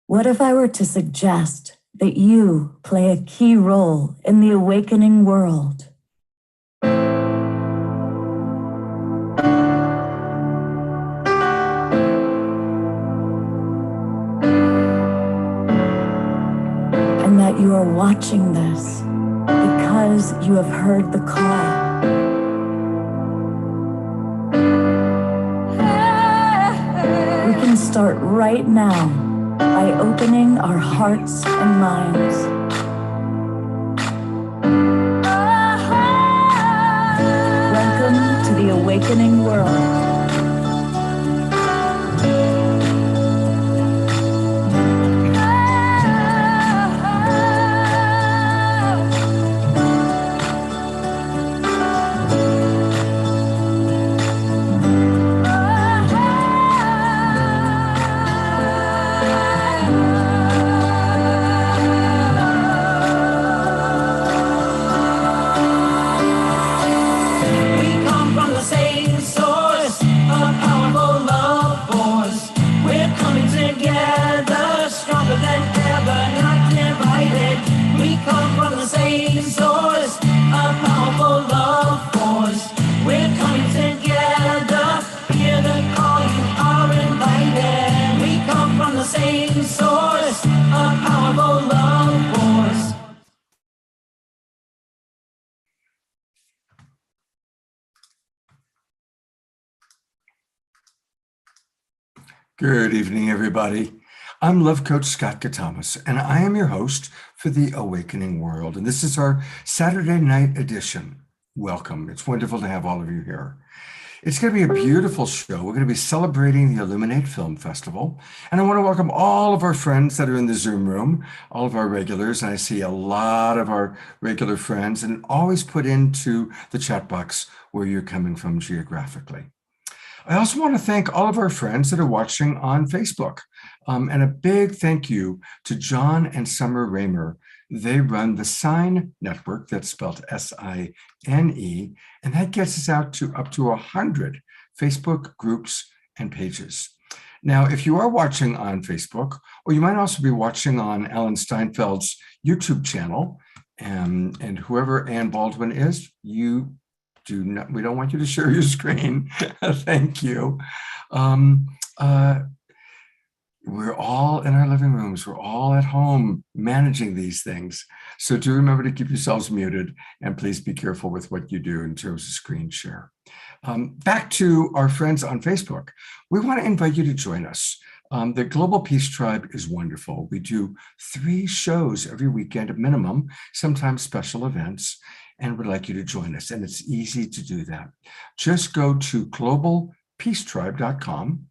What if I were to suggest that you play a key role in the awakening world? And that you are watching this because you have heard the call. We can start right now by opening our hearts and minds. Welcome to the awakening world. Good evening, everybody. I'm Love Coach Scott Katamas, and I am your host for the Awakening World. And this is our Saturday night edition. Welcome. It's wonderful to have all of you here. It's going to be a beautiful show. We're going to be celebrating the Illuminate Film Festival. And I want to welcome all of our friends that are in the Zoom room, all of our regulars. And I see a lot of our regular friends, and always put into the chat box where you're coming from geographically. I also want to thank all of our friends that are watching on Facebook. And a big thank you to John and Summer Raymer. They run the Sign Network, that's spelled S-I-N-E, and that gets us out to up to 100 Facebook groups and pages. Now, if you are watching on Facebook, or you might also be watching on Alan Steinfeld's YouTube channel, and whoever Ann Baldwin is, we don't want you to share your screen. Thank you. We're all in our living rooms. We're all at home managing these things. So do remember to keep yourselves muted, and please be careful with what you do in terms of screen share. Back to our friends on Facebook. We want to invite you to join us. The Global Peace Tribe is wonderful. We do 3 shows every weekend at minimum, sometimes special events, and would like you to join us. And it's easy to do that. Just go to globalpeacetribe.com.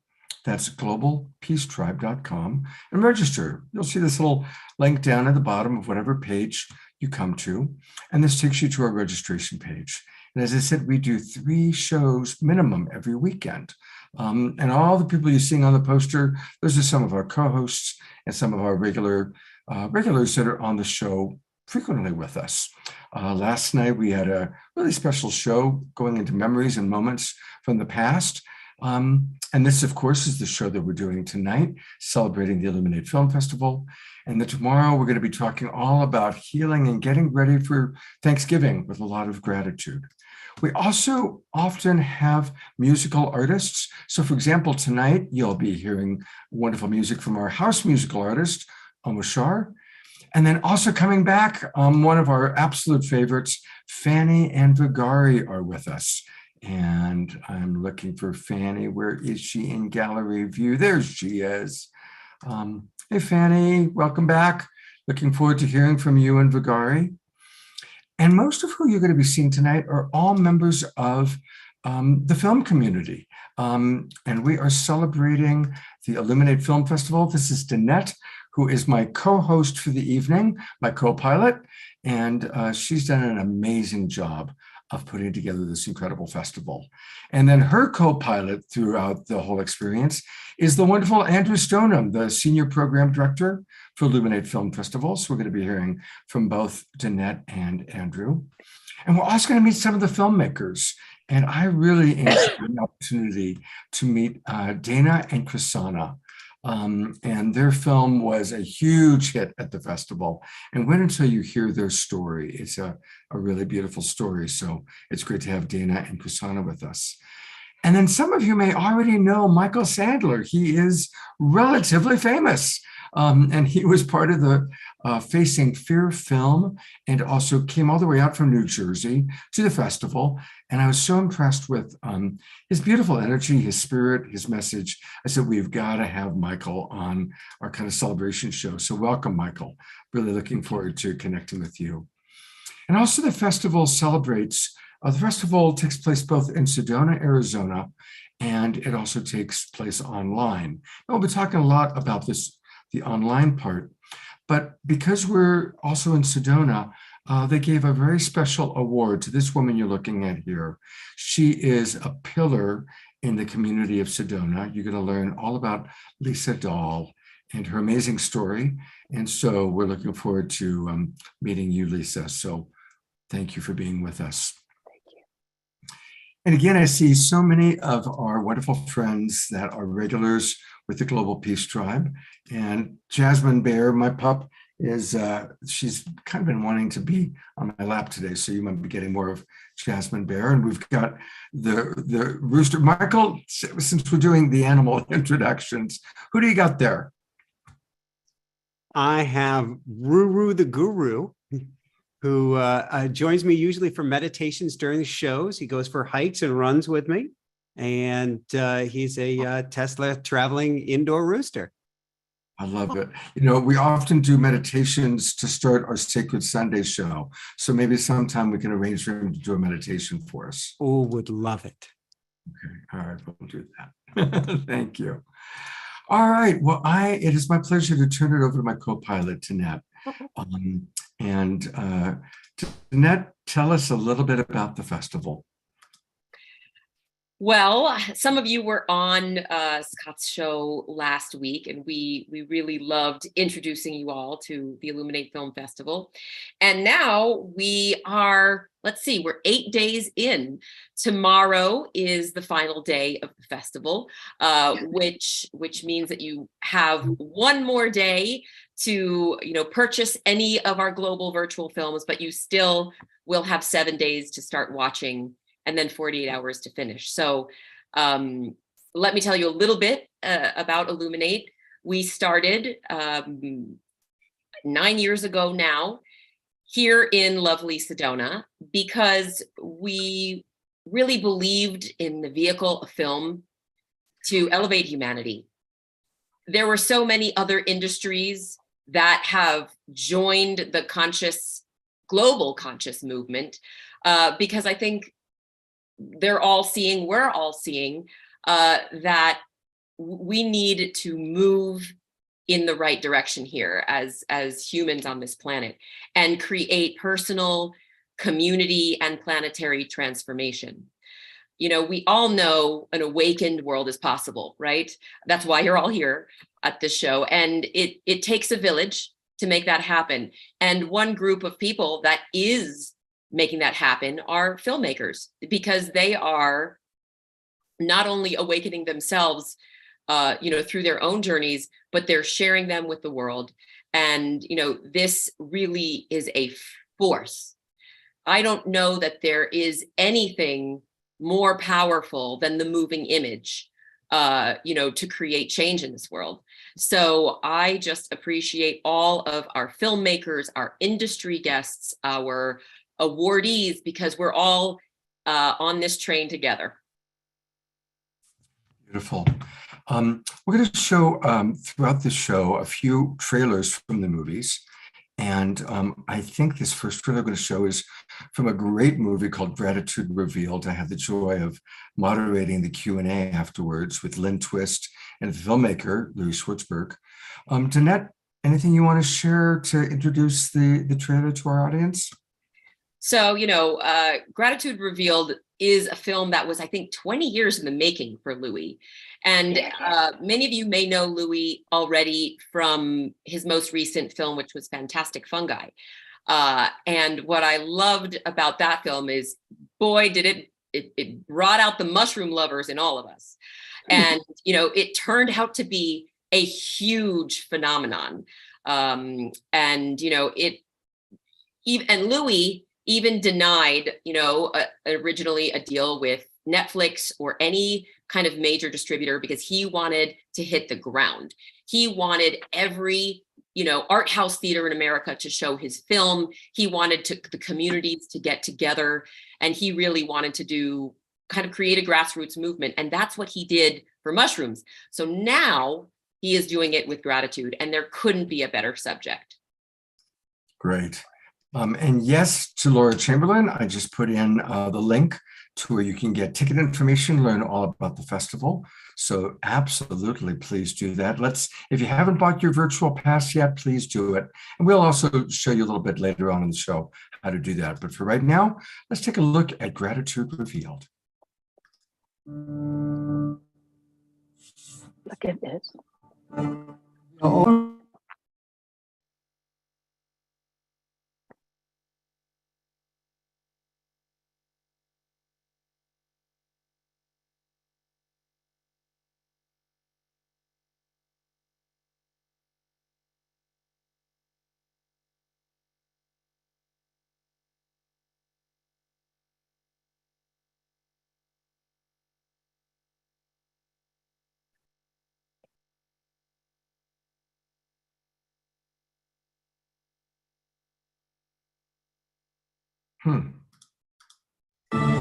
That's globalpeacetribe.com and register. You'll see this little link down at the bottom of whatever page you come to. And this takes you to our registration page. And as I said, we do 3 shows minimum every weekend. And all the people you're seeing on the poster, those are some of our co-hosts and some of our regulars that are on the show frequently with us. Last night, we had a really special show going into memories and moments from the past. And this, of course, is the show that we're doing tonight, celebrating the Illuminate Film Festival. And then tomorrow, we're going to be talking all about healing and getting ready for Thanksgiving with a lot of gratitude. We also often have musical artists. So, for example, tonight, you'll be hearing wonderful music from our house musical artist, Omoshar. And then also coming back, one of our absolute favorites, Fanny and Vigari are with us. And I'm looking for Fanny. Where is she in gallery view? There she is. Hey, Fanny, welcome back. Looking forward to hearing from you and Vigari. And most of who you're going to be seeing tonight are all members of the film community. And we are celebrating the Illuminate Film Festival. This is Danette, who is my co-host for the evening, my co-pilot. And she's done an amazing job of putting together this incredible festival. And then her co-pilot throughout the whole experience is the wonderful Andrew Stoneham, the Senior Program Director for Illuminate Film Festival. So we're going to be hearing from both Danette and Andrew. And we're also going to meet some of the filmmakers. And I really enjoyed the opportunity to meet Dana and Chrisana. And their film was a huge hit at the festival. And wait until you hear their story. It's a really beautiful story. So it's great to have Dana and Chrisana with us. And then some of you may already know Michael Sandler. He is relatively famous. And he was part of the Facing Fear film and also came all the way out from New Jersey to the festival. And I was so impressed with his beautiful energy, his spirit, his message. I said, we've got to have Michael on our kind of celebration show. So welcome, Michael. Really looking forward to connecting with you. And also the festival celebrates, the festival takes place both in Sedona, Arizona, and it also takes place online. And we'll be talking a lot about this, the online part, but because we're also in Sedona, they gave a very special award to this woman you're looking at here. She is a pillar in the community of Sedona. You're going to learn all about Lisa Dahl and her amazing story. And so we're looking forward to meeting you, Lisa. So thank you for being with us. And again, I see so many of our wonderful friends that are regulars with the Global Peace Tribe. And Jasmine Bear, my pup, is she's kind of been wanting to be on my lap today, so you might be getting more of Jasmine Bear. And we've got the rooster. Michael, since we're doing the animal introductions, who do you got there? I have Ruru the Guru, who joins me usually for meditations during the shows. He goes for hikes and runs with me. And he's a Tesla traveling indoor rooster. I love it. You know, we often do meditations to start our Sacred Sunday show. So maybe sometime we can arrange for him to do a meditation for us. Oh, would love it. Okay. All right. We'll do that. Thank you. All right. Well, it is my pleasure to turn it over to my co-pilot, Danette. Danette, tell us a little bit about the festival. Well, some of you were on Scott's show last week, and we really loved introducing you all to the Illuminate Film Festival. And now we are, we're 8 days in. Tomorrow is the final day of the festival, which means that you have one more day to, purchase any of our global virtual films, but you still will have 7 days to start watching and then 48 hours to finish. So let me tell you a little bit about Illuminate. We started 9 years ago now here in lovely Sedona because we really believed in the vehicle of film to elevate humanity. There were so many other industries that have joined the global conscious movement because I think we're all seeing that we need to move in the right direction here as humans on this planet and create personal, community, and planetary transformation. We all know an awakened world is possible, right? That's why you're all here at this show. And it takes a village to make that happen. And one group of people that is making that happen are filmmakers, because they are not only awakening themselves, through their own journeys, but they're sharing them with the world. And, this really is a force. I don't know that there is anything more powerful than the moving image, to create change in this world. So I just appreciate all of our filmmakers, our industry guests, our awardees, because we're all on this train together. Beautiful. We're going to show throughout the show a few trailers from the movies. And I think this first trailer I'm going to show is from a great movie called Gratitude Revealed. I had the joy of moderating the Q&A afterwards with Lynn Twist and the filmmaker, Louis Schwartzberg. Danette, anything you want to share to introduce the trailer to our audience? So, Gratitude Revealed is a film that was, I think, 20 years in the making for Louis. And many of you may know Louis already from his most recent film, which was Fantastic Fungi. And what I loved about that film is, boy, did it brought out the mushroom lovers in all of us. And, it turned out to be a huge phenomenon. And Louis even denied, originally a deal with Netflix or any kind of major distributor because he wanted to hit the ground. He wanted every, art house theater in America to show his film. He wanted the communities to get together, and he really wanted to create a grassroots movement. And that's what he did for Mushrooms. So now he is doing it with Gratitude, and there couldn't be a better subject. Great. And yes, to Laura Chamberlain, I just put in the link to where you can get ticket information, learn all about the festival. So absolutely, please do that. If you haven't bought your virtual pass yet, please do it. And we'll also show you a little bit later on in the show how to do that. But for right now, let's take a look at Gratitude Revealed. Look at this.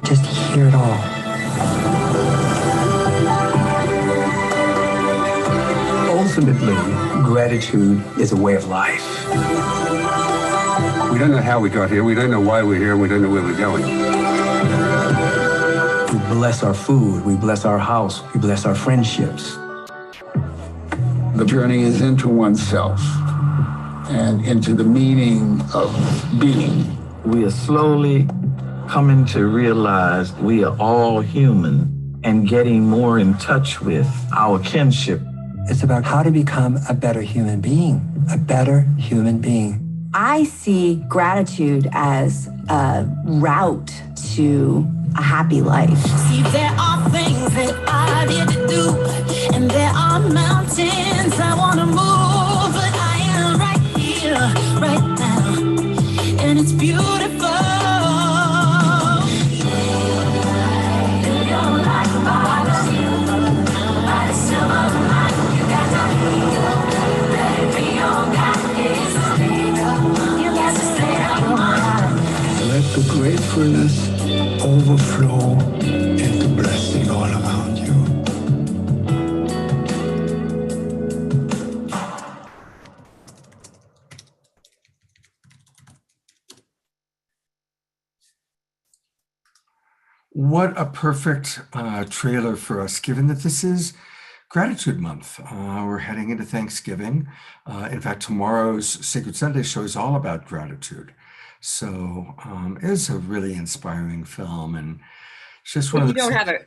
Just hear it all. Ultimately, gratitude is a way of life. We don't know how we got here. We don't know why we're here. We don't know where we're going. We bless our food. We bless our house. We bless our friendships. The journey is into oneself and into the meaning of being. We are slowly coming to realize we are all human and getting more in touch with our kinship. It's about how to become a better human being, a better human being. I see gratitude as a route to a happy life. See, there are things that I need to do, and there are mountains I want to move, but I am right here, right now, and it's beautiful. Let the gratefulness overflow into blessing all around you. What a perfect trailer for us, given that this is Gratitude Month. We're heading into Thanksgiving. In fact, tomorrow's Sacred Sunday show is all about gratitude. So it's a really inspiring film, and it's just one If of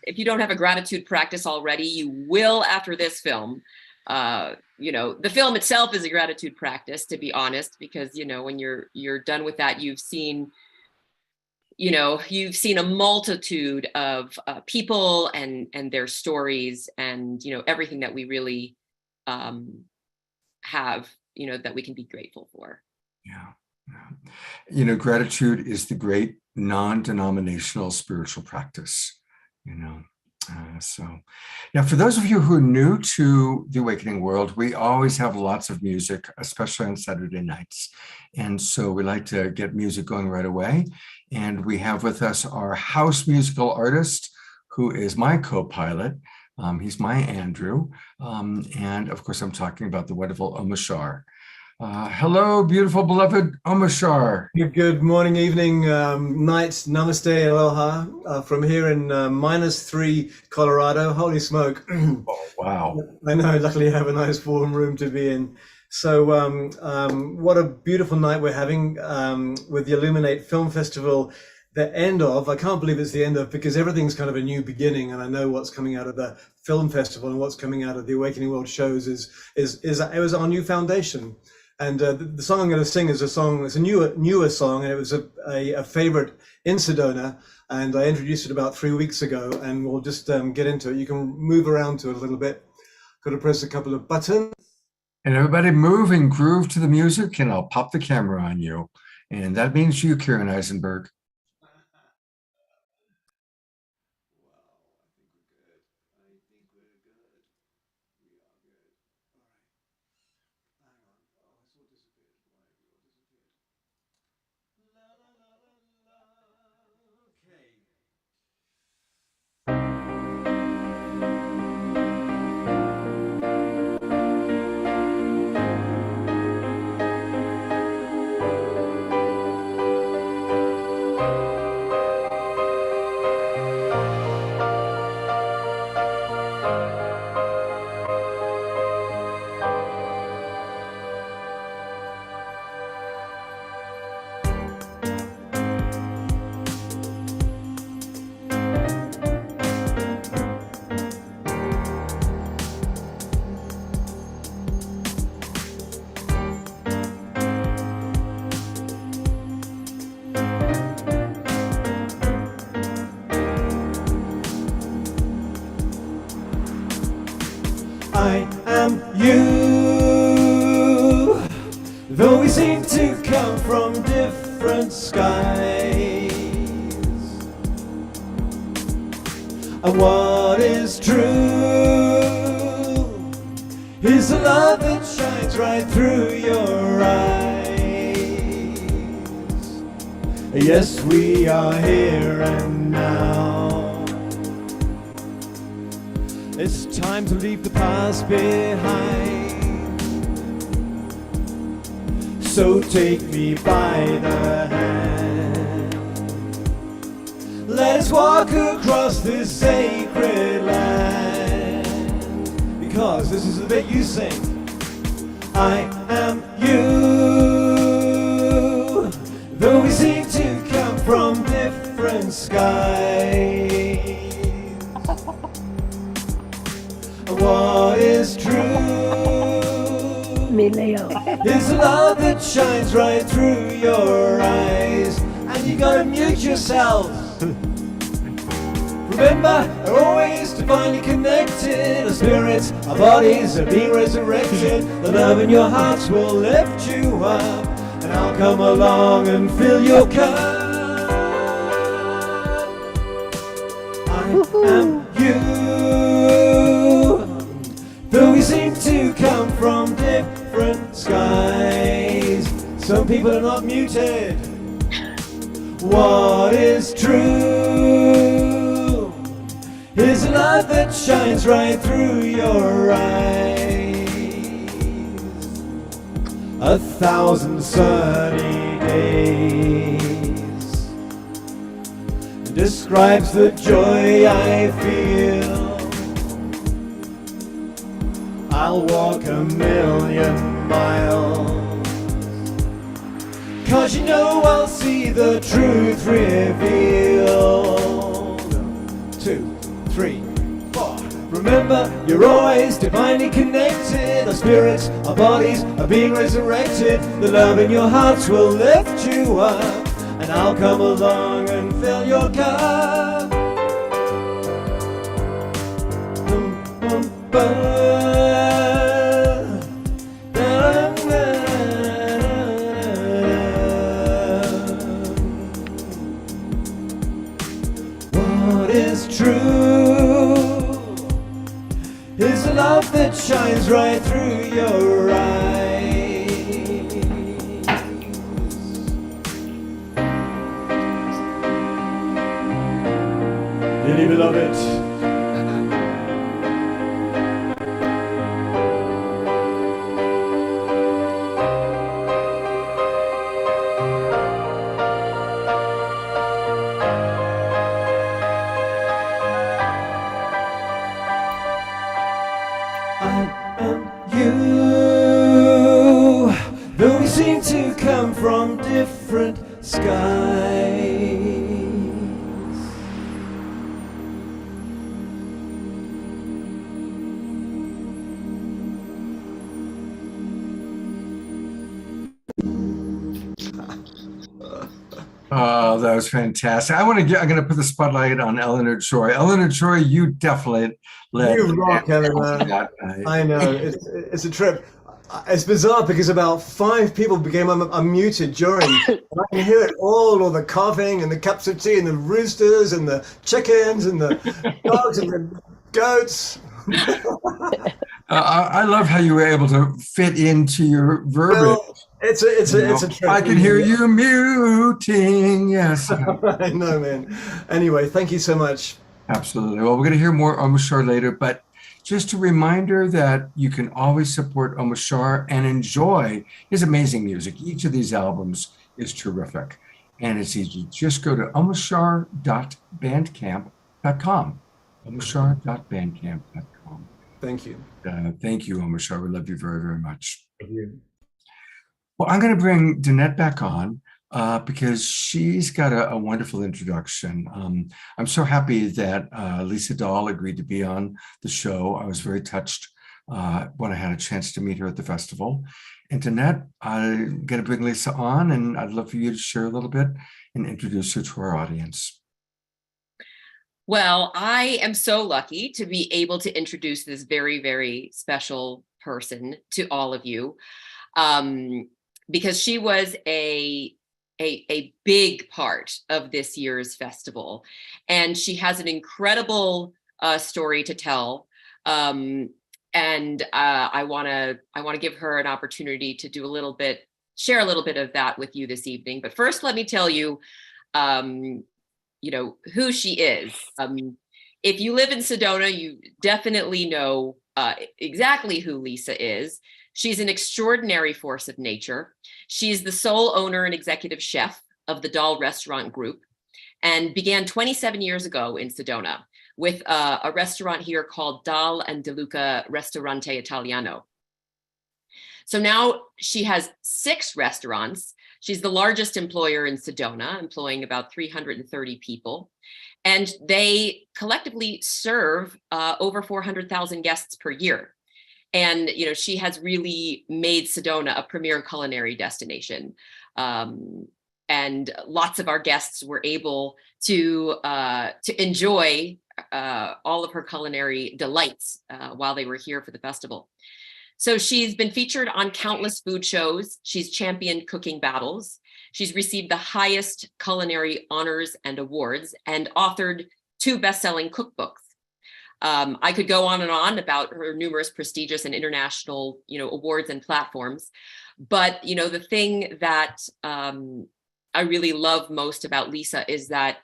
if you don't have a gratitude practice already, you will after this film. The film itself is a gratitude practice, to be honest, because when you're done with that, you've seen a multitude of people and their stories, and everything that we really have, that we can be grateful for. Yeah. Gratitude is the great non-denominational spiritual practice, So now, for those of you who are new to the Awakening World, we always have lots of music, especially on Saturday nights. And so we like to get music going right away. And we have with us our house musical artist, who is my co-pilot. He's my Andrew. And of course, I'm talking about the wonderful Omashar. Hello, beautiful, beloved Omashar. Good morning, evening, night, namaste, aloha, from here in -3 Colorado. Holy smoke. Oh, wow. I know, luckily I have a nice warm room to be in. So what a beautiful night we're having with the Illuminate Film Festival. The end of, I can't believe it's the end of, because everything's kind of a new beginning, and I know what's coming out of the film festival and what's coming out of the Awakening World shows is it was our new foundation. And the song I'm going to sing is a song, it's a newer song, and it was a favorite in Sedona, and I introduced it about 3 weeks ago, and we'll just get into it. You can move around to it a little bit. Got to press a couple of buttons. And everybody move and groove to the music, and I'll pop the camera on you. And that means you, Karen Eisenberg. I am you, though we seem to come from different skies. And what is true is the love that shines right through your eyes. Yes, we are here and now. It's time to leave the past behind. So take me by the hand. Let us walk across this sacred land. Because this is the bit you sing. I am you, though we seem to come from different skies. What is true is the love that shines right through your eyes. And you gotta mute yourself. Remember, we're always divinely connected. Our spirits, our bodies are being resurrected. The love in your hearts will lift you up, and I'll come along and fill your cup. I am you, though we seem to come from different skies. Some people are not muted. What is true is love that shines right through your eyes. 1,000 sunny days describes the joy I feel. I'll walk 1,000,000 miles, 'cause you know I'll see the truth revealed. 2, 3, 4. Remember, you're always divinely connected. Our spirits, our bodies are being resurrected. The love in your hearts will lift you up, and I'll come along and fill your cup. What is true is the love that shines right through your eyes. Dearly beloved, I am you, seem to come from different skies. Oh, that was fantastic. I'm going to put the spotlight on Eleanor Choi. Eleanor Choi, you definitely led. You rock, Eleanor. that night. I know, it's a trip. It's bizarre because about 5 people became unmuted during. And I can hear it all the coughing and the cups of tea and the roosters and the chickens and the dogs and the goats. I love how you were able to fit into your verbiage. Well, it's a trip. I can hear you muting. Yes. I know, man. Anyway, thank you so much. Absolutely. Well, we're going to hear more Omashar later, but just a reminder that you can always support Omashar and enjoy his amazing music. Each of these albums is terrific, and it's easy. Just go to omashar.bandcamp.com. omashar.bandcamp.com. Thank you. Thank you, Omashar. We love you very, very much. Thank you. Well, I'm going to bring Danette back on because she's got a wonderful introduction. I'm so happy that Lisa Dahl agreed to be on the show. I was very touched when I had a chance to meet her at the festival. And Danette, I'm going to bring Lisa on, and I'd love for you to share a little bit and introduce her to our audience. Well, I am so lucky to be able to introduce this very, very special person to all of you, because she was a big part of this year's festival, and she has an incredible story to tell. And I want to give her an opportunity to share a little bit of that with you this evening. But first, let me tell you, who she is. If you live in Sedona, you definitely know exactly who Lisa is. She's an extraordinary force of nature. She's the sole owner and executive chef of the Dahl Restaurant Group, and began 27 years ago in Sedona with a restaurant here called Dahl and De Luca Ristorante Italiano. So now she has 6 restaurants. She's the largest employer in Sedona, employing about 330 people. And they collectively serve over 400,000 guests per year. And, she has really made Sedona a premier culinary destination. And lots of our guests were able to enjoy all of her culinary delights while they were here for the festival. So she's been featured on countless food shows. She's championed cooking battles. She's received the highest culinary honors and awards, and authored 2 best-selling cookbooks. I could go on and on about her numerous prestigious and international, awards and platforms. But, the thing that I really love most about Lisa is that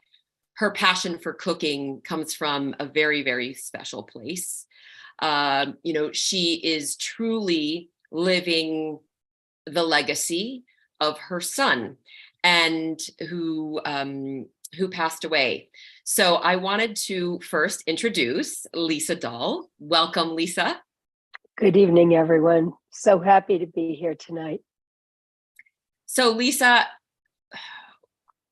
her passion for cooking comes from a very, very special place. She is truly living the legacy of her son, and who passed away. So I wanted to first introduce Lisa Dahl. Welcome, Lisa. Good evening, everyone. So happy to be here tonight. So Lisa,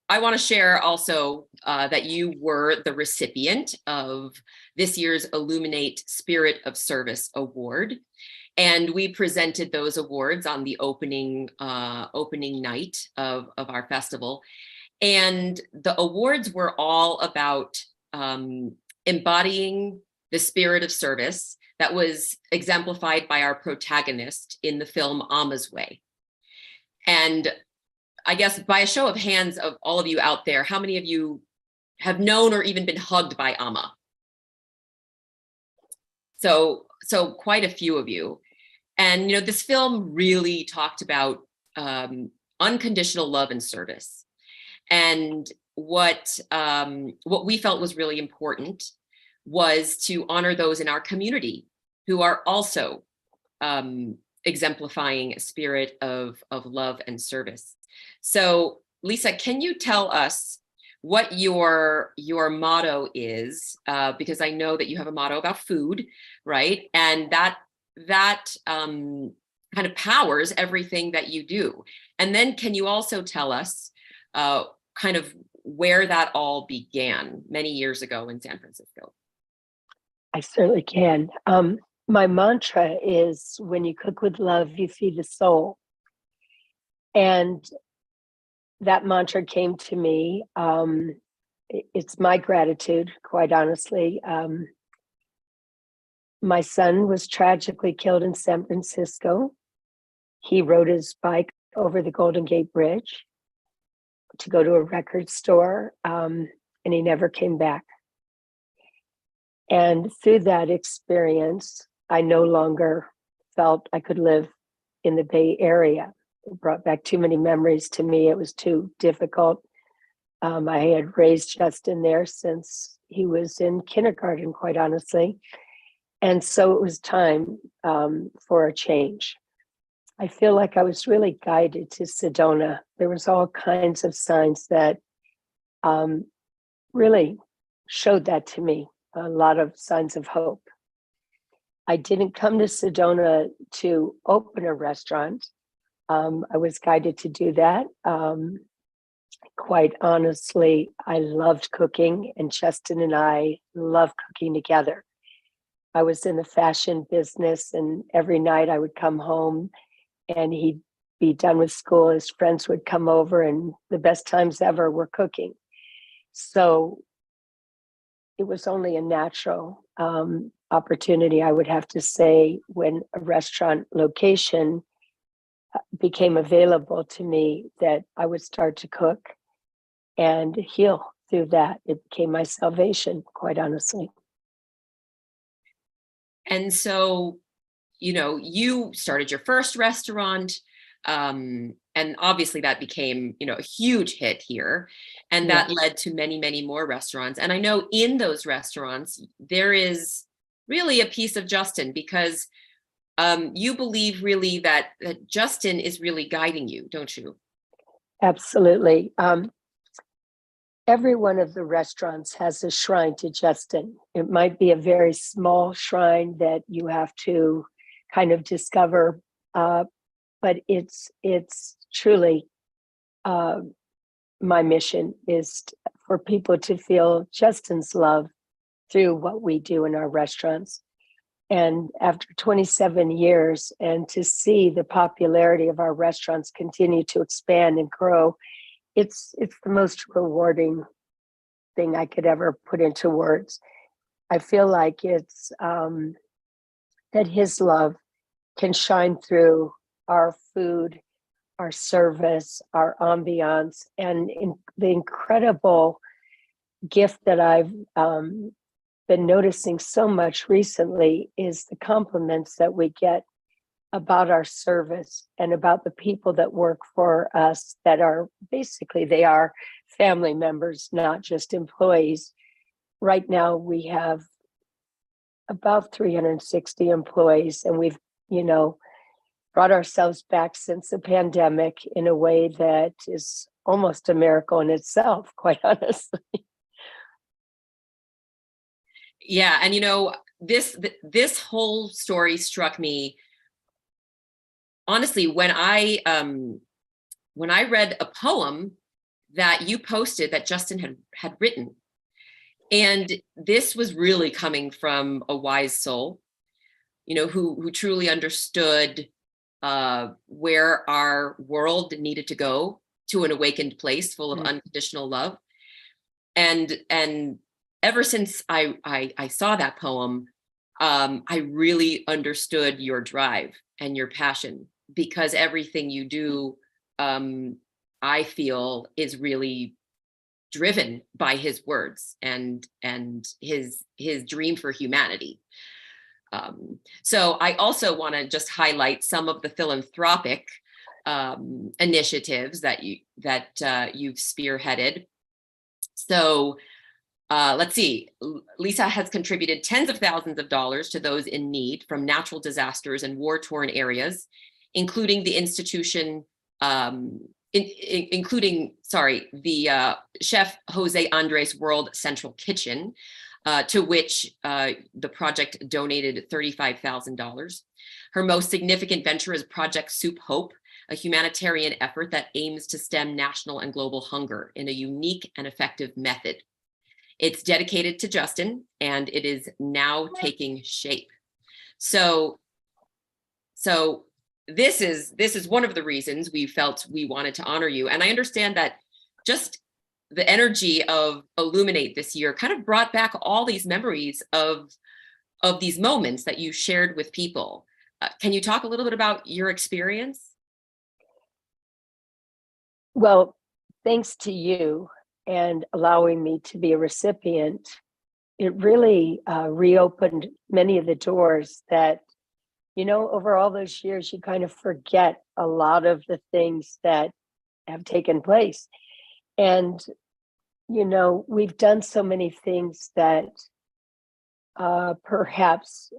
I want to share also that you were the recipient of this year's Illuminate Spirit of Service Award. And we presented those awards on the opening night of our festival. And the awards were all about embodying the spirit of service that was exemplified by our protagonist in the film Amma's Way. And I guess by a show of hands of all of you out there, how many of you have known or even been hugged by Amma? So quite a few of you. And, this film really talked about unconditional love and service. And what we felt was really important was to honor those in our community who are also exemplifying a spirit of love and service. So, Lisa, can you tell us what your motto is? Because I know that you have a motto about food, right? And that kind of powers everything that you do. And then can you also tell us kind of where that all began many years ago in San Francisco? I certainly can. My mantra is, when you cook with love, you feed the soul. And that mantra came to me. It's my gratitude, quite honestly. My son was tragically killed in San Francisco. He rode his bike over the Golden Gate Bridge to go to a record store, and he never came back. And through that experience, I no longer felt I could live in the Bay Area. It brought back too many memories to me. It was too difficult. I had raised Justin there since he was in kindergarten, quite honestly. And so it was time for a change. I feel like I was really guided to Sedona. There was all kinds of signs that really showed that to me, a lot of signs of hope. I didn't come to Sedona to open a restaurant. I was guided to do that. Quite honestly, I loved cooking, and Justin and I love cooking together. I was in the fashion business, and every night I would come home and he'd be done with school. His friends would come over, and the best times ever were cooking. So it was only a natural opportunity, I would have to say, when a restaurant location became available to me, that I would start to cook and heal through that. It became my salvation, quite honestly. And so, you know, you started your first restaurant, and obviously that became, you know, a huge hit here, and that led to many, many more restaurants. And I know in those restaurants, there is really a piece of Justin, because you believe really that Justin is really guiding you, don't you? Absolutely. Every one of the restaurants has a shrine to Justin. It might be a very small shrine that you have to kind of discover, but it's truly my mission is for people to feel Justin's love through what we do in our restaurants. And after 27 years, and to see the popularity of our restaurants continue to expand and grow, it's the most rewarding thing I could ever put into words. I feel like it's that his love can shine through our food, our service, our ambiance, and the incredible gift that I've been noticing so much recently is the compliments that we get about our service and about the people that work for us, that are basically, they are family members, not just employees. Right now we have about 360 employees, and we've, you know, brought ourselves back since the pandemic in a way that is almost a miracle in itself, quite honestly. Yeah, and you know, this whole story struck me honestly when I read a poem that you posted that Justin had written, and this was really coming from a wise soul, you know, who truly understood where our world needed to go to an awakened place full of unconditional love, and ever since I saw that poem, I really understood your drive and your passion, because everything you do, I feel, is really driven by his words and his dream for humanity. So I also want to just highlight some of the philanthropic initiatives that you've spearheaded. So let's see, Lisa has contributed tens of thousands of dollars to those in need from natural disasters and war-torn areas, including the institution, including the Chef Jose Andres World Central Kitchen, to which the project donated $35,000. Her most significant venture is Project Soup Hope, a humanitarian effort that aims to stem national and global hunger in a unique and effective method. It's dedicated to Justin, and it is now taking shape. So this is one of the reasons we felt we wanted to honor you. And I understand that just the energy of Illuminate this year kind of brought back all these memories of these moments that you shared with people. Can you talk a little bit about your experience? Well, thanks to you and allowing me to be a recipient, it really reopened many of the doors that, you know, over all those years, you kind of forget a lot of the things that have taken place. And, you know, we've done so many things that perhaps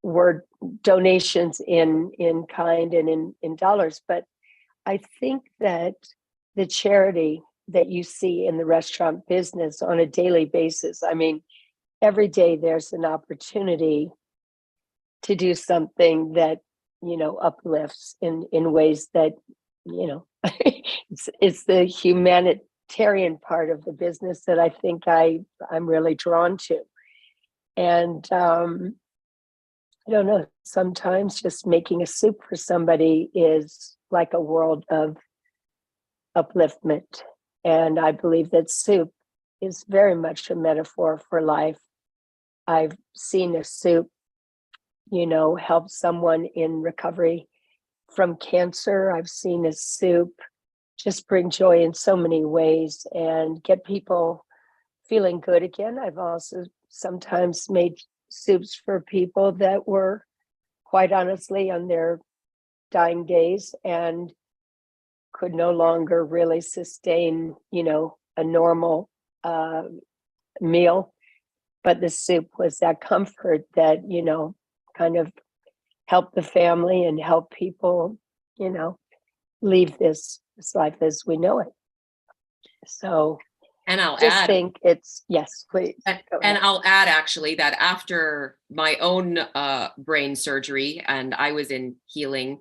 were donations in kind and in dollars. But I think that the charity that you see in the restaurant business on a daily basis, I mean, every day there's an opportunity to do something that, you know, uplifts in ways that, you know, it's the humanitarian part of the business that I think I'm really drawn to. And I don't know, sometimes just making a soup for somebody is like a world of upliftment. And I believe that soup is very much a metaphor for life. I've seen a soup, you know, help someone in recovery from cancer. I've seen a soup just bring joy in so many ways and get people feeling good again. I've also sometimes made soups for people that were, quite honestly, on their dying days and could no longer really sustain, you know, a normal meal. But the soup was that comfort that, you know, kind of help the family and help people, you know, leave this life as we know it. So, and I'll just add, think it's, yes, please. And I'll add actually that after my own brain surgery and I was in healing,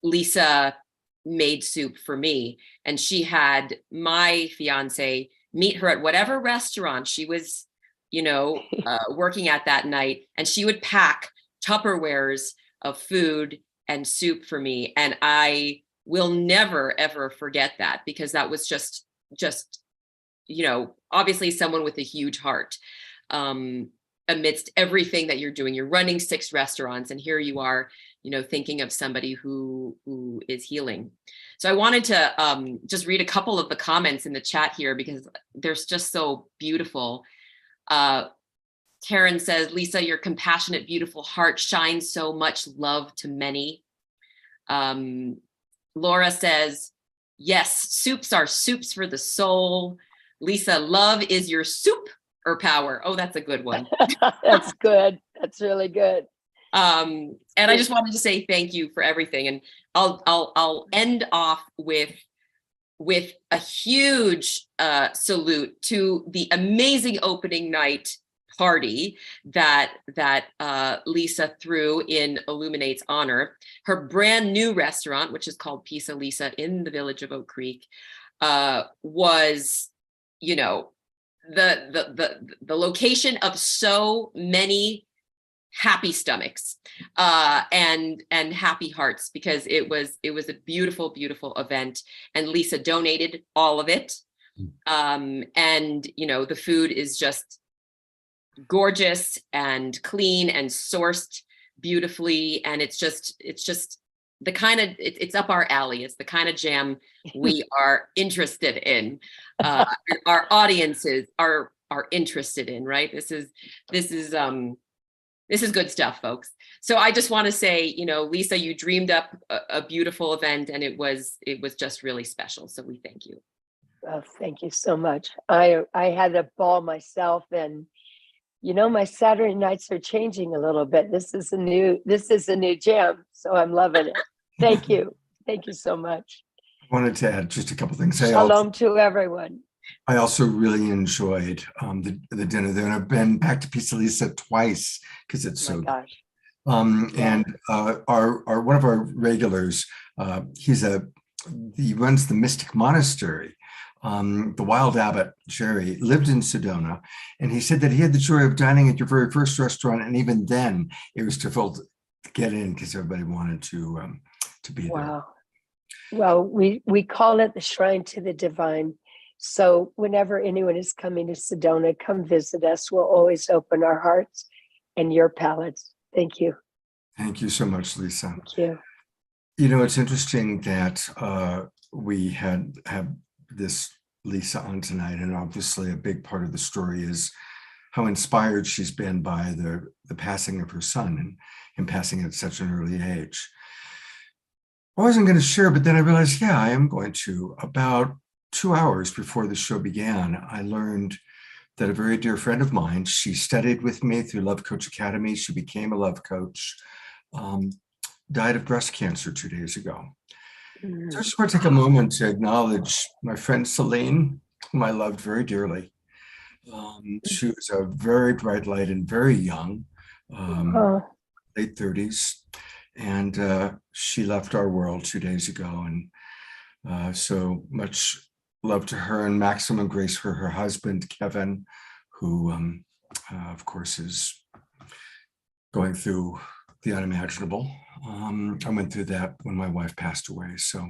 Lisa made soup for me, and she had my fiance meet her at whatever restaurant she was, you know, working at that night, and she would pack Tupperwares of food and soup for me. And I will never, ever forget that, because that was just, you know, obviously someone with a huge heart amidst everything that you're doing. You're running 6 restaurants, and here you are, you know, thinking of somebody who is healing. So I wanted to just read a couple of the comments in the chat here, because they're just so beautiful. Karen says, Lisa, your compassionate, beautiful heart shines so much love to many. Laura says, yes, soups are soups for the soul. Lisa, love is your soup or power. Oh, that's a good one. That's good. That's really good. And I just wanted to say thank you for everything. And I'll end off with a huge salute to the amazing opening night party that Lisa threw in Illuminate's honor. Her brand new restaurant, which is called Pizza Lisa in the village of Oak Creek, was, you know, the location of so many happy stomachs and happy hearts, because it was a beautiful, beautiful event, and Lisa donated all of it. And you know, the food is just gorgeous and clean and sourced beautifully, and it's just the kind of, it's up our alley. It's the kind of jam we are interested in. Our audiences are interested in, right? This is good stuff, folks. So I just want to say, you know, Lisa, you dreamed up a beautiful event, and it was just really special. So we thank you. Oh, thank you so much. I had a ball myself, and you know, my Saturday nights are changing a little bit. This is a new jam, so I'm loving it. Thank you. Thank you so much. I wanted to add just a couple things. Shalom to everyone. I also really enjoyed the dinner there, and I've been back to Pizza Lisa twice because it's so gosh. And our one of our regulars, he runs the Mystic Monastery. The wild abbot, Jerry, lived in Sedona, and he said that he had the joy of dining at your very first restaurant, and even then it was difficult to get in because everybody wanted to be there. Wow. Well, we call it the Shrine to the Divine. So whenever anyone is coming to Sedona, come visit us. We'll always open our hearts and your palates. Thank you. Thank you so much, Lisa. Thank you. You know, it's interesting that we have this Lisa on tonight, and obviously a big part of the story is how inspired she's been by the passing of her son and passing at such an early age. I wasn't going to share, but then I realized, yeah, I am going to. About 2 hours before the show began, I learned that a very dear friend of mine, she studied with me through Love Coach Academy. She became a love coach, died of breast cancer 2 days ago. So I just want to take a moment to acknowledge my friend Celine, whom I loved very dearly. She was a very bright light and very young, late 30s. And she left our world 2 days ago. And so much love to her, and maximum grace for her husband, Kevin, who, of course, is going through the unimaginable. I went through that when my wife passed away. So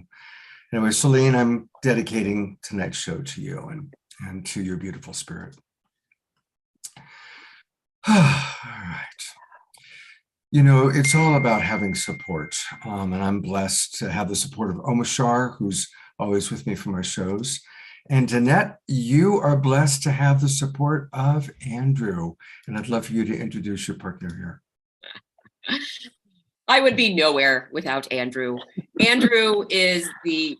anyway, Celine, I'm dedicating tonight's show to you and to your beautiful spirit. All right. You know, it's all about having support. And I'm blessed to have the support of Omashar, who's always with me from our shows. And Danette, you are blessed to have the support of Andrew. And I'd love for you to introduce your partner here. I would be nowhere without Andrew. Andrew is the,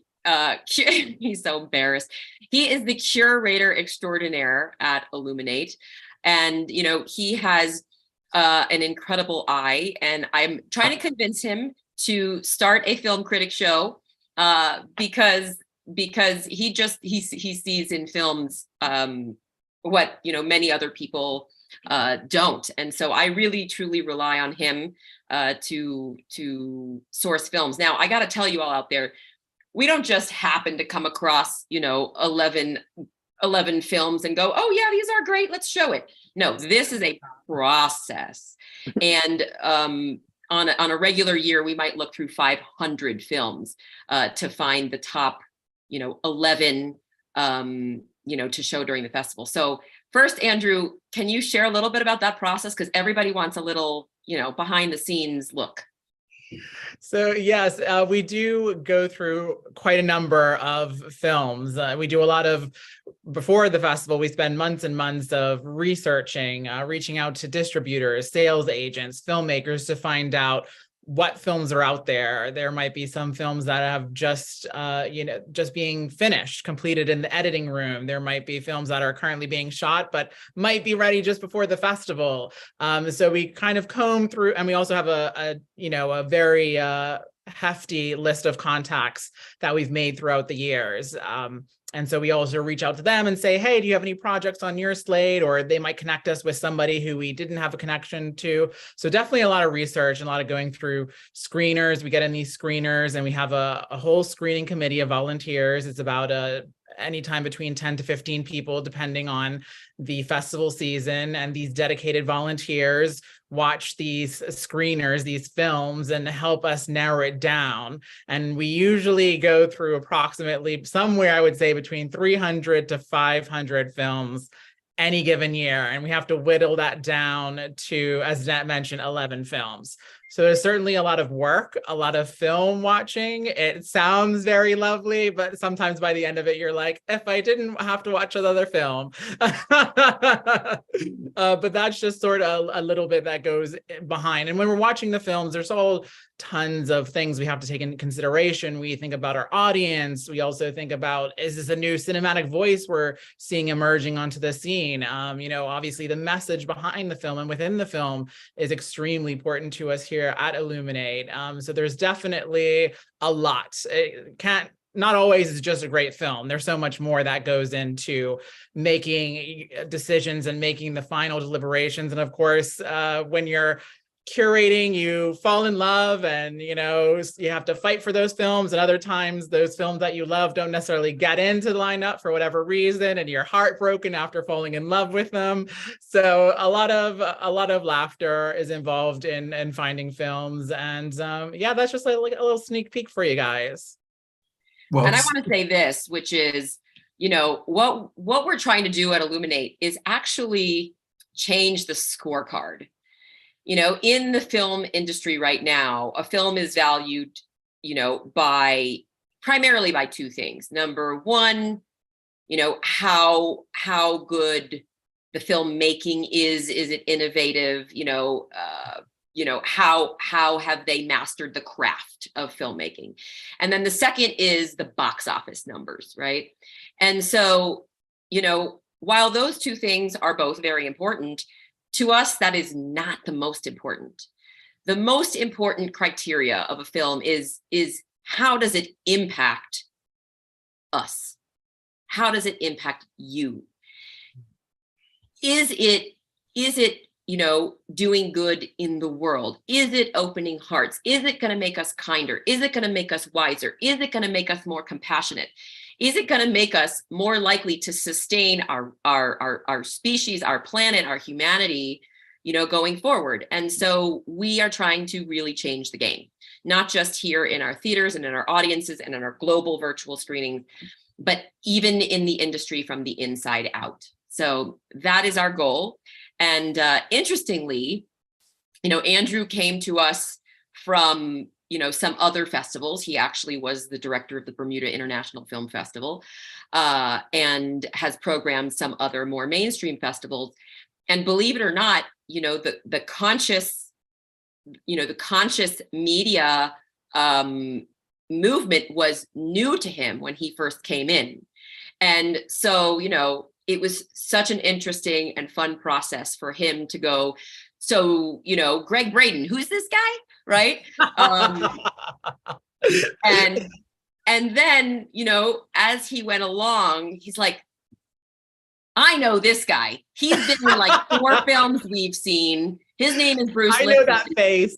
he's so embarrassed. He is the curator extraordinaire at Illuminate. And, you know, he has an incredible eye, and I'm trying to convince him to start a film critic show because he sees in films what, you know, many other people don't. And so I really truly rely on him to source films. Now, I got to tell you all out there, we don't just happen to come across, you know, 11 films and go, oh yeah, these are great, let's show it. No, this is a process. And on a regular year, we might look through 500 films to find the top, you know, 11, you know, to show during the festival. So first, Andrew, can you share a little bit about that process? Because everybody wants a little, you know, behind the scenes look. So yes, we do go through quite a number of films. We do a lot of, before the festival, we spend months and months of researching, reaching out to distributors, sales agents, filmmakers to find out what films are out there. There might be some films that have just, you know, just being finished, completed in the editing room. There might be films that are currently being shot, but might be ready just before the festival. So we kind of comb through, and we also have a very hefty list of contacts that we've made throughout the years. And so we also reach out to them and say, hey, do you have any projects on your slate? Or they might connect us with somebody who we didn't have a connection to. So definitely a lot of research and a lot of going through screeners. We get in these screeners and we have a whole screening committee of volunteers. It's about anytime between 10 to 15 people, depending on the festival season. And these dedicated volunteers watch these screeners, these films, and help us narrow it down. And we usually go through approximately somewhere, I would say, between 300 to 500 films any given year. And we have to whittle that down to, as Nat mentioned, 11 films. So there's certainly a lot of work, a lot of film watching. It sounds very lovely, but sometimes by the end of it, you're like, if I didn't have to watch another film. But that's just sort of a little bit that goes behind. And when we're watching the films, there's all tons of things we have to take into consideration. We think about our audience. We also think about, is this a new cinematic voice we're seeing emerging onto the scene? You know, obviously the message behind the film and within the film is extremely important to us here at Illuminate. So there's definitely a lot. Not always is just a great film. There's so much more that goes into making decisions and making the final deliberations. And of course, when you're curating, you fall in love, and you have to fight for those films, and other times those films that you love don't necessarily get into the lineup for whatever reason, and you're heartbroken after falling in love with them. So a lot of laughter is involved in finding films, and yeah, that's just like a little sneak peek for you guys. Well, and I want to say this, which is, what we're trying to do at Illuminate is actually change the scorecard. In the film industry right now, a film is valued, primarily by two things. Number one, how good the filmmaking is it innovative? How have they mastered the craft of filmmaking? And then the second is the box office numbers, right? And so, while those two things are both very important, to us, that is not the most important. The most important criteria of a film is how does it impact us? How does it impact you? Is it doing good in the world? Is it opening hearts? Is it going to make us kinder? Is it going to make us wiser? Is it going to make us more compassionate? Is it going to make us more likely to sustain our species, our planet, our humanity, going forward? And so we are trying to really change the game, not just here in our theaters and in our audiences and in our global virtual screenings, but even in the industry from the inside out. So that is our goal. And interestingly, Andrew came to us from some other festivals. He actually was the director of the Bermuda International Film Festival, and has programmed some other more mainstream festivals. And believe it or not, the conscious media movement was new to him when he first came in. And so, it was such an interesting and fun process for him to go, so, Greg Braden, who's this guy? Right. And then, as he went along, he's like, I know this guy. He's been in like 4 films we've seen. His name is Bruce. I know that face.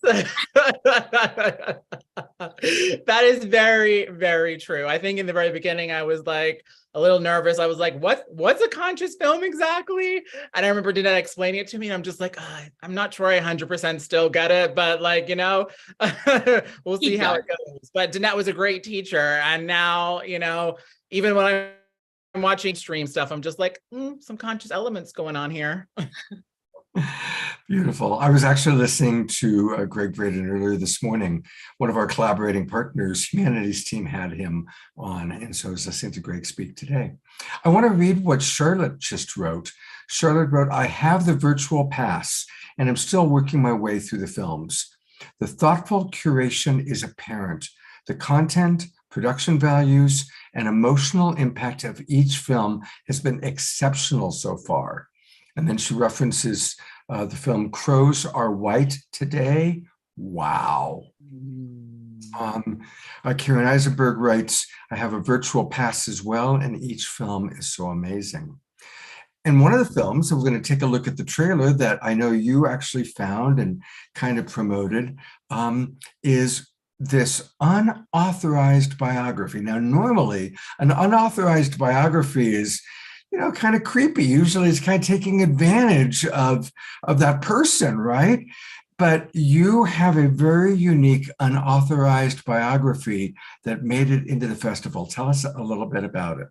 That is very, very true. I think in the very beginning, I was like a little nervous. I was like, what's a conscious film exactly? And I remember Danette explaining it to me, and I'm just like, I'm not sure I 100% still get it, but like, we'll see how it goes. But Danette was a great teacher. And now, even when I'm watching stream stuff, I'm just like, some conscious elements going on here. Beautiful. I was actually listening to Greg Braden earlier this morning. One of our collaborating partners, Humanities Team, had him on, and so I was listening to Greg speak today. I want to read what Charlotte just wrote. Charlotte wrote, I have the virtual pass, and I'm still working my way through the films. The thoughtful curation is apparent. The content, production values, and emotional impact of each film has been exceptional so far. And then she references the film Crows Are White Today. Wow. Karen Eisenberg writes, I have a virtual pass as well, and each film is so amazing. And one of the films, and we're going to take a look at the trailer that I know you actually found and kind of promoted, is this unauthorized biography. Now, normally, an unauthorized biography is kind of creepy. Usually it's kind of taking advantage of that person, right? But you have a very unique unauthorized biography that made it into the festival. Tell us a little bit about it.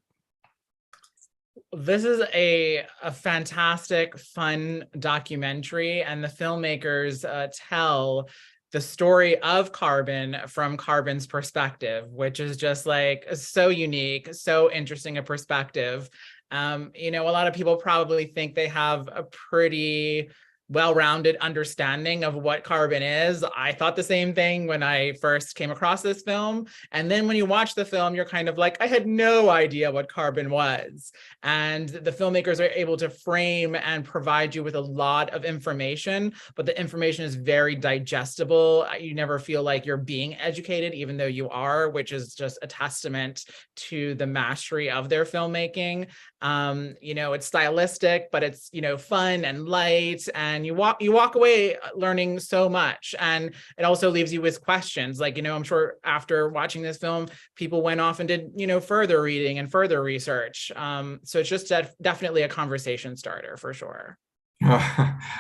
This is a fantastic, fun documentary, and the filmmakers tell the story of Carbon from Carbon's perspective, which is just like so unique, so interesting a perspective. A lot of people probably think they have a pretty well-rounded understanding of what Carbon is. I thought the same thing when I first came across this film. And then when you watch the film, you're kind of like, I had no idea what Carbon was. And the filmmakers are able to frame and provide you with a lot of information, but the information is very digestible. You never feel like you're being educated, even though you are, which is just a testament to the mastery of their filmmaking. It's stylistic, but it's, fun and light. And and you walk away learning so much. And it also leaves you with questions. Like, I'm sure after watching this film, people went off and did, further reading and further research. So it's just definitely a conversation starter for sure. All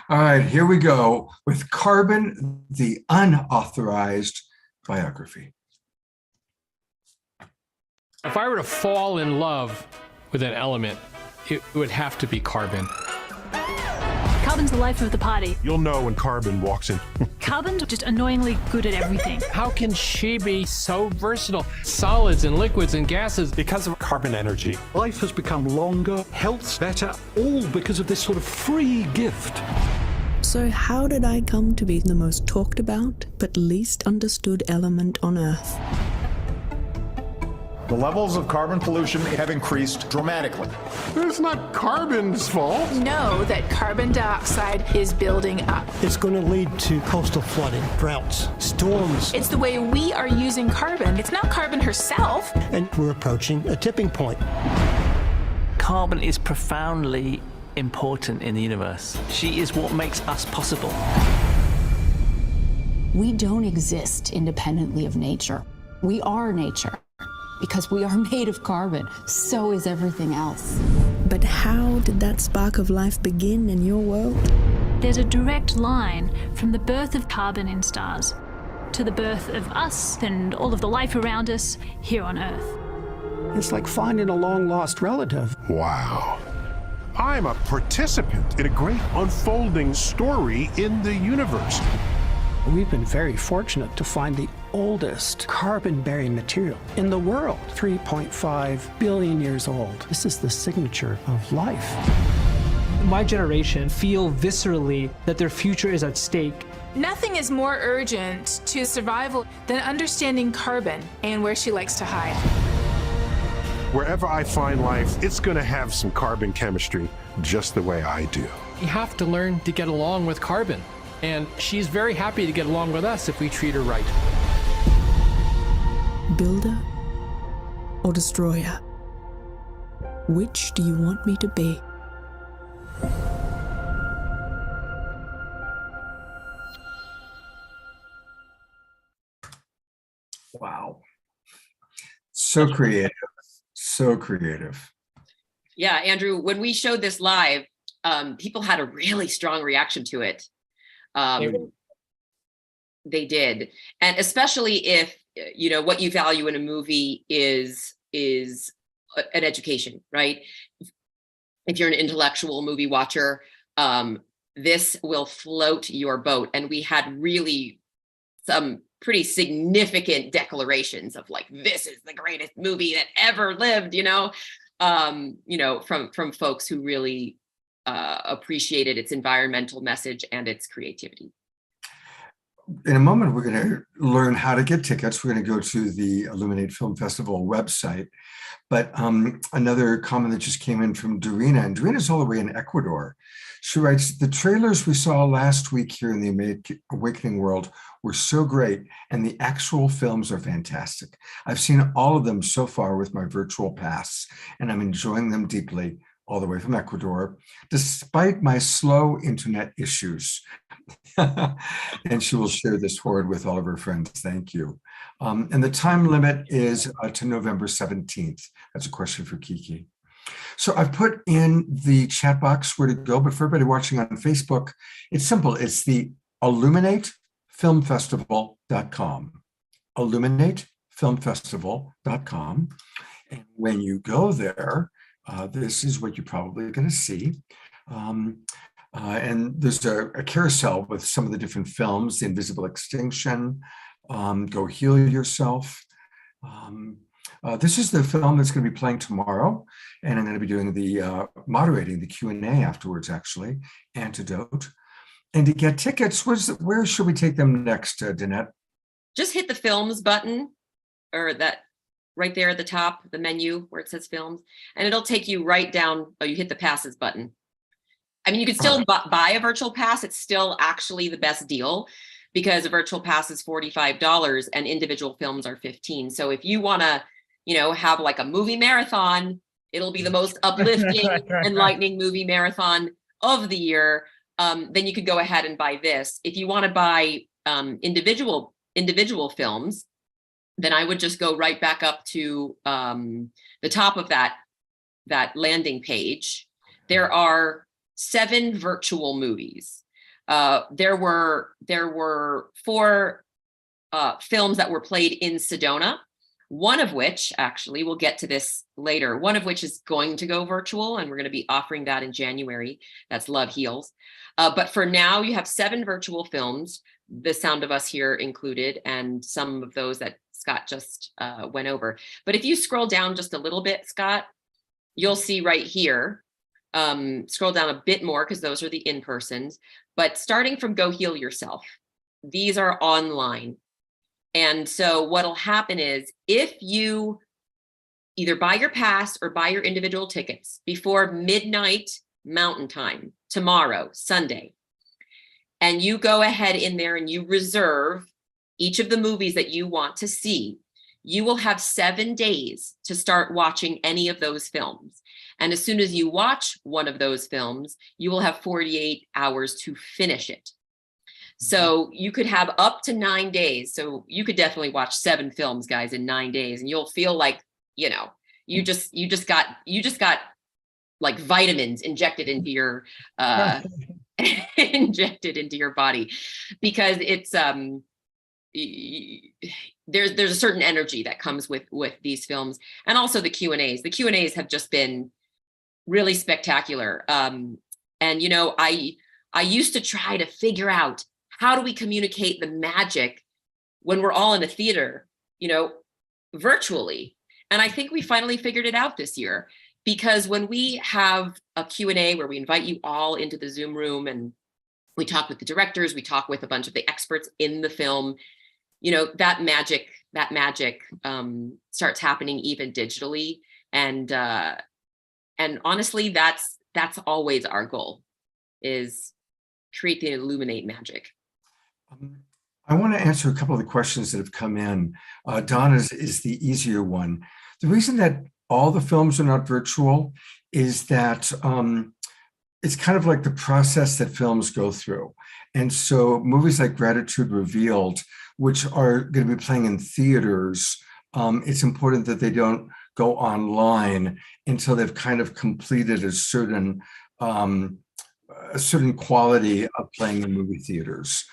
right, here we go with Carbon, the unauthorized biography. If I were to fall in love with an element, it would have to be carbon. Carbon's the life of the party. You'll know when Carbon walks in. Carbon's just annoyingly good at everything. How can she be so versatile? Solids and liquids and gases. Because of carbon energy. Life has become longer, health's better, all because of this sort of free gift. So how did I come to be the most talked about but least understood element on Earth? The levels of carbon pollution have increased dramatically. It's not carbon's fault. Know that carbon dioxide is building up. It's going to lead to coastal flooding, droughts, storms. It's the way we are using carbon. It's not carbon herself. And we're approaching a tipping point. Carbon is profoundly important in the universe. She is what makes us possible. We don't exist independently of nature. We are nature. Because we are made of carbon, so is everything else. But how did that spark of life begin in your world? There's a direct line from the birth of carbon in stars to the birth of us and all of the life around us here on Earth. It's like finding a long-lost relative. Wow. I'm a participant in a great unfolding story in the universe. We've been very fortunate to find the oldest carbon-bearing material in the world, 3.5 billion years old. This is the signature of life. My generation feel viscerally that their future is at stake. Nothing is more urgent to survival than understanding carbon and where she likes to hide. Wherever I find life, it's going to have some carbon chemistry, just the way I do. You have to learn to get along with carbon. And she's very happy to get along with us if we treat her right. Builder or destroyer? Which do you want me to be? Wow. So creative. So creative. Yeah, Andrew, when we showed this live, people had a really strong reaction to it. They did. And especially if, what you value in a movie is an education, right? If you're an intellectual movie watcher, this will float your boat. And we had really some pretty significant declarations of like, this is the greatest movie that ever lived, from folks who really appreciated its environmental message and its creativity. In a moment, we're going to learn how to get tickets. We're going to go to the Illuminate Film Festival website. But another comment that just came in from Dorina, and Dorina's all the way in Ecuador. She writes, the trailers we saw last week here in the Awakening World were so great, and the actual films are fantastic. I've seen all of them so far with my virtual pass, and I'm enjoying them deeply, all the way from Ecuador, despite my slow internet issues. And she will share this forward with all of her friends. Thank you. And the time limit is to November 17th. That's a question for Kiki. So I've put in the chat box where to go, but for everybody watching on Facebook, it's simple. It's the IlluminateFilmFestival.com. IlluminateFilmFestival.com. And when you go there, this is what you're probably going to see. And there's a carousel with some of the different films, The Invisible Extinction, Go Heal Yourself. This is the film that's going to be playing tomorrow, and I'm going to be doing the moderating the Q&A afterwards, actually, Antidote. And to get tickets, where should we take them next, Danette? Just hit the films button, or that right there at the top, the menu where it says films, and it'll take you right down. Oh, you hit the passes button. I mean, you can still buy a virtual pass. It's still actually the best deal because a virtual pass is $45 and individual films are $15. So if you want to, have like a movie marathon, it'll be the most uplifting, enlightening movie marathon of the year. then you could go ahead and buy this. If you want to buy individual films, then I would just go right back up to the top of that landing page. There are 7 virtual movies. There were 4 films that were played in Sedona. One of which, actually, we'll get to this later, one of which is going to go virtual, and we're going to be offering that in January. That's Love Heals. But for now, you have 7 virtual films, The Sound of Us here included, and some of those that Scott just went over. But if you scroll down just a little bit, Scott, you'll see right here, scroll down a bit more because those are the in-persons. But starting from Go Heal Yourself, these are online. And so what'll happen is if you either buy your pass or buy your individual tickets before midnight Mountain Time tomorrow, Sunday, and you go ahead in there and you reserve each of the movies that you want to see, you will have 7 days to start watching any of those films. And as soon as you watch one of those films, you will have 48 hours to finish it. So you could have up to 9 days. So you could definitely watch 7 films, guys, in 9 days, and you'll feel like, you just got like vitamins injected into your body, because it's there's a certain energy that comes with these films, and also the Q&As. The Q&As have just been really spectacular. And I used to try to figure out, how do we communicate the magic when we're all in a theater, virtually? And I think we finally figured it out this year, because when we have a Q&A where we invite you all into the Zoom room and we talk with the directors, we talk with a bunch of the experts in the film, that magic starts happening even digitally. And honestly, that's always our goal, is create the Illuminate magic. I want to answer a couple of the questions that have come in. Donna's is the easier one. The reason that all the films are not virtual is that it's kind of like the process that films go through. And so movies like Gratitude Revealed, which are going to be playing in theaters, it's important that they don't go online until they've kind of completed a certain quality of playing in movie theaters.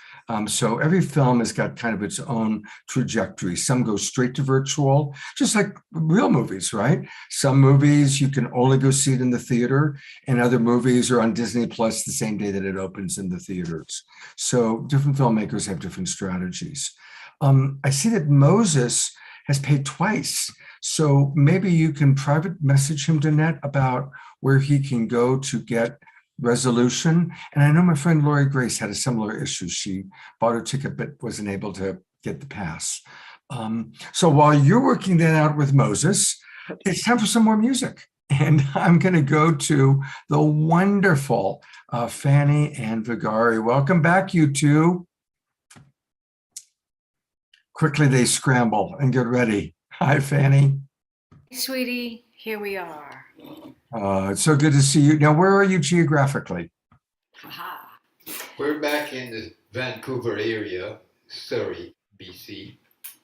So every film has got kind of its own trajectory. Some go straight to virtual, just like real movies, right? Some movies you can only go see it in the theater, and other movies are on Disney Plus the same day that it opens in the theaters. So different filmmakers have different strategies. I see that Moses has paid twice. So maybe you can private message him, Danette, about where he can go to get resolution. And I know my friend Lori Grace had a similar issue. She bought her ticket but wasn't able to get the pass. So while you're working that out with Moses, it's time for some more music. And I'm going to go to the wonderful Fanny and Vigari. Welcome back, you two. Quickly they scramble and get ready. Hi, Fanny. Hey, sweetie, here we are. It's so good to see you. Now, where are you geographically? We're back in the Vancouver area, Surrey, BC.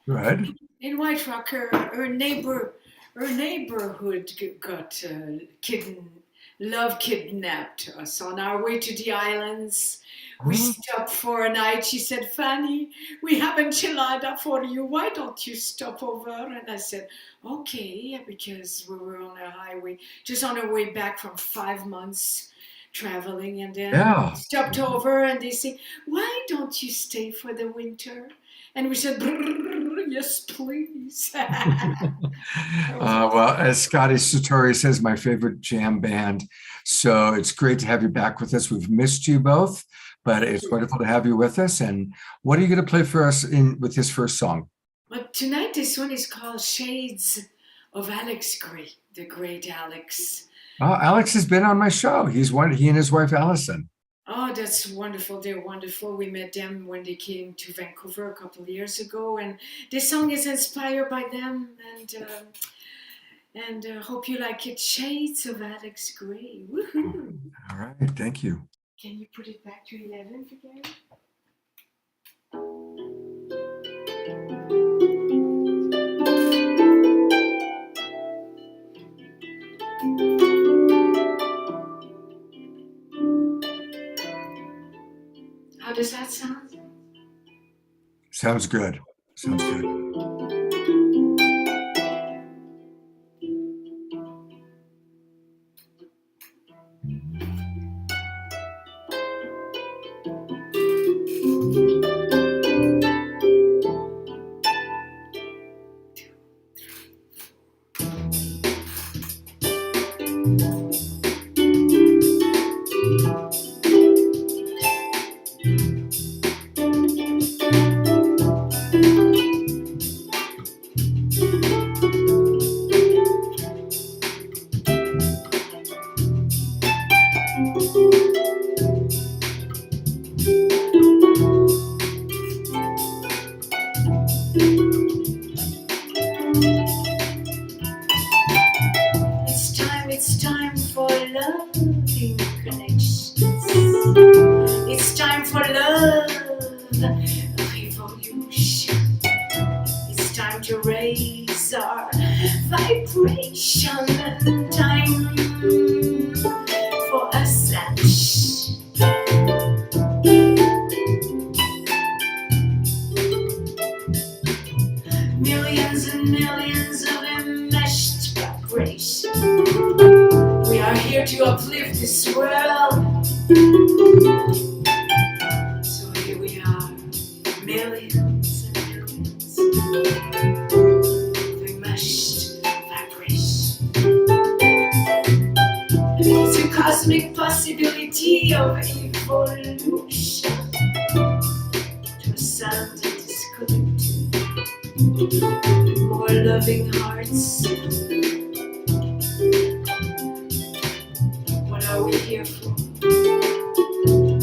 Good. In White Rock, her neighborhood got kidnapped us on our way to the islands. We stopped for a night. She said, Fanny, we have enchilada for you. Why don't you stop over? And I said, okay, because we were on a highway, just on our way back from 5 months traveling. And then we stopped over and they say, why don't you stay for the winter? And we said, yes, please. Well, as Scotty Satori says, my favorite jam band. So it's great to have you back with us. We've missed you both, but it's wonderful to have you with us. And what are you going to play for us with this first song? Well, tonight, this one is called Shades of Alex Gray, the great Alex. Alex has been on my show. He and his wife, Allison. Oh, that's wonderful. They're wonderful. We met them when they came to Vancouver a couple of years ago. And this song is inspired by them. And hope you like it. Shades of Alex Gray. Woohoo. All right. Thank you. Can you put it back to 11th again? How does that sound? Sounds good. Sounds good. It's time for loving connections. It's time for love revolution. It's time to raise our vibration. Time for ascension. Millions and millions of enmeshed vibration. We are here to uplift this world. So here we are, millions and millions of enmeshed vibration. It's a cosmic possibility of evolution to ascend and disconnect. More loving hearts. What are we here for?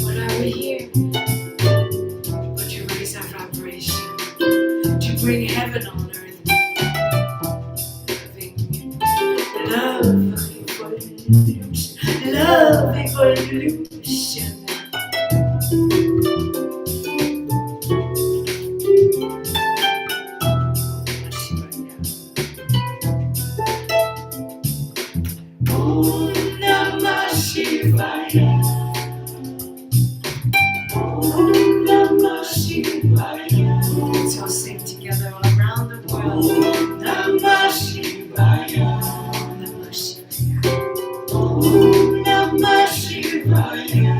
What are we here? But to raise our vibration, to bring heaven on earth. Loving, love evolution. Let's all sing together all around the world. Namah Shivaya. Namah Shivaya. Om Namah Shivaya.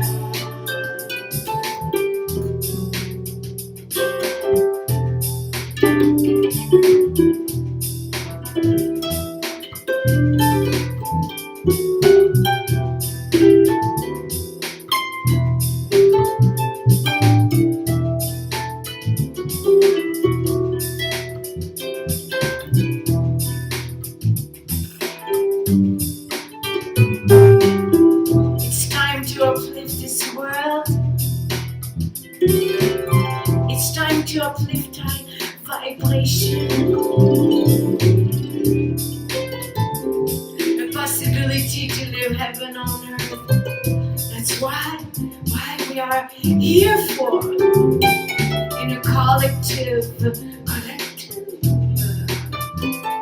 It's time to uplift this world. It's time to uplift high vibration. The possibility to live heaven on earth. That's why we are here for. In a collective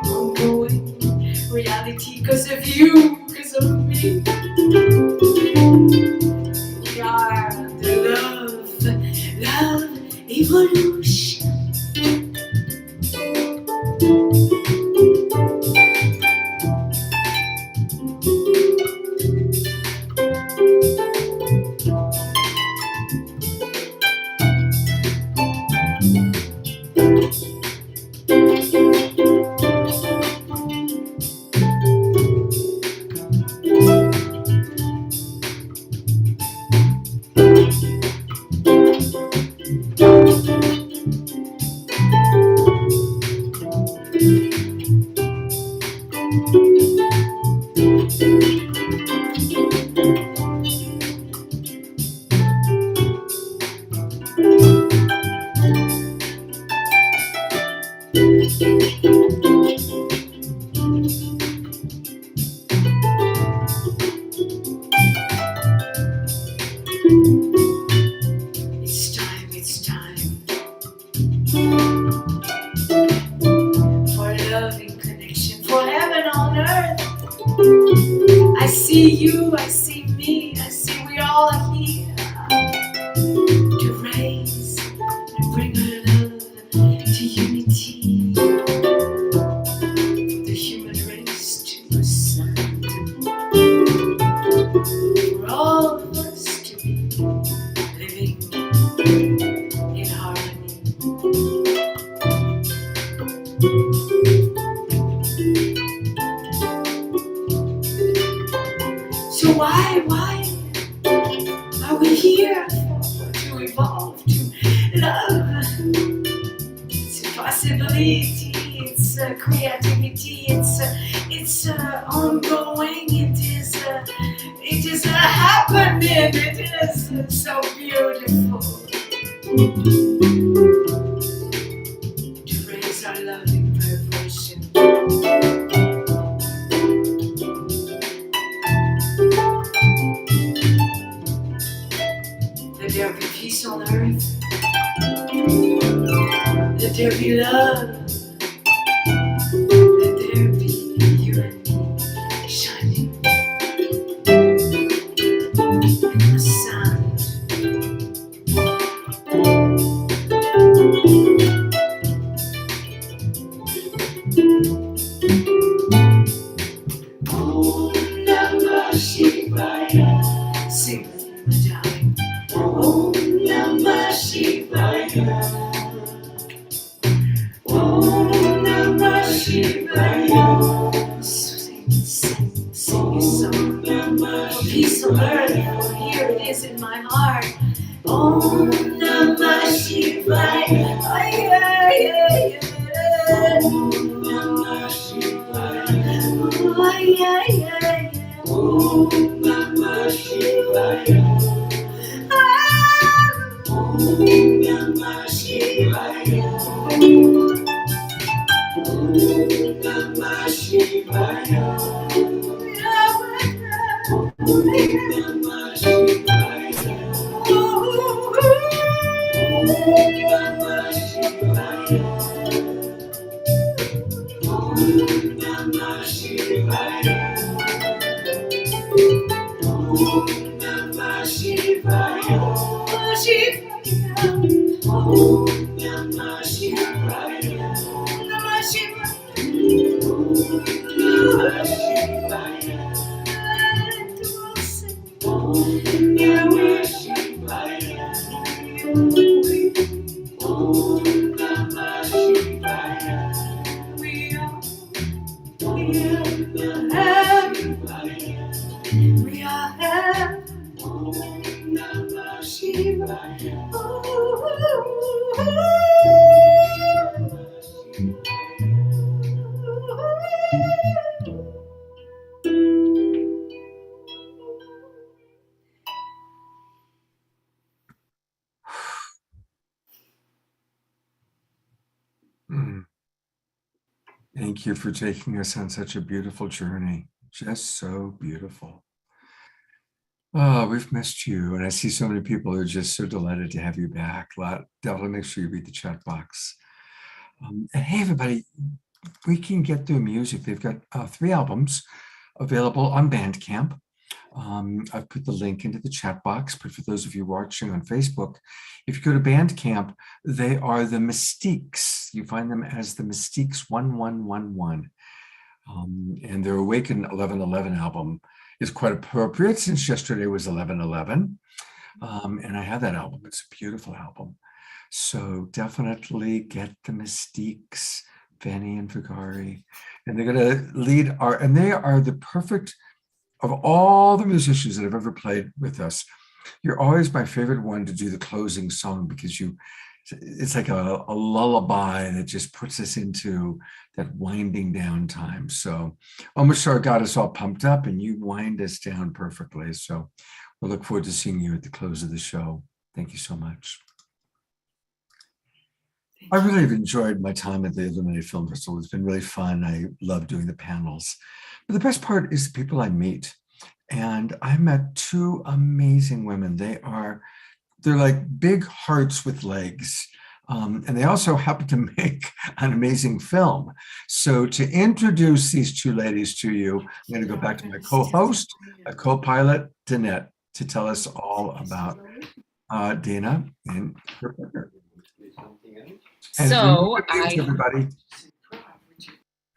ongoing reality, because of you, because of me. We are the love evolution. see you, I see me, I see we all are here to raise and bring our love to unity, the human race to the sun, for all of us to be living in harmony. So why are we here to evolve, to love? It's a possibility, it's a creativity, it's ongoing, it is a happening, it is so beautiful to raise our loving vibration. Let there be peace on earth. Let there be love. Let there be you and me shining in the sun. Om Namah Shivaya. Sing with me, my darling. Om Namah Shivaya. Om Namah Shivaya. Sing your song. For peace on earth, for here it is in my heart. Om Namah Shivaya. Ay, ay, ay, ay. Om Namah Shivaya. Ay, ay, ay. Om Namah Shivaya. Om Namah Shivaya. Om Namah Shivaya. Om Namah Shivaya. Om Namah Shivaya. Om Namah Shivaya. Om Namah Shivaya. Om Namah Shivaya. Namah Shivaya. Om Namah Shivaya. Om Namah Shivaya. We are Om Namah Shivaya. Thank you for taking us on such a beautiful journey. Just so beautiful. Oh, we've missed you. And I see so many people who are just so delighted to have you back. Definitely make sure you read the chat box. And hey, everybody, we can get their music. They've got 3 albums available on Bandcamp. I've put the link into the chat box, but for those of you watching on Facebook, if you go to Bandcamp, they are the Mystiques. You find them as the Mystiques 1111. And their Awaken 1111 album is quite appropriate since yesterday was 1111. And I have that album. It's a beautiful album. So definitely get the Mystiques, Fanny and Figari. And they're going to lead and they are the perfect, of all the musicians that have ever played with us, you're always my favorite one to do the closing song because it's like a lullaby that just puts us into that winding down time. So Omashar got us all pumped up and you wind us down perfectly. So we'll look forward to seeing you at the close of the show. Thank you so much. I really have enjoyed my time at the Illuminate Film Festival. It's been really fun. I love doing the panels. But the best part is the people I meet. And I met 2 amazing women. They're like big hearts with legs. And they also happen to make an amazing film. So to introduce these two ladies to you, I'm going to go back to my co-host, a co-pilot, Danette, to tell us all about Dana and her partner. And So everybody,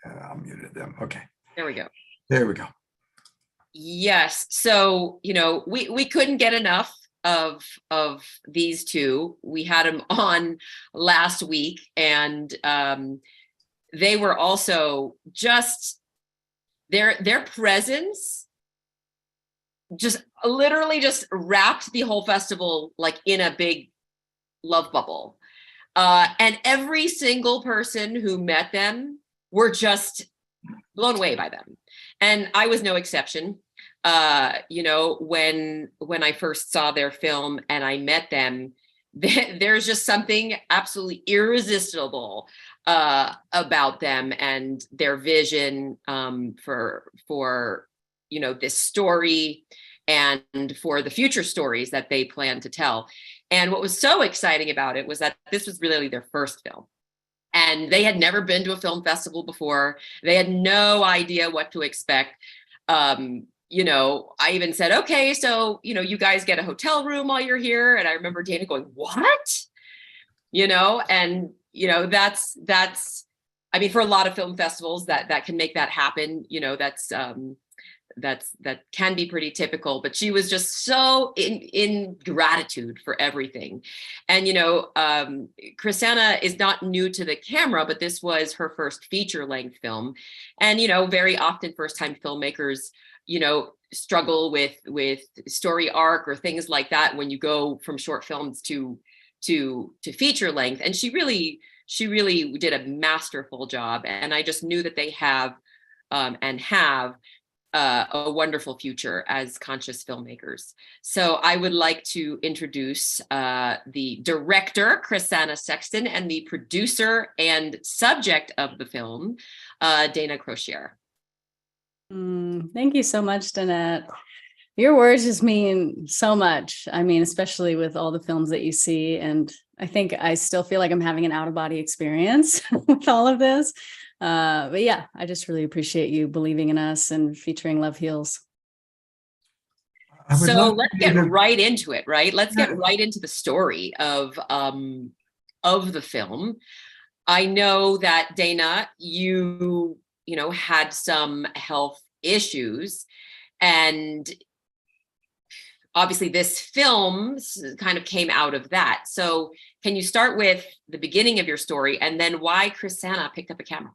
I muted them. Okay. There we go. There we go. Yes. So, we couldn't get enough of these two. We had them on last week, and they were also just their presence just literally just wrapped the whole festival like in a big love bubble. And every single person who met them were just blown away by them. And I was no exception. When I first saw their film and I met them, there's just something absolutely irresistible about them and their vision for this story and for the future stories that they plan to tell. And what was so exciting about it was that this was really their first film. And they had never been to a film festival before. They had no idea what to expect. I even said, okay, so, you guys get a hotel room while you're here. And I remember Dana going, what? That's, I mean, for a lot of film festivals that can make that happen, that can be pretty typical, but she was just so in gratitude for everything. And, Chrisanna is not new to the camera, but this was her first feature length film. And, very often first time filmmakers, struggle with story arc or things like that when you go from short films to feature length. And she really did a masterful job. And I just knew that they have a wonderful future as conscious filmmakers. So I would like to introduce the director, Chrisanna Sexton, and the producer and subject of the film, Dana Crochier. Thank you so much, Danette. Your words just mean so much. I mean, especially with all the films that you see. And I think I still feel like I'm having an out-of-body experience with all of this. But yeah, I just really appreciate you believing in us and featuring Love Heals. So let's get right into it, right? Let's get right into the story of the film. I know that Dana, you had some health issues, and obviously this film kind of came out of that. So can you start with the beginning of your story and then why Chrisanna picked up a camera?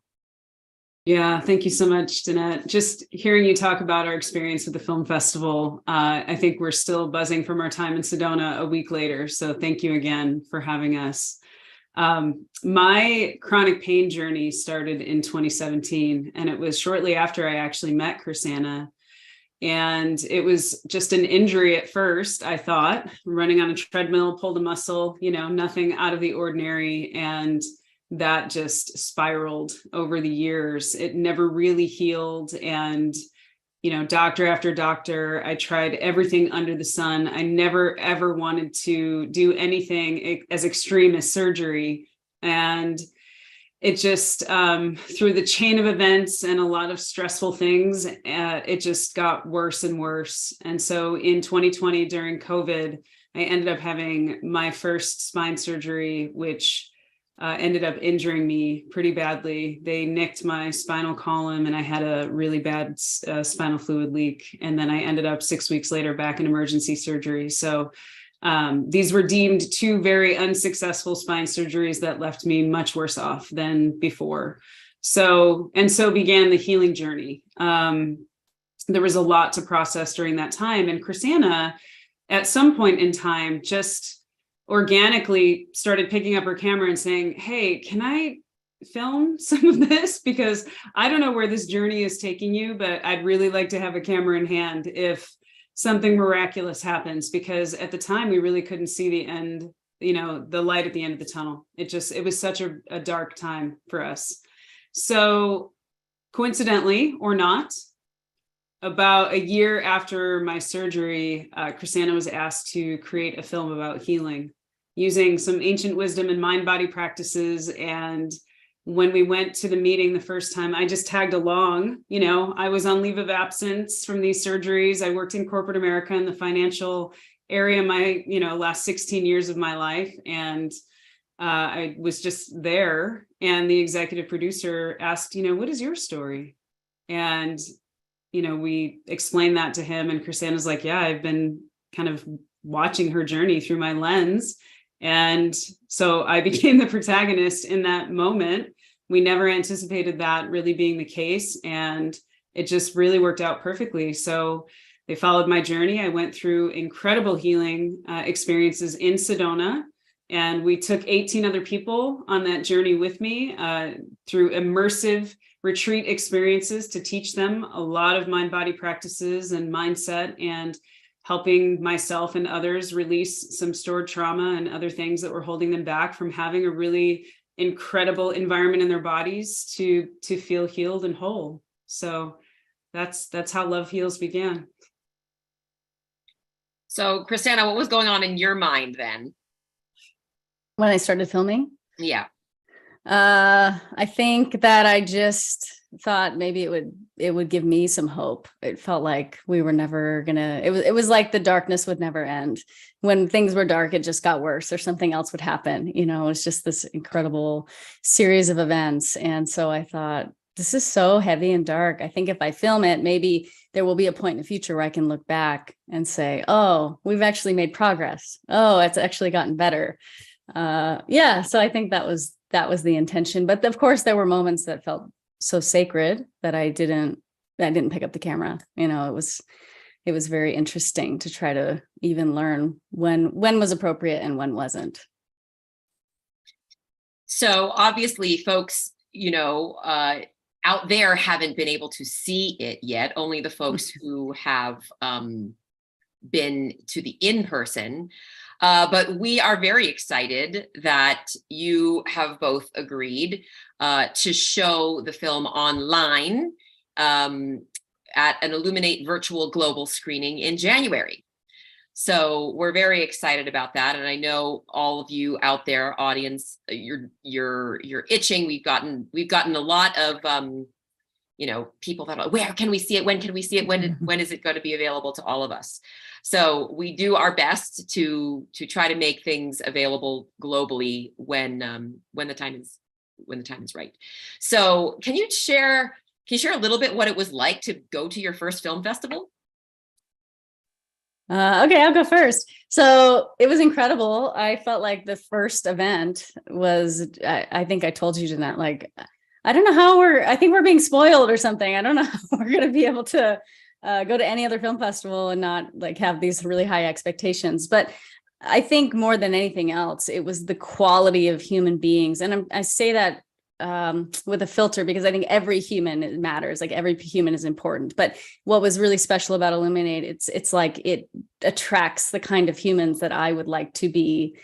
Yeah, thank you so much, Danette. Just hearing you talk about our experience with the film festival, I think we're still buzzing from our time in Sedona a week later. So thank you again for having us. My chronic pain journey started in 2017, and it was shortly after I actually met Chrisanna. And it was just an injury at first, I thought, running on a treadmill, pulled a muscle, nothing out of the ordinary. And that just spiraled over the years. It never really healed. And, doctor after doctor, I tried everything under the sun. I never, ever wanted to do anything as extreme as surgery. And it just, through the chain of events and a lot of stressful things, it just got worse and worse. And so in 2020, during COVID, I ended up having my first spine surgery, which ended up injuring me pretty badly. They nicked my spinal column and I had a really bad spinal fluid leak. And then I ended up 6 weeks later back in emergency surgery. So these were deemed two very unsuccessful spine surgeries that left me much worse off than before. So began the healing journey. There was a lot to process during that time. And Chrisanna, at some point in time, just organically started picking up her camera and saying, hey, can I film some of this? Because I don't know where this journey is taking you, but I'd really like to have a camera in hand if something miraculous happens, because at the time we really couldn't see the end, the light at the end of the tunnel. It was such a dark time for us. So coincidentally or not, about a year after my surgery, Chrisanna was asked to create a film about healing. using some ancient wisdom and mind body practices. And when we went to the meeting the first time, I just tagged along. I was on leave of absence from these surgeries. I worked in corporate America in the financial area my last 16 years of my life, and I was just there. And the executive producer asked, what is your story? And we explained that to him, and Chrisanna's like, yeah, I've been kind of watching her journey through my lens. And so I became the protagonist in that moment. We never anticipated that really being the case, and it just really worked out perfectly. So they followed my journey. I went through incredible healing experiences in Sedona, and we took 18 other people on that journey with me through immersive retreat experiences to teach them a lot of mind-body practices and mindset, and helping myself and others release some stored trauma and other things that were holding them back from having a really incredible environment in their bodies to feel healed and whole. So that's how Love Heals began. So Chrisanna, what was going on in your mind then? When I started filming? Yeah. I think that I just thought maybe it would give me some hope. It felt like we were never gonna, it was like the darkness would never end. When things were dark, it just got worse, or something else would happen. It was just this incredible series of events. And so I thought, this is so heavy and dark. I think if I film it, maybe there will be a point in the future where I can look back and say, oh, we've actually made progress. Oh, it's actually gotten better. So I think that was the intention. But of course, there were moments that felt so sacred that I didn't pick up the camera. It was very interesting to try to even learn when was appropriate and when wasn't. So obviously, folks, out there haven't been able to see it yet. Only the folks who have been to the in-person. But we are very excited that you have both agreed to show the film online at an Illuminate virtual global screening in January. So we're very excited about that, and I know all of you out there, audience, you're itching. We've gotten a lot of people that, where can we see it? When can we see it? When is it going to be available to all of us? So we do our best to try to make things available globally when the time is right. So can you share a little bit what it was like to go to your first film festival? Okay, I'll go first. So it was incredible. I felt like the first event was, I think I told you, Jeanette, like, I don't know how I think we're being spoiled or something. I don't know how we're going to be able to go to any other film festival and not like have these really high expectations. But I think more than anything else, it was the quality of human beings. And I say that with a filter, because I think every human matters, like every human is important. But what was really special about Illuminate, it's like it attracts the kind of humans that I would like to be,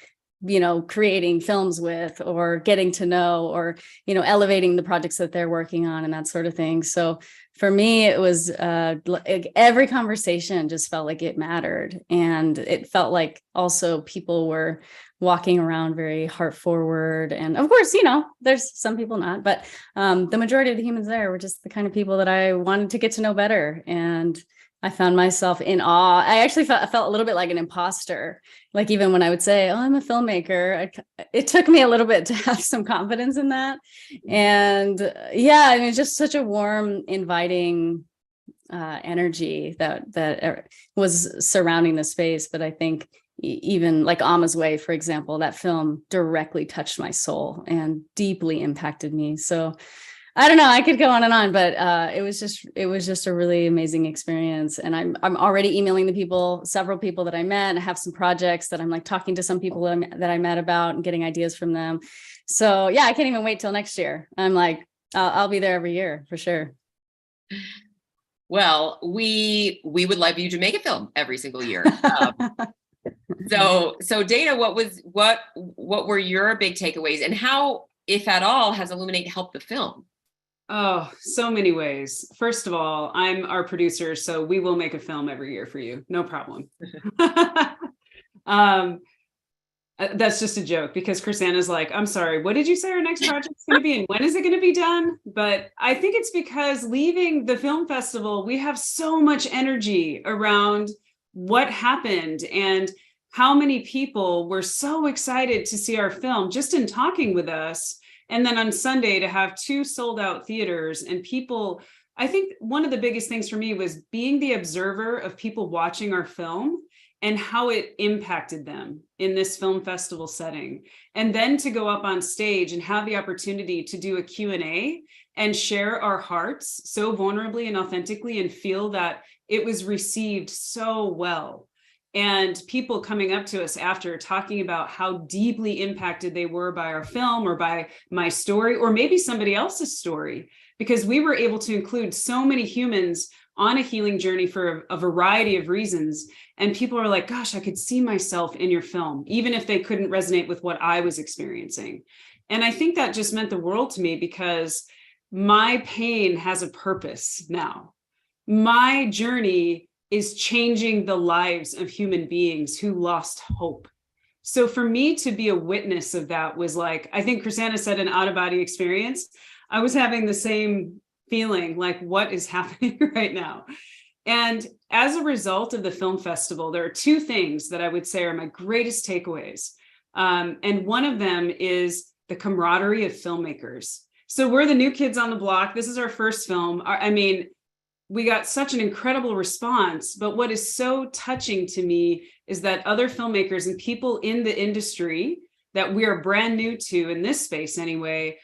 creating films with, or getting to know, or, elevating the projects that they're working on and that sort of thing. So for me, it was like every conversation just felt like it mattered. And it felt like also people were walking around very heart forward. And of course, there's some people not, but the majority of the humans there were just the kind of people that I wanted to get to know better. And I found myself in awe. I actually felt a little bit like an imposter. Like even when I would say, oh, I'm a filmmaker, it took me a little bit to have some confidence in that. And it's just such a warm, inviting energy that was surrounding the space. But I think even like Ama's Way, for example, that film directly touched my soul and deeply impacted me. So I don't know, I could go on and on, but it was just a really amazing experience. And I'm already emailing several people that I met. I have some projects that I'm like talking to some people that I met about and getting ideas from them. So yeah, I can't even wait till next year. I'm like, I'll be there every year for sure. Well, we would love you to make a film every single year. So Dana, what were your big takeaways, and how, if at all, has Illuminate helped the film? Oh, so many ways. First of all, I'm our producer, so we will make a film every year for you. No problem. That's just a joke because Chrisanna's like, I'm sorry, what did you say our next project's going to be and when is it going to be done? But I think it's because leaving the film festival, we have so much energy around what happened and how many people were so excited to see our film just in talking with us. And then on Sunday to have 2 sold out theaters and people, I think one of the biggest things for me was being the observer of people watching our film and how it impacted them in this film festival setting. And then to go up on stage and have the opportunity to do a Q&A and share our hearts so vulnerably and authentically and feel that it was received so well. And people coming up to us after talking about how deeply impacted they were by our film or by my story, or maybe somebody else's story, because we were able to include so many humans on a healing journey for a variety of reasons. And people are like, gosh, I could see myself in your film, even if they couldn't resonate with what I was experiencing. And I think that just meant the world to me because my pain has a purpose now. My journey is changing the lives of human beings who lost hope. So for me to be a witness of that was like, I think Chrisanna said an out-of-body experience. I was having the same feeling like, what is happening right now? And as a result of the film festival, there are 2 things that I would say are my greatest takeaways. And one of them is the camaraderie of filmmakers. So we're the new kids on the block. This is our first film. I mean, we got such an incredible response, but what is so touching to me is that other filmmakers and people in the industry that we are brand new to in this space anyway,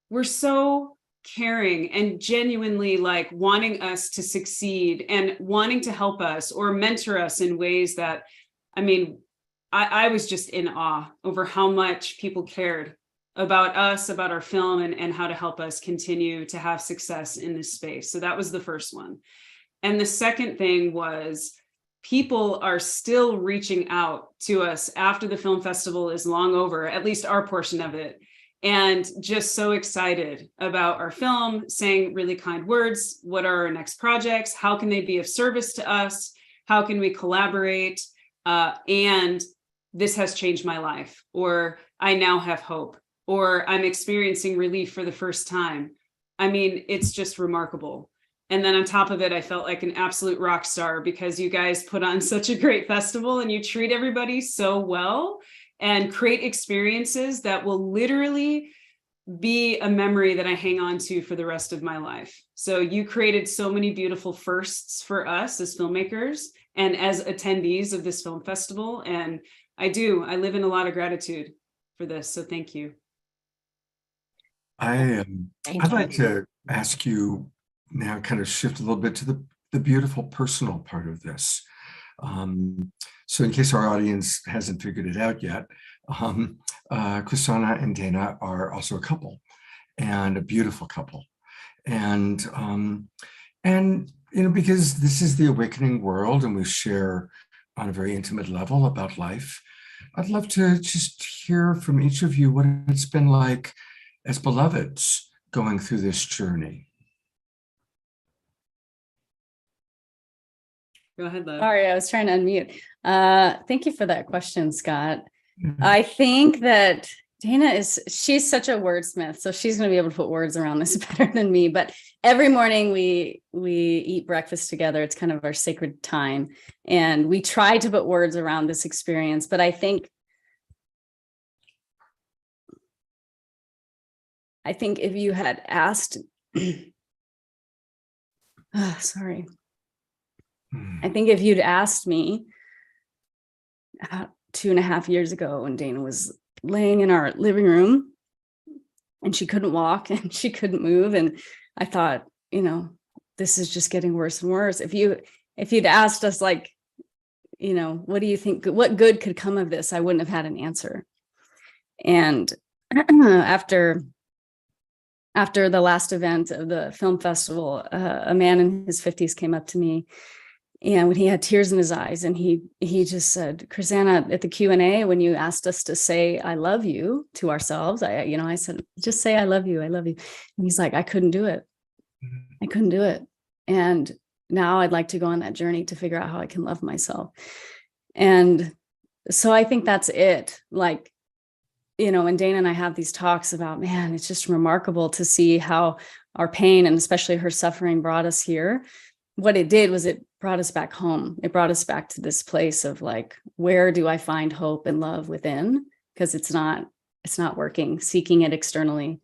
we're so caring and genuinely like wanting us to succeed and wanting to help us or mentor us in ways that, I mean, I was just in awe over how much people cared about us, about our film, and how to help us continue to have success in this space. So that was the first one. And the second thing was people are still reaching out to us after the film festival is long over, at least our portion of it, and just so excited about our film, saying really kind words. What are our next projects? How can they be of service to us? How can we collaborate? And this has changed my life, or I now have hope, or I'm experiencing relief for the first time. I mean, it's just remarkable. And then on top of it, I felt like an absolute rock star because you guys put on such a great festival and you treat everybody so well and create experiences that will literally be a memory that I hang on to for the rest of my life. So you created so many beautiful firsts for us as filmmakers and as attendees of this film festival. And I live in a lot of gratitude for this. So thank you. I'd like to ask you now, kind of shift a little bit to the beautiful personal part of this. So in case our audience hasn't figured it out yet, Chrisanna and Dana are also a couple, and a beautiful couple. And because this is the awakening world and we share on a very intimate level about life, I'd love to just hear from each of you what it's been like as beloveds going through this journey. Go ahead, Liv. Sorry, I was trying to unmute. Thank you for that question, Scott. I think that Dana she's such a wordsmith, so she's going to be able to put words around this better than me. But every morning we eat breakfast together. It's kind of our sacred time. And we try to put words around this experience. But I think if you had asked, sorry. I think if you'd asked me 2.5 years ago when Dana was laying in our living room and she couldn't walk and she couldn't move, and I thought, this is just getting worse and worse. If you'd asked us like, what do you think, what good could come of this? I wouldn't have had an answer. And after the last event of the film festival, a man in his 50s came up to me, and when he had tears in his eyes, and he just said, Chrisanna, at the Q&A, when you asked us to say, I love you to ourselves, I said, just say, I love you. I love you. And he's like, I couldn't do it. I couldn't do it. And now I'd like to go on that journey to figure out how I can love myself. And so I think that's it. Like, when Dana and I have these talks about, man, it's just remarkable to see how our pain and especially her suffering brought us here. What it did was it brought us back home. It brought us back to this place of like, where do I find hope and love within? Because it's not working, seeking it externally.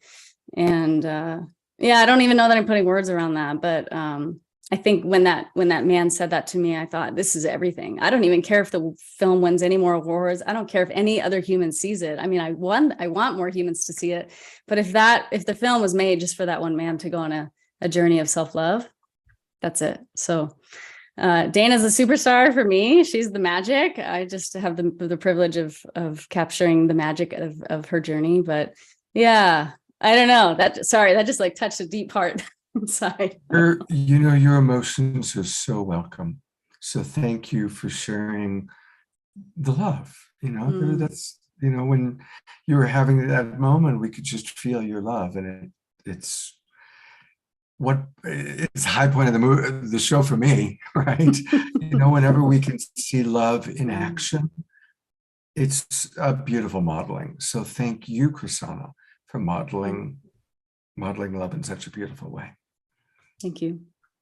And I don't even know that I'm putting words around that, but I think when that man said that to me, I thought, this is everything. I don't even care if the film wins any more awards. I don't care if any other human sees it. I mean, I want more humans to see it. But if the film was made just for that one man to go on a journey of self-love, that's it. So Dana's a superstar for me. She's the magic. I just have the privilege of capturing the magic of her journey. But yeah, I don't know. That just like touched a deep part. Inside. Your emotions are so welcome. So thank you for sharing the love. That's, when you were having that moment, we could just feel your love. And it's a high point of the show for me, right? Whenever we can see love in action, it's a beautiful modeling. So thank you, Krisanna, for modeling love in such a beautiful way. Thank you.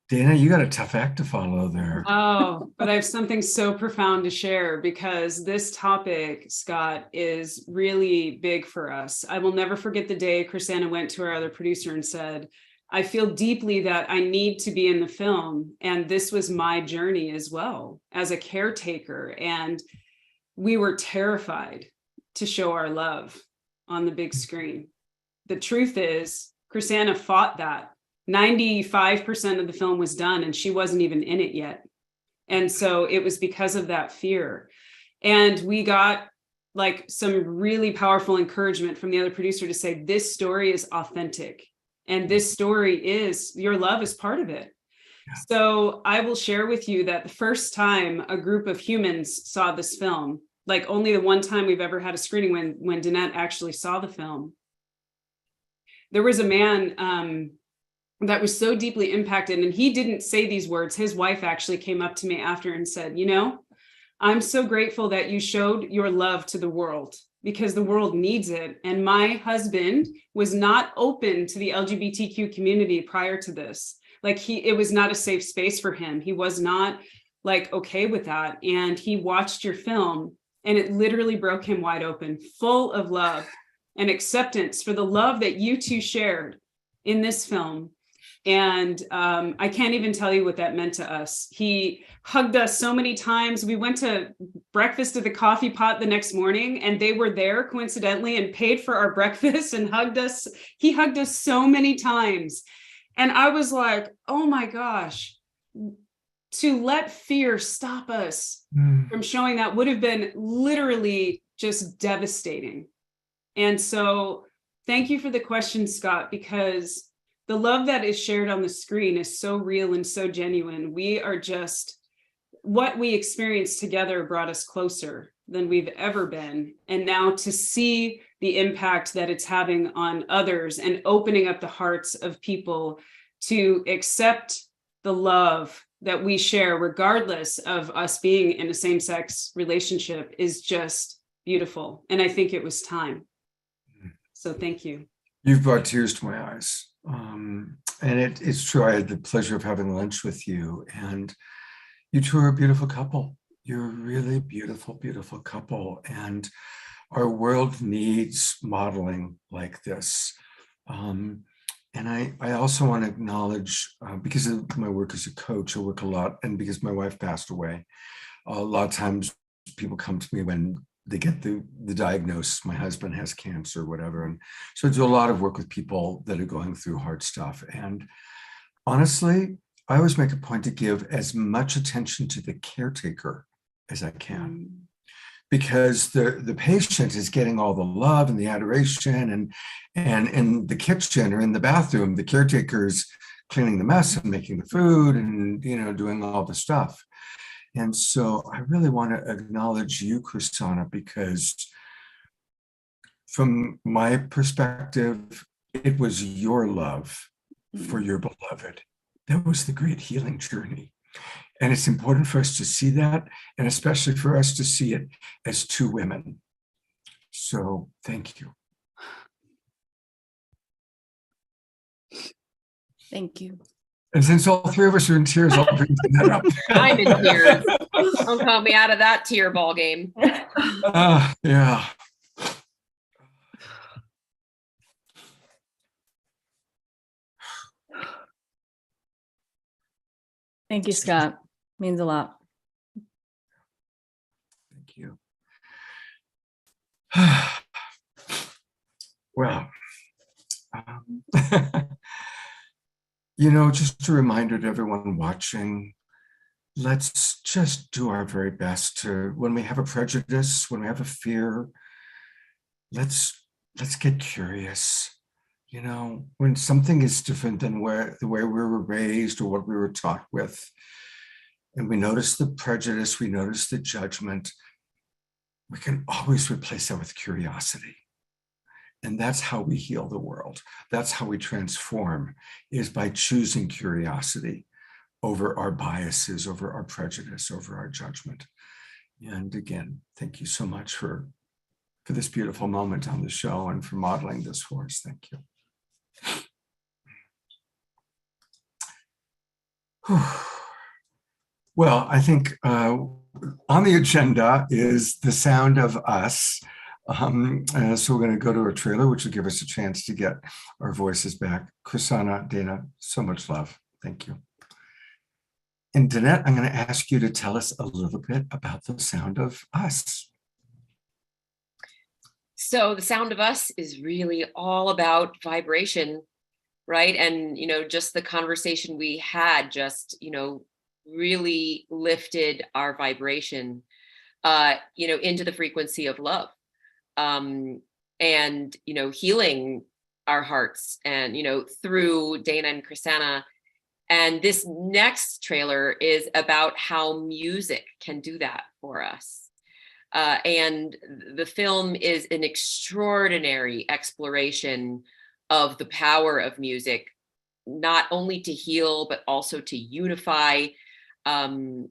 Dana, you got a tough act to follow there. Oh, but I have something so profound to share because this topic, Scott, is really big for us. I will never forget the day Krisanna went to our other producer and said, I feel deeply that I need to be in the film. And this was my journey as well as a caretaker. And we were terrified to show our love on the big screen. The truth is, Krisanna fought that. 95% of the film was done and she wasn't even in it yet. And so it was because of that fear. And we got like some really powerful encouragement from the other producer to say, this story is authentic. And this story is, your love is part of it. Yeah. So I will share with you that the first time a group of humans saw this film, like only the one time we've ever had a screening when Danette actually saw the film, there was a man that was so deeply impacted. And he didn't say these words. His wife actually came up to me after and said, I'm so grateful that you showed your love to the world because the world needs it. And my husband was not open to the LGBTQ community prior to this. Like it was not a safe space for him. He was not like, okay with that. And he watched your film and it literally broke him wide open, full of love and acceptance for the love that you two shared in this film. And I can't even tell you what that meant to us. He hugged us so many times. We went to breakfast at the coffee pot the next morning and they were there coincidentally and paid for our breakfast and hugged us. He hugged us so many times. And I was like, oh my gosh, to let fear stop us from showing that would have been literally just devastating. And so thank you for the question, Scott, because the love that is shared on the screen is so real and so genuine. We are just, what we experienced together brought us closer than we've ever been. And now to see the impact that it's having on others and opening up the hearts of people to accept the love that we share, regardless of us being in a same-sex relationship, is just beautiful. And I think it was time. So thank you. You've brought tears to my eyes. And it's true. I had the pleasure of having lunch with you, and you two are a beautiful couple. You're a really beautiful, beautiful couple. And our world needs modeling like this. And I also want to acknowledge, because of my work as a coach, I work a lot, and because my wife passed away, a lot of times people come to me when they get the diagnosis, my husband has cancer or whatever. And so I do a lot of work with people that are going through hard stuff. And honestly, I always make a point to give as much attention to the caretaker as I can, because the patient is getting all the love and the adoration, and in the kitchen or in the bathroom, the caretaker's cleaning the mess and making the food and, doing all the stuff. And so I really want to acknowledge you, Krisanna, because from my perspective, it was your love for your beloved that was the great healing journey. And it's important for us to see that, and especially for us to see it as two women. So thank you. Thank you. And since all three of us are in tears, I'll bring that up. I'm in tears. Don't count me out of that tear ball game. Yeah. Thank you, Scott. Means a lot. Thank you. Well, just a reminder to everyone watching, let's just do our very best to, when we have a prejudice, when we have a fear, let's get curious. When something is different than the way we were raised or what we were taught with, and we notice the prejudice, we notice the judgment, we can always replace that with curiosity. And that's how we heal the world. That's how we transform, is by choosing curiosity over our biases, over our prejudice, over our judgment. And again, thank you so much for this beautiful moment on the show and for modeling this for us. Thank you. Well, I think on the agenda is The Sound of Us. So we're going to go to a trailer, which will give us a chance to get our voices back. Chrisana, Dana, so much love. Thank you. And Danette, I'm going to ask you to tell us a little bit about The Sound of Us. So The Sound of Us is really all about vibration, right? And, just the conversation we had just, really lifted our vibration, into the frequency of love. And, healing our hearts and, through Dana and Chrisana. And this next trailer is about how music can do that for us. And the film is an extraordinary exploration of the power of music, not only to heal, but also to unify. I'm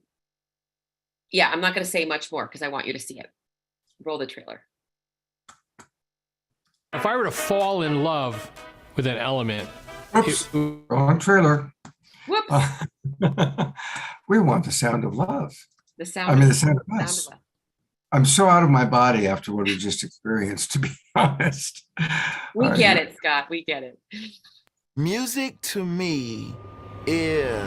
not going to say much more because I want you to see it. Roll the trailer. If I were to fall in love with an element, Oops, wrong trailer. Whoops. We want the sound of love. The sound of us. I'm so out of my body after what we just experienced, to be honest. We get it, Scott. We get it. Music to me is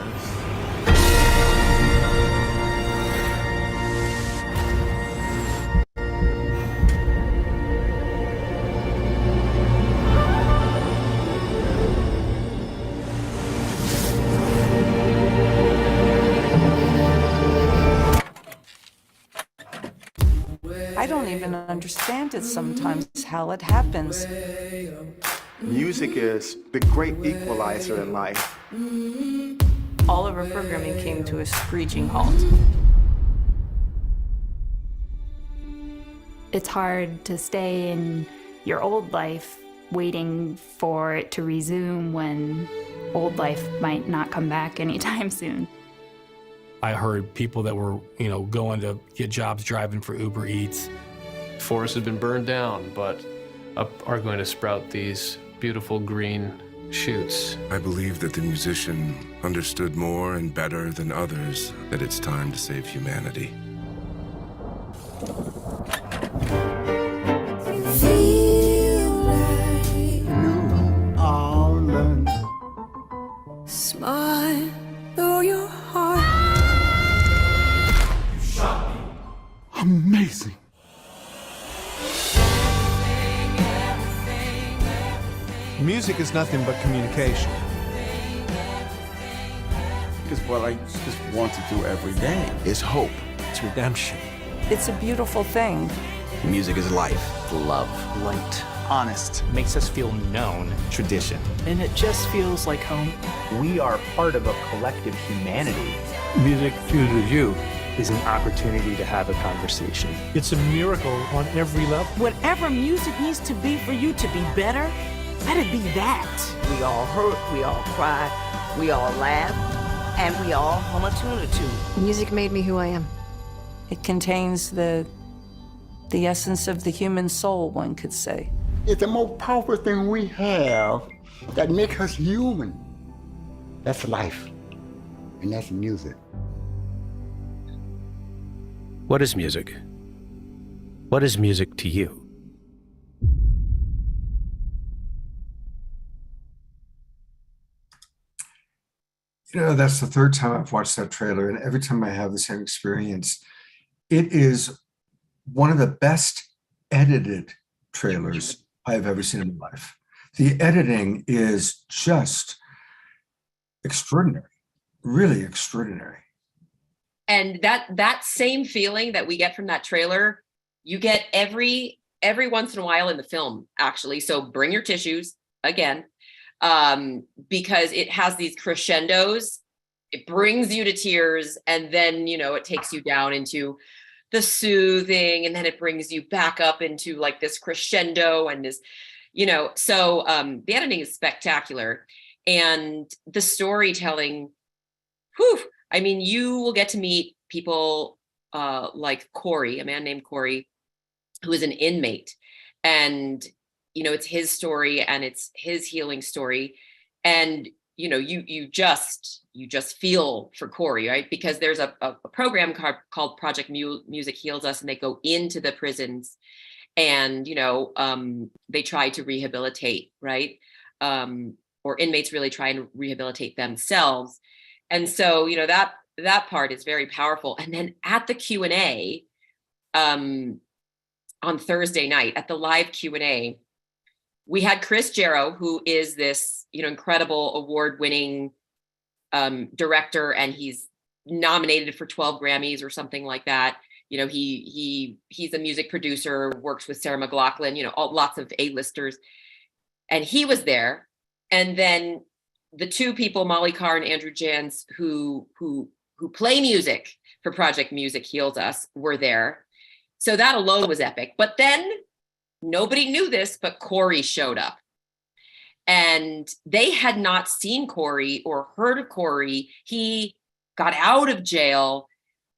I don't even understand it sometimes, how it happens. Music is the great equalizer in life. All of our programming came to a screeching halt. It's hard to stay in your old life, waiting for it to resume when old life might not come back anytime soon. I heard people that were, going to get jobs driving for Uber Eats. Forests have been burned down, but up are going to sprout these beautiful green shoots. I believe that the musician understood more and better than others that it's time to save humanity. Feel like New Orleans. Smile through your heart. Amazing. Music is nothing but communication. Because what I just want to do every day is hope. It's redemption. It's a beautiful thing. Music is life, love, light, honest, makes us feel known, tradition. and it just feels like home. We are part of a collective humanity. Music chooses you is an opportunity to have a conversation. It's a miracle on every level. Whatever music needs to be for you to be better, let it be that. We all hurt, we all cry, we all laugh, and we all hum a tune or two. Music made me who I am. It contains the essence of the human soul, one could say. It's the most powerful thing we have that makes us human. That's life, and that's music. What is music? What is music to you? You know, that's the third time I've watched that trailer, and every time I have the same experience. It is one of the best edited trailers I've ever seen in my life. The editing is just extraordinary, really extraordinary. And that same feeling that we get from that trailer, you get every once in a while in the film, actually. So bring your tissues again, because it has these crescendos. It brings you to tears, and then, you know, it takes you down into the soothing, and then it brings you back up into like this crescendo and this, you know, so the editing is spectacular, and the storytelling, whew, I mean, you will get to meet people like Corey, a man named Corey, who is an inmate, and, you know, it's his story and it's his healing story. And, you know, you just feel for Corey, right? Because there's a program called Project Music Heals Us, and they go into the prisons and, you know, they try to rehabilitate, right? Or inmates really try and rehabilitate themselves. And so, you know, that part is very powerful. And then at the Q&A, on Thursday night, at the live Q&A, we had Chris Jarrow, who is this, you know, incredible award-winning director, and he's nominated for 12 Grammys or something like that. You know, he's a music producer, works with Sarah McLachlan, you know, lots of A-listers, and he was there. And then the two people, Molly Carr and Andrew Jans, who play music for Project Music Heals Us, were there. So that alone was epic. But then nobody knew this, but Corey showed up. And they had not seen Corey or heard of Corey. He got out of jail,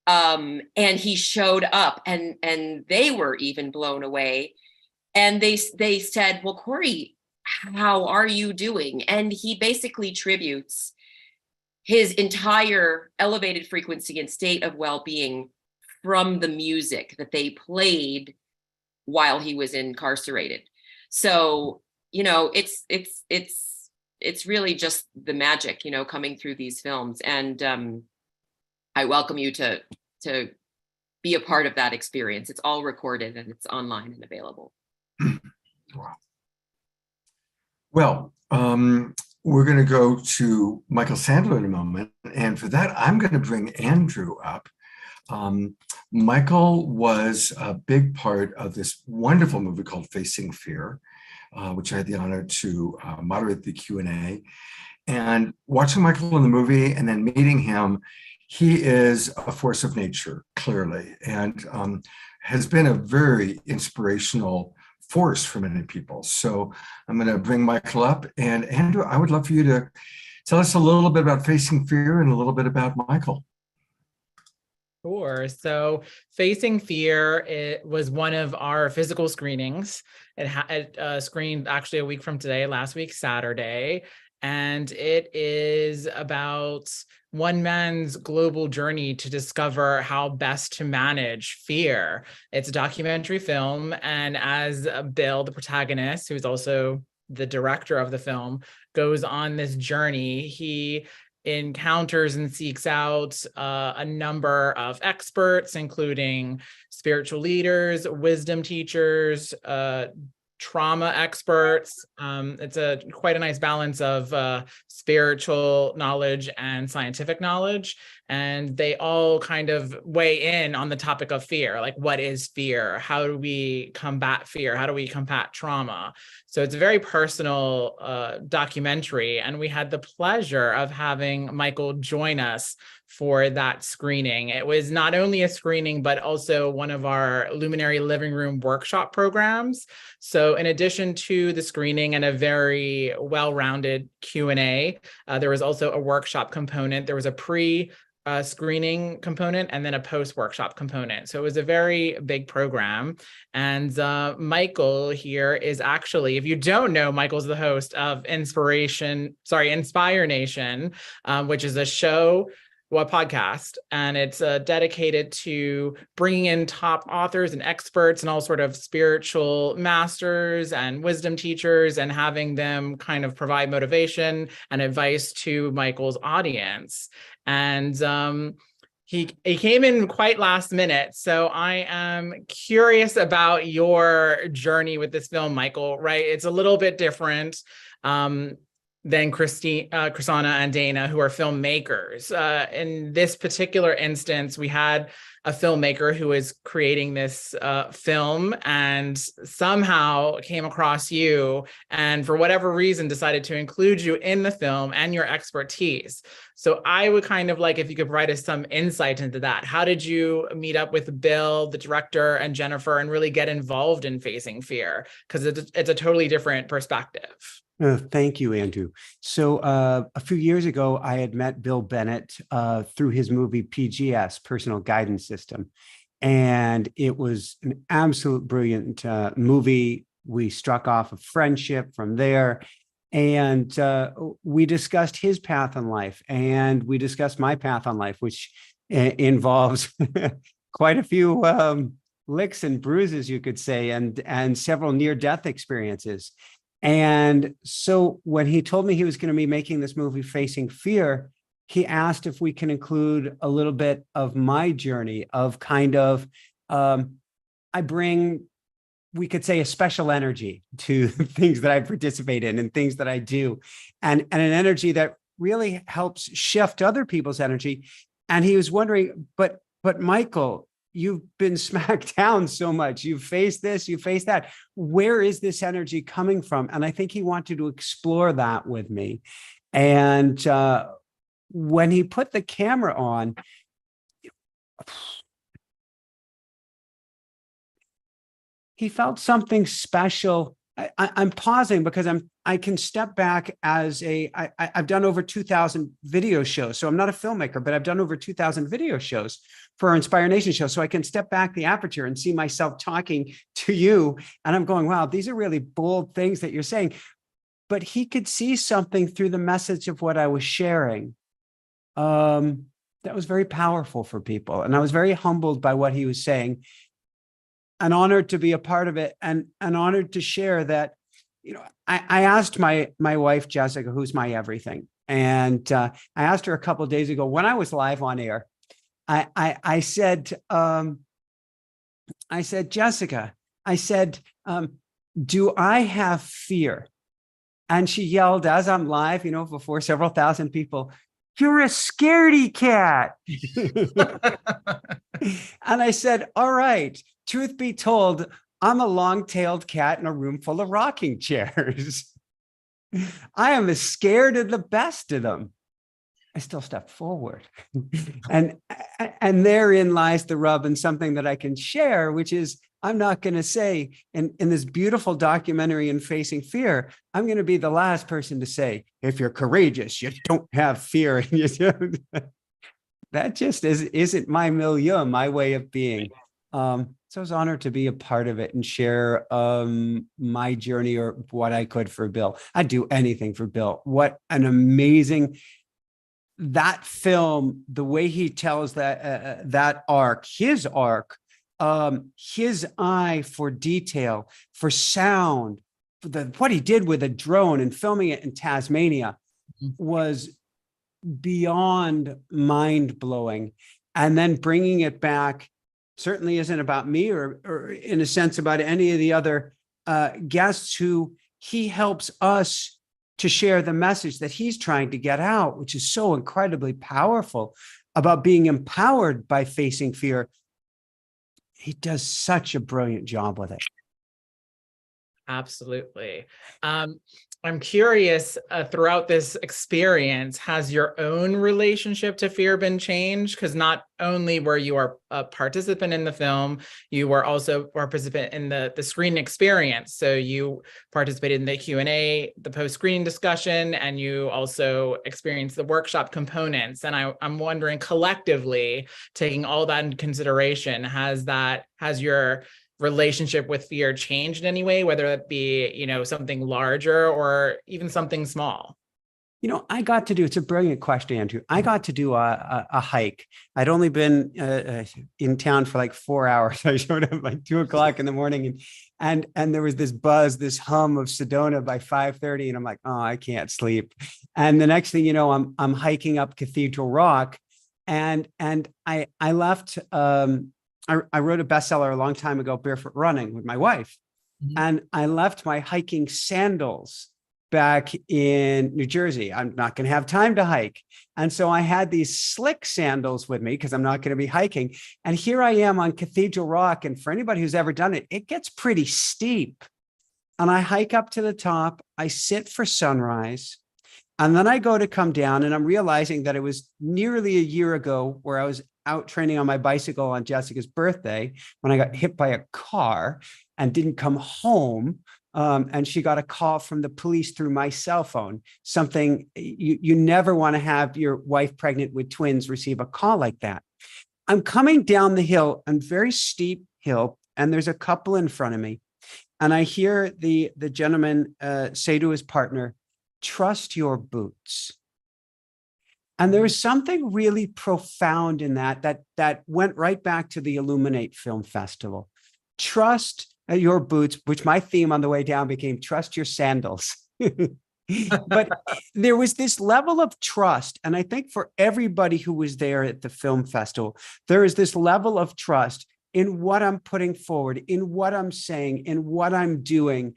and he showed up, and they were even blown away. And they said, well, Corey, how are you doing? And he basically tributes his entire elevated frequency and state of well-being from the music that they played while he was incarcerated. So, you know, it's really just the magic, you know, coming through these films. And I welcome you to be a part of that experience. It's all recorded and it's online and available. Wow. Well, we're going to go to Michael Sandler in a moment. And for that, I'm going to bring Andrew up. Michael was a big part of this wonderful movie called Facing Fear, which I had the honor to moderate the Q&A. And watching Michael in the movie and then meeting him, he is a force of nature, clearly, and has been a very inspirational force for many people. So I'm going to bring Michael up. And Andrew, I would love for you to tell us a little bit about Facing Fear and a little bit about Michael. Sure. So Facing Fear, it was one of our physical screenings. It screened actually a week from today, last week, Saturday. And it is about one man's global journey to discover how best to manage fear. It's a documentary film. And as Bill, the protagonist, who's also the director of the film, goes on this journey, he encounters and seeks out a number of experts, including spiritual leaders, wisdom teachers, trauma experts. It's quite a nice balance of spiritual knowledge and scientific knowledge. and they all kind of weigh in on the topic of fear. Like, what is fear? How do we combat fear? How do we combat trauma? So it's a very personal documentary, and we had the pleasure of having Michael join us for that screening. It was not only a screening, but also one of our Luminary Living Room workshop programs. So in addition to the screening and a very well-rounded Q&A, there was also a workshop component. There was a screening component and then a post-workshop component. So it was a very big program. And Michael here is actually, if you don't know, Michael's the host of Inspire Nation, which is a show, a podcast, and it's dedicated to bringing in top authors and experts and all sort of spiritual masters and wisdom teachers and having them kind of provide motivation and advice to Michael's audience. And he came in quite last minute. So I am curious about your journey with this film, Michael, right? It's a little bit different than Chrisana and Dana, who are filmmakers. In this particular instance, we had a filmmaker who is creating this film and somehow came across you and for whatever reason decided to include you in the film and your expertise. So I would kind of like if you could provide us some insight into that. How did you meet up with Bill, the director, and Jennifer and really get involved in Facing Fear? Because it's a totally different perspective. Thank you, Andrew. So a few years ago, I had met Bill Bennett through his movie PGS, Personal Guidance System. And it was an absolute brilliant movie. We struck off a friendship from there. And we discussed his path in life. And we discussed my path on life, which involves quite a few licks and bruises, you could say, and several near-death experiences. And so when he told me he was going to be making this movie, Facing Fear, he asked if we can include a little bit of my journey of kind of, I bring, we could say, a special energy to things that I participate in and things that I do, and an energy that really helps shift other people's energy. And he was wondering, but Michael, you've been smacked down so much. You've faced this, you faced that. Where is this energy coming from? And I think he wanted to explore that with me. And when he put the camera on, he felt something special. I'm pausing because I can step back as I've done over 2,000 video shows. So I'm not a filmmaker, but I've done over 2,000 video shows for our Inspire Nation show. So I can step back the aperture and see myself talking to you. And I'm going, wow, these are really bold things that you're saying. But he could see something through the message of what I was sharing. That was very powerful for people. And I was very humbled by what he was saying. And honored to be a part of it, and honored to share that. You know, I asked my wife Jessica, who's my everything, and I asked her a couple of days ago when I was live on air. I said, Jessica, I said, do I have fear? And she yelled as I'm live, you know, before several thousand people, "You're a scaredy cat." And I said, all right. Truth be told, I'm a long-tailed cat in a room full of rocking chairs. I am as scared of the best of them. I still step forward. and therein lies the rub, and something that I can share, which is I'm not going to say in this beautiful documentary in Facing Fear, I'm going to be the last person to say, if you're courageous, you don't have fear. And you don't. That just isn't my milieu, my way of being. So I was honored to be a part of it and share my journey or what I could for Bill. I'd do anything for Bill. What an amazing, that film, the way he tells that arc, his eye for detail, for sound, what he did with a drone and filming it in Tasmania was beyond mind-blowing. And then bringing it back certainly isn't about me or in a sense about any of the other guests who he helps us to share the message that he's trying to get out, which is so incredibly powerful. about being empowered by facing fear, he does such a brilliant job with it. Absolutely. I'm curious, throughout this experience, has your own relationship to fear been changed? Because not only were you a participant in the film, you were also a participant in the screening experience. So you participated in the Q&A, the post-screening discussion, and you also experienced the workshop components. And I'm wondering, collectively, taking all that into consideration, has your relationship with fear changed in any way, whether it be, something larger or even something small? It's a brilliant question, Andrew. I got to do a hike. I'd only been in town for like 4 hours. I showed up like 2:00 in the morning and there was this buzz, this hum of Sedona by 5:30. And I'm like, oh, I can't sleep. And the next thing you know, I'm hiking up Cathedral Rock and I left, I wrote a bestseller a long time ago, Barefoot Running, with my wife. Mm-hmm. And I left my hiking sandals back in New Jersey. I'm not going to have time to hike. And so I had these slick sandals with me because I'm not going to be hiking. And here I am on Cathedral Rock. And for anybody who's ever done it, it gets pretty steep. And I hike up to the top. I sit for sunrise. And then I go to come down and I'm realizing that it was nearly a year ago where I was out training on my bicycle on Jessica's birthday when I got hit by a car and didn't come home. And she got a call from the police through my cell phone, something you never want to have your wife pregnant with twins receive a call like that. I'm coming down the hill, a very steep hill, and there's a couple in front of me. And I hear the gentleman say to his partner, "Trust your boots." And there was something really profound in that went right back to the Illuminate Film Festival. Trust your boots, which my theme on the way down became trust your sandals. But there was this level of trust. And I think for everybody who was there at the film festival, there is this level of trust in what I'm putting forward, in what I'm saying, in what I'm doing,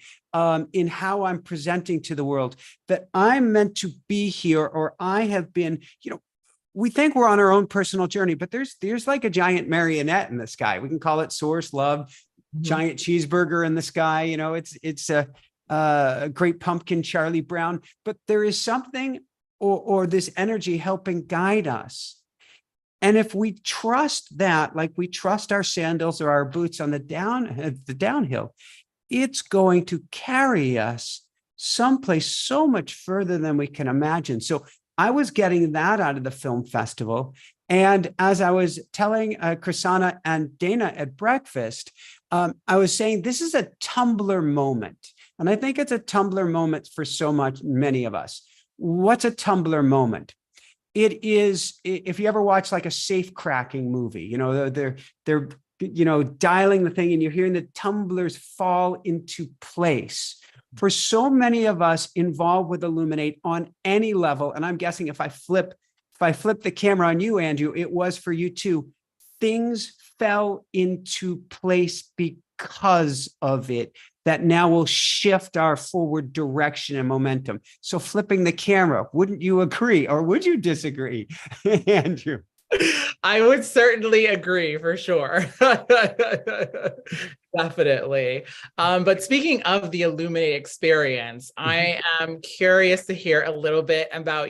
in how I'm presenting to the world, that I'm meant to be here, or I have been, we think we're on our own personal journey, but there's like a giant marionette in the sky. We can call it source, love, giant cheeseburger in the sky. It's a great pumpkin, Charlie Brown, but there is something or this energy helping guide us. And if we trust that, like we trust our sandals or our boots on the downhill, it's going to carry us someplace so much further than we can imagine. So I was getting that out of the film festival. And as I was telling Chrisana and Dana at breakfast, I was saying this is a Tumblr moment. And I think it's a Tumblr moment for many of us. What's a Tumblr moment? It is, if you ever watch like a safe cracking movie, they're dialing the thing and you're hearing the tumblers fall into place. For so many of us involved with Illuminate on any level, and I'm guessing if I flip the camera on you, Andrew, it was for you too. Things fell into place because of it that now will shift our forward direction and momentum. So flipping the camera, wouldn't you agree or would you disagree, Andrew? I would certainly agree for sure. Definitely. But speaking of the Illuminate experience, I am curious to hear a little bit about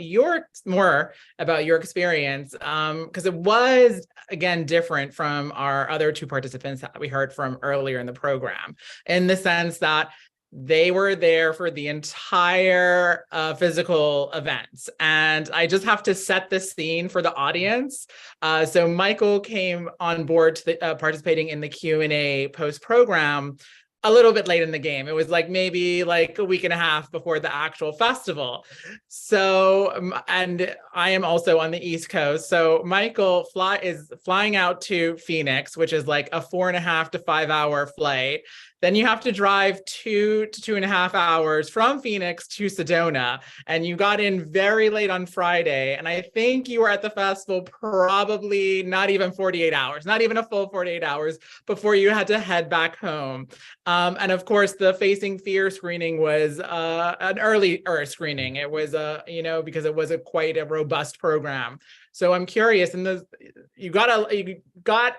more about your experience, because it was, again, different from our other two participants that we heard from earlier in the program, in the sense that they were there for the entire physical events. And I just have to set the scene for the audience. So Michael came on board to participating in the Q&A post-program a little bit late in the game. It was maybe a week and a half before the actual festival. So, and I am also on the East Coast. So Michael is flying out to Phoenix, which is like a 4.5 to 5 hour flight. Then you have to drive 2 to 2.5 hours from Phoenix to Sedona. And you got in very late on Friday. And I think you were at the festival probably not even 48 hours, not even a full 48 hours before you had to head back home. And of course, the Facing Fear screening was an early screening. It was because it was quite a robust program. So I'm curious, and you got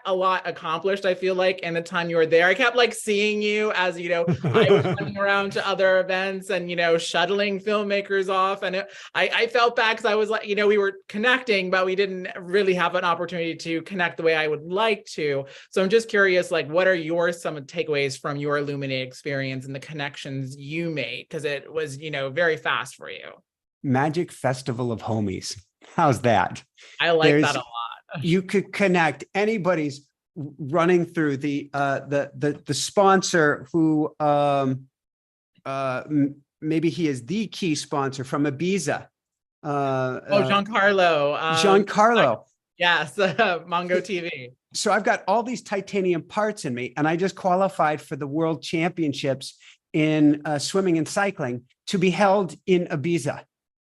a lot accomplished, I feel like, in the time you were there. I kept like seeing you as, I was running around to other events and, shuttling filmmakers off. And I felt bad because I was like, we were connecting, but we didn't really have an opportunity to connect the way I would like to. So I'm just curious, like, what are some takeaways from your Illuminate experience and the connections you made? Because it was, very fast for you. Magic Festival of Homies. How's that? I like that a lot. You could connect. Anybody's running through the sponsor who maybe he is the key sponsor from Ibiza. Giancarlo. Giancarlo. Yes, Mongo TV. So I've got all these titanium parts in me, and I just qualified for the World Championships in swimming and cycling to be held in Ibiza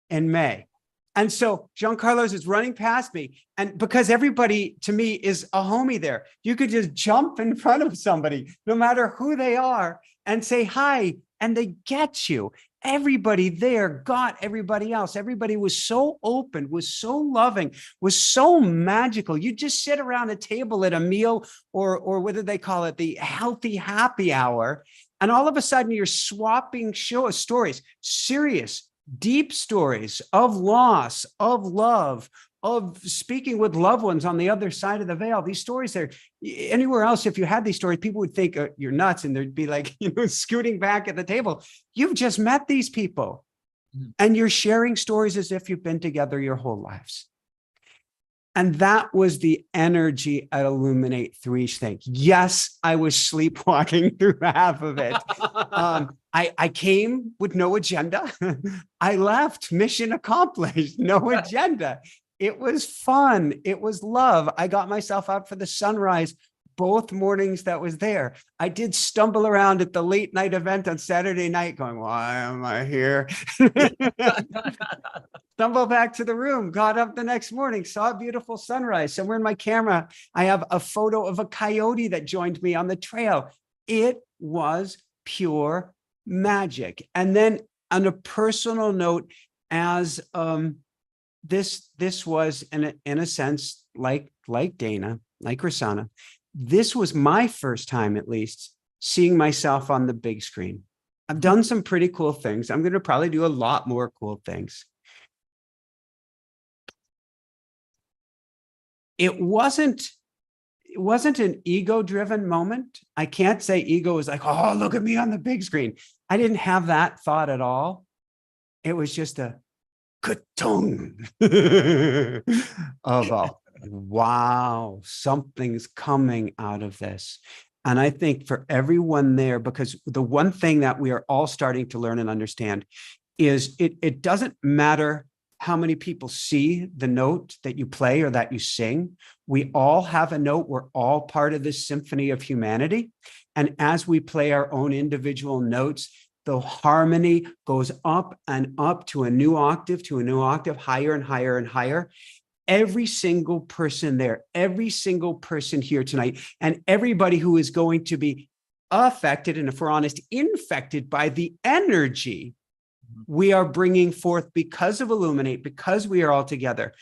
in May. And so Giancarlo's is running past me. And because everybody to me is a homie there, you could just jump in front of somebody, no matter who they are, and say hi, and they get you. Everybody there got everybody else. Everybody was so open, was so loving, was so magical. You just sit around a table at a meal, or what do they call it? The healthy happy hour. And all of a sudden you're swapping stories, serious, deep stories of loss, of love, of speaking with loved ones on the other side of the veil. These stories there, anywhere else, if you had these stories, people would think you're nuts, and they'd be like, scooting back at the table. You've just met these people, and you're sharing stories as if you've been together your whole lives. And that was the energy at Illuminate 3's thing. Yes, I was sleepwalking through half of it. I came with no agenda. I left, mission accomplished, no agenda. It was fun. It was love. I got myself out for the sunrise both mornings that was there. I did stumble around at the late night event on Saturday night going, why am I here? Stumble back to the room, got up the next morning, saw a beautiful sunrise. Somewhere in my camera, I have a photo of a coyote that joined me on the trail. It was pure magic. And then on a personal note, as this was in a sense like Dana, like Rosanna, this was my first time, at least, seeing myself on the big screen. I've done some pretty cool things. I'm going to probably do a lot more cool things. It wasn't an ego-driven moment. I can't say ego was like, oh, look at me on the big screen. I didn't have that thought at all. It was just a ka-tung of wow, something's coming out of this. And I think for everyone there, because the one thing that we are all starting to learn and understand is it doesn't matter how many people see the note that you play or that you sing. We all have a note. We're all part of this symphony of humanity. And as we play our own individual notes, the harmony goes up and up to a new octave, higher and higher and higher. Every single person there, every single person here tonight, and everybody who is going to be affected, and if we're honest, infected by the energy we are bringing forth because of Illuminate, because we are all together.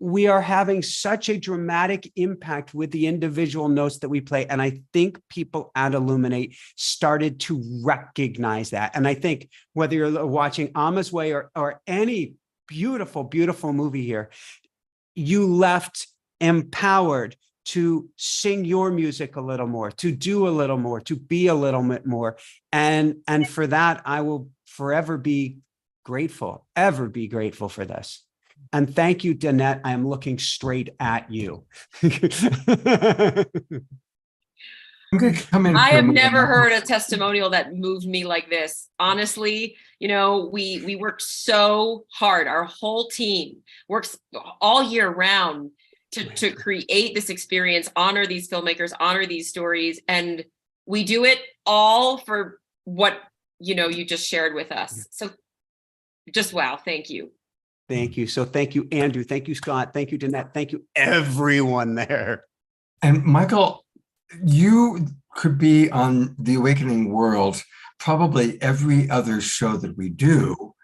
We are having such a dramatic impact with the individual notes that we play. And I think people at Illuminate started to recognize that. And I think whether you're watching Ama's Way or any beautiful, beautiful movie here, you left empowered to sing your music a little more, to do a little more, to be a little bit more. And for that, I will forever be grateful, ever be grateful for this. And thank you, Danette. I am looking straight at you. I'm going to come in. I have never heard a testimonial that moved me like this. Honestly, we worked so hard. Our whole team works all year round to create this experience, honor these filmmakers, honor these stories. And we do it all for what, you just shared with us. So just wow. Thank you. Thank you. So thank you, Andrew. Thank you, Scott. Thank you, Danette. Thank you, everyone there. And Michael, you could be on The Awakening World probably every other show that we do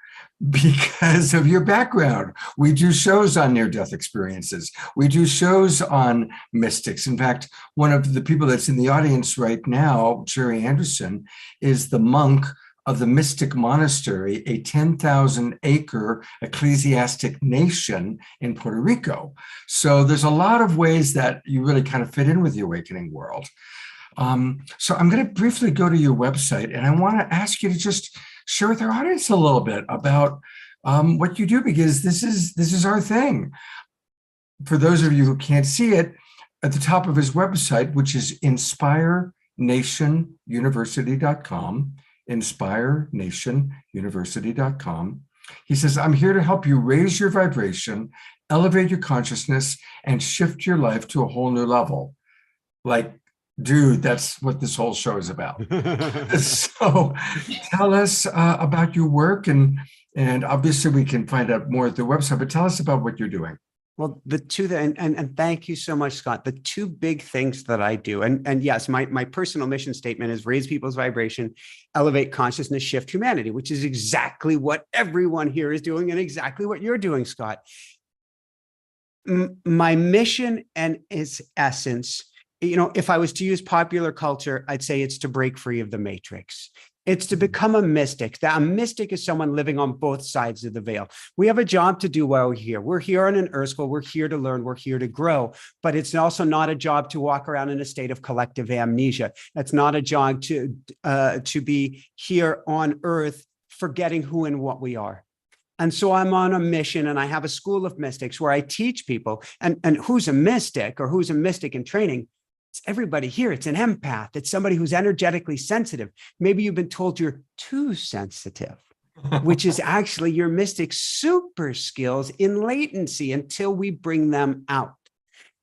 because of your background. We do shows on near-death experiences. We do shows on mystics. In fact, one of the people that's in the audience right now, Jerry Anderson, is the monk of the Mystic Monastery, a 10,000-acre ecclesiastic nation in Puerto Rico. So there's a lot of ways that you really kind of fit in with the Awakening World. So I'm going to briefly go to your website, and I want to ask you to just share with our audience a little bit about what you do, because this is our thing. For those of you who can't see it, at the top of his website, which is inspirenationuniversity.com, inspirenationuniversity.com, he says, I'm here to help you raise your vibration, elevate your consciousness, and shift your life to a whole new level. Like, dude, that's what this whole show is about. So tell us about your work, and obviously we can find out more at the website, but tell us about what you're doing. Well, the two, and thank you so much, Scott. The two big things that I do, and yes, my personal mission statement is raise people's vibration, elevate consciousness, shift humanity, which is exactly what everyone here is doing and exactly what you're doing, Scott. My mission and its essence, if I was to use popular culture, I'd say it's to break free of the matrix. It's to become a mystic. That a mystic is someone living on both sides of the veil. We have a job to do while we're here. We're here on an Earth School. We're here to learn. We're here to grow. But it's also not a job to walk around in a state of collective amnesia. It's not a job to be here on Earth forgetting who and what we are. And so I'm on a mission, and I have a school of mystics where I teach people, and who's a mystic or who's a mystic in training. It's everybody here. It's an empath. It's somebody who's energetically sensitive. Maybe you've been told you're too sensitive, which is actually your mystic super skills in latency until we bring them out.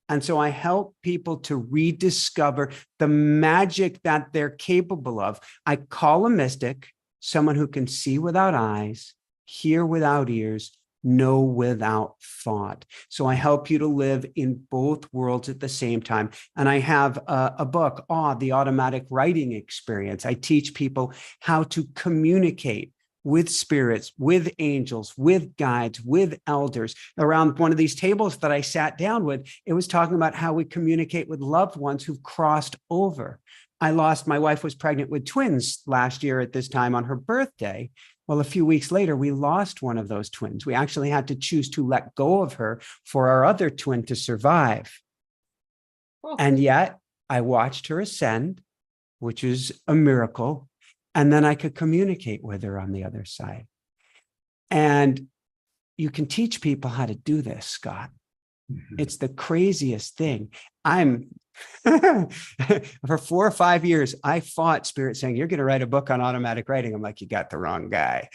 And so I help people to rediscover the magic that they're capable of. I call a mystic someone who can see without eyes, hear without ears, know without thought. So I help you to live in both worlds at the same time. And I have a book, The Automatic Writing Experience. I teach people how to communicate with spirits, with angels, with guides, with elders. Around one of these tables that I sat down with, it was talking about how we communicate with loved ones who've crossed over. My wife was pregnant with twins last year at this time on her birthday. Well, a few weeks later, we lost one of those twins. We actually had to choose to let go of her for our other twin to survive. Oh. And yet I watched her ascend, which is a miracle. And then I could communicate with her on the other side. And you can teach people how to do this, Scott. Mm-hmm. It's the craziest thing. For 4 or 5 years, I fought spirit saying, you're going to write a book on automatic writing. I'm like, you got the wrong guy.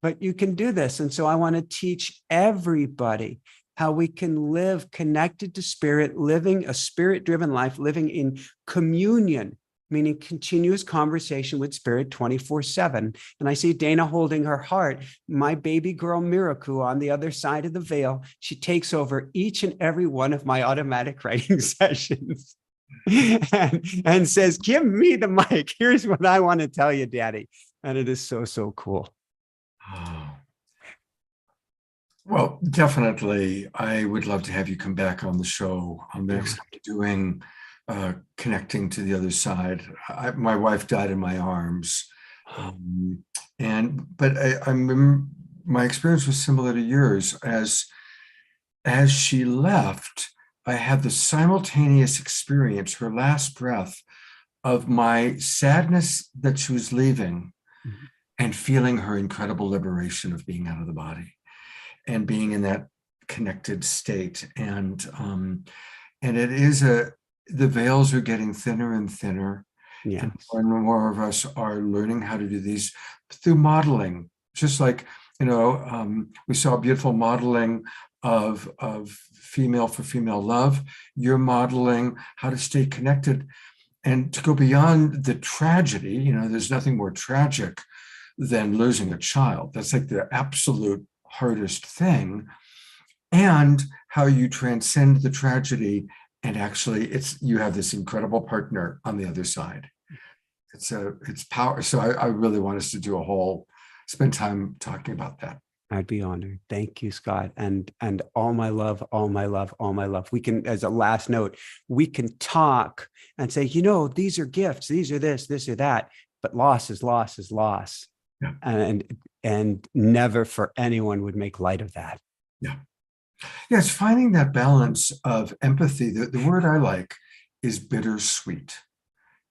But you can do this. And so I want to teach everybody how we can live connected to spirit, living a spirit-driven life, living in communion, meaning continuous conversation with spirit 24/7. And I see Dana holding her heart, my baby girl Miracle on the other side of the veil. She takes over each and every one of my automatic writing sessions and says, give me the mic. Here's what I want to tell you, Daddy. And it is so, so cool. Oh. Well, definitely. I would love to have you come back on the show. I'm next doing connecting to the other side. My wife died in my arms, but my experience was similar to yours. As she left, I had the simultaneous experience, her last breath, of my sadness that she was leaving, mm-hmm. and feeling her incredible liberation of being out of the body and being in that connected state. And it is the veils are getting thinner and thinner. Yes. And more of us are learning how to do these through modeling. Just like, we saw beautiful modeling of female for female love. You're modeling how to stay connected and to go beyond the tragedy. There's nothing more tragic than losing a child. That's like the absolute hardest thing. And how you transcend the tragedy And actually, you have this incredible partner on the other side. It's power. So I really want us to spend time talking about that. I'd be honored. Thank you, Scott. And all my love, all my love, all my love. We can, as a last note, we can talk and say, these are gifts, these are this or that, but loss is loss is loss. Yeah. And never for anyone would make light of that. Yeah. Yeah, it's finding that balance of empathy. The word I like is bittersweet.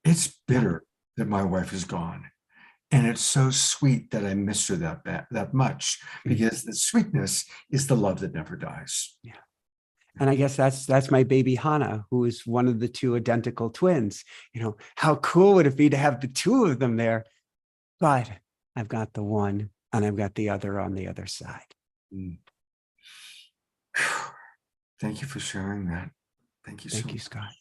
It's bitter that my wife is gone. And it's so sweet that I miss her that much, because the sweetness is the love that never dies. Yeah. And I guess that's my baby Hannah, who is one of the two identical twins. How cool would it be to have the two of them there? But I've got the one and I've got the other on the other side. Mm. Thank you for sharing that. Thank you so much. Thank you, Scott.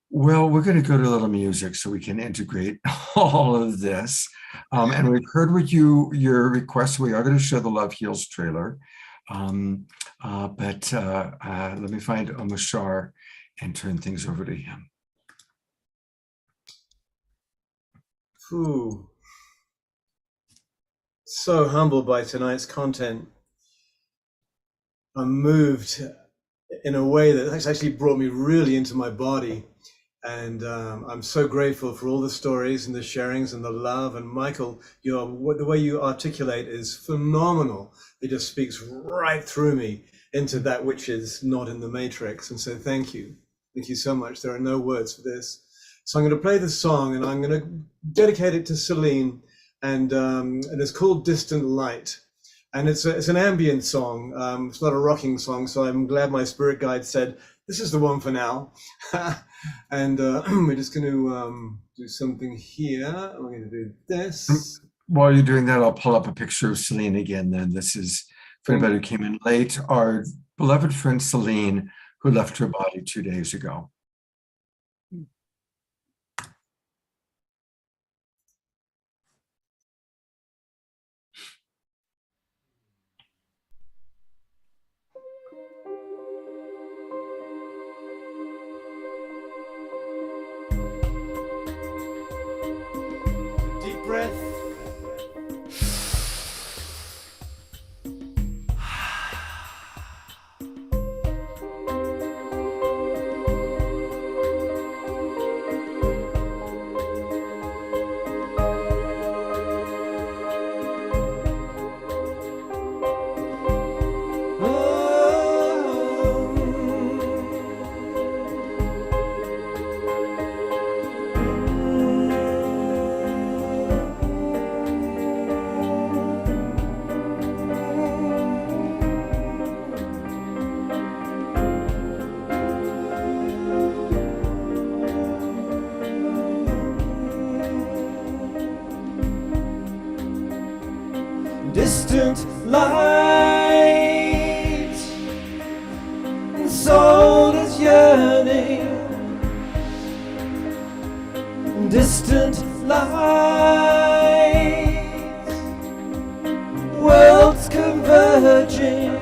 Well, we're going to go to a little music so we can integrate all of this. And we've heard your request. We are going to show the Love Heals trailer. But let me find Omashar and turn things over to him. Ooh. So humbled by tonight's content. I'm moved in a way that has actually brought me really into my body. And I'm so grateful for all the stories and the sharings and the love. And Michael, the way you articulate is phenomenal. It just speaks right through me into that which is not in the matrix. And so thank you. Thank you so much. There are no words for this. So I'm going to play the song and I'm going to dedicate it to Celine. And it's called Distant Light. And it's an ambient song. It's not a rocking song. So I'm glad my spirit guide said, this is the one for now. And we're just going to do something here. We're going to do this. While you're doing that, I'll pull up a picture of Celine again. Then this is, for anybody who came in late, our beloved friend Celine, who left her body 2 days ago. Deep breath. Distant light, and soul is yearning. Distant light, worlds converging.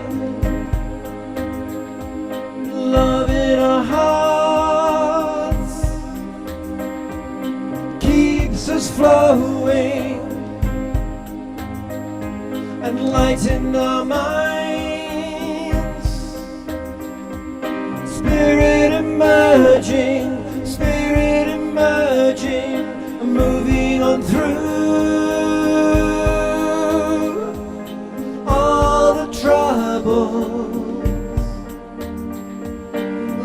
Love in our hearts keeps us flowing. And light in our minds, spirit emerging, moving on through all the troubles,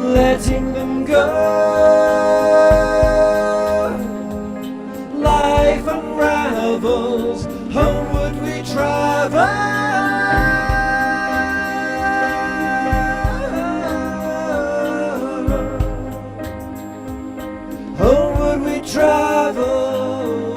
letting them go. Life unravels, homeward we travel. Homeward we travel.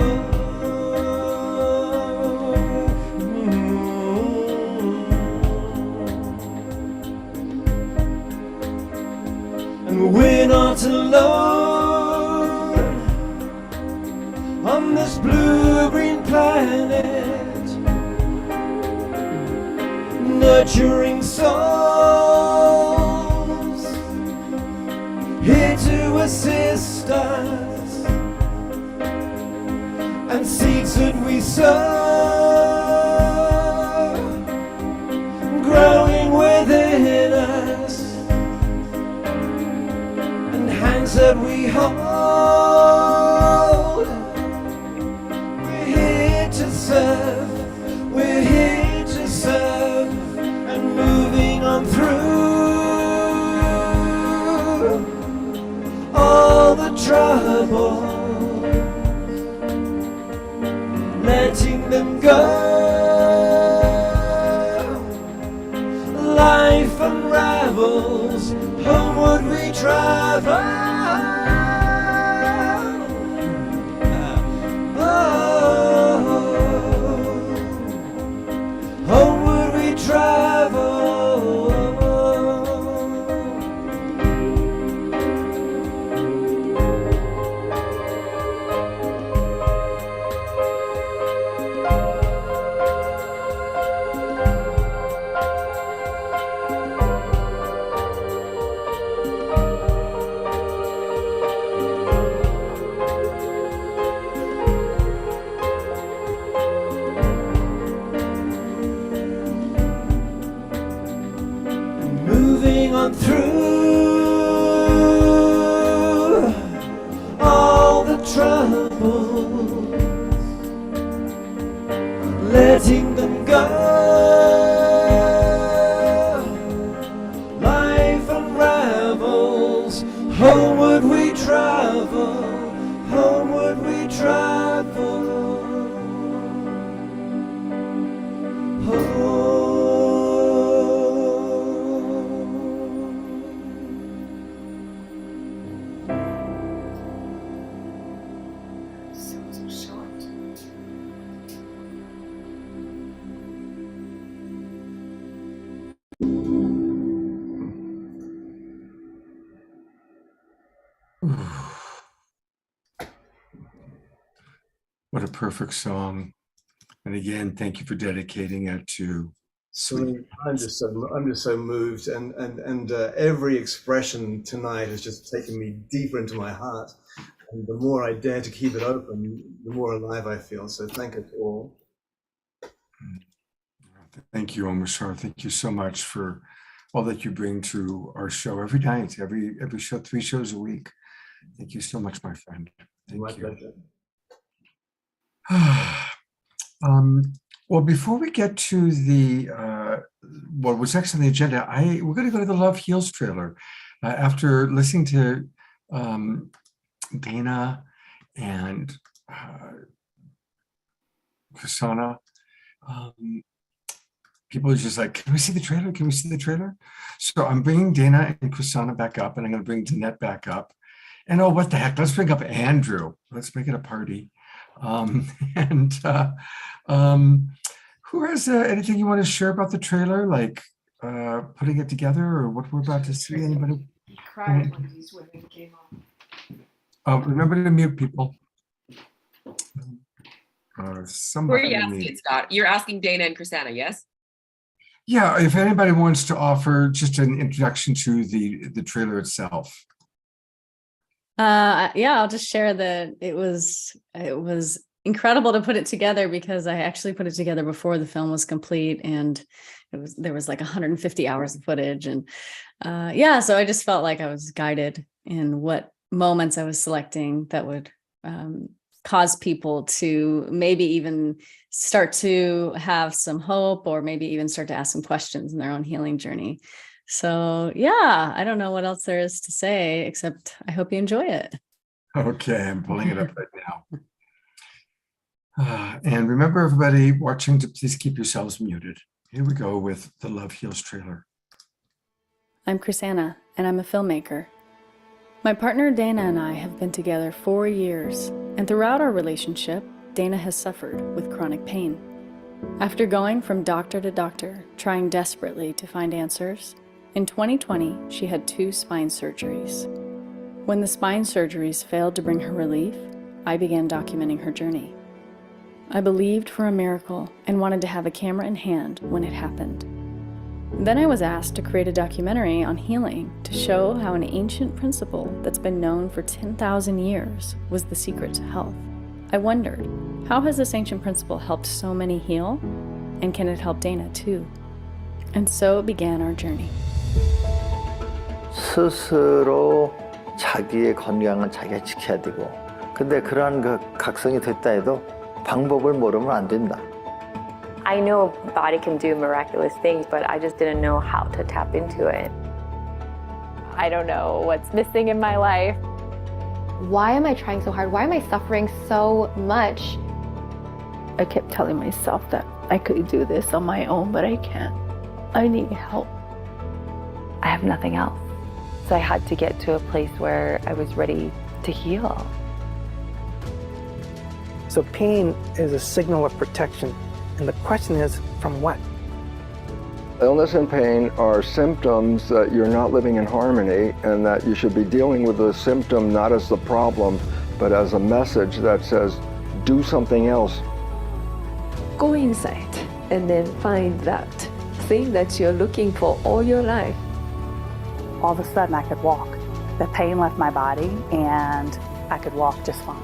And we're not alone on this blue-green planet, nurturing souls assist us, and seeds that we sow, growing within us, and hands that we hold. We're here to serve, we're here to serve, and moving on through all the trouble, letting them go. Life unravels, homeward we travel. Homeward we travel. Moving on through all the troubles, letting them go. Life unravels, homeward we travel, homeward we travel. What a perfect song. And again, thank you for dedicating it to Celine, I'm just so moved, and every expression tonight has just taken me deeper into my heart. And the more I dare to keep it open, the more alive I feel. So thank you all. Thank you, Omar. Thank you so much for all that you bring to our show every night, every show, 3 shows a week. Thank you so much, my friend. Thank My you. pleasure. Well, before we get to the what was next on the agenda, we're going to go to the Love Heals trailer. After listening to Dana and Kasana, people are just like, can we see the trailer? Can we see the trailer? So I'm bringing Dana and Kasana back up, and I'm going to bring Danette back up. And oh, what the heck? Let's bring up Andrew. Let's make it a party. Who has anything you want to share about the trailer, like putting it together, or what we're about to see? Anybody? Cried when these women came on. Remember to mute people. Who are Somebody you asking, Scott? You're asking Dana and Chrisana, yes? Yeah, if anybody wants to offer just an introduction to the trailer itself. Yeah, I'll just share that it was incredible to put it together, because I actually put it together before the film was complete, and there was like 150 hours of footage, and so I just felt like I was guided in what moments I was selecting that would cause people to maybe even start to have some hope, or maybe even start to ask some questions in their own healing journey. So yeah, I don't know what else there is to say, except I hope you enjoy it. Okay, I'm pulling it up right now. And remember, everybody watching, to please keep yourselves muted. Here we go with the Love Heals trailer. I'm Chrisana, and I'm a filmmaker. My partner Dana and I have been together 4 years, and throughout our relationship, Dana has suffered with chronic pain. After going from doctor to doctor, trying desperately to find answers, in 2020, she had 2 spine surgeries. When the spine surgeries failed to bring her relief, I began documenting her journey. I believed for a miracle and wanted to have a camera in hand when it happened. Then I was asked to create a documentary on healing to show how an ancient principle that's been known for 10,000 years was the secret to health. I wondered, how has this ancient principle helped so many heal? And can it help Dana too? And so began our journey. 스스로 자기의 건강은 자기가 지켜야 되고, 근데 그러한 그 각성이 됐다 해도 방법을 모르면 안 된다. I know a body can do miraculous things, but I just didn't know how to tap into it. I don't know what's missing in my life. Why am I trying so hard? Why am I suffering so much? I kept telling myself that I could do this on my own, but I can't. I need help. I have nothing else. So I had to get to a place where I was ready to heal. So pain is a signal of protection. And the question is, from what? Illness and pain are symptoms that you're not living in harmony, and that you should be dealing with the symptom not as the problem, but as a message that says, do something else. Go inside and then find that thing that you're looking for all your life. All of a sudden I could walk. The pain left my body and I could walk just fine.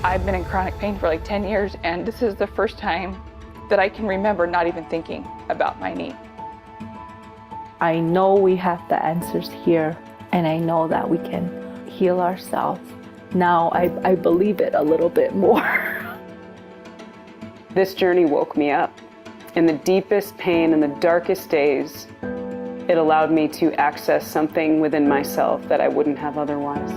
I've been in chronic pain for like 10 years, and this is the first time that I can remember not even thinking about my knee. I know we have the answers here, and I know that we can heal ourselves. Now I believe it a little bit more. This journey woke me up. In the deepest pain and the darkest days, it allowed me to access something within myself that I wouldn't have otherwise.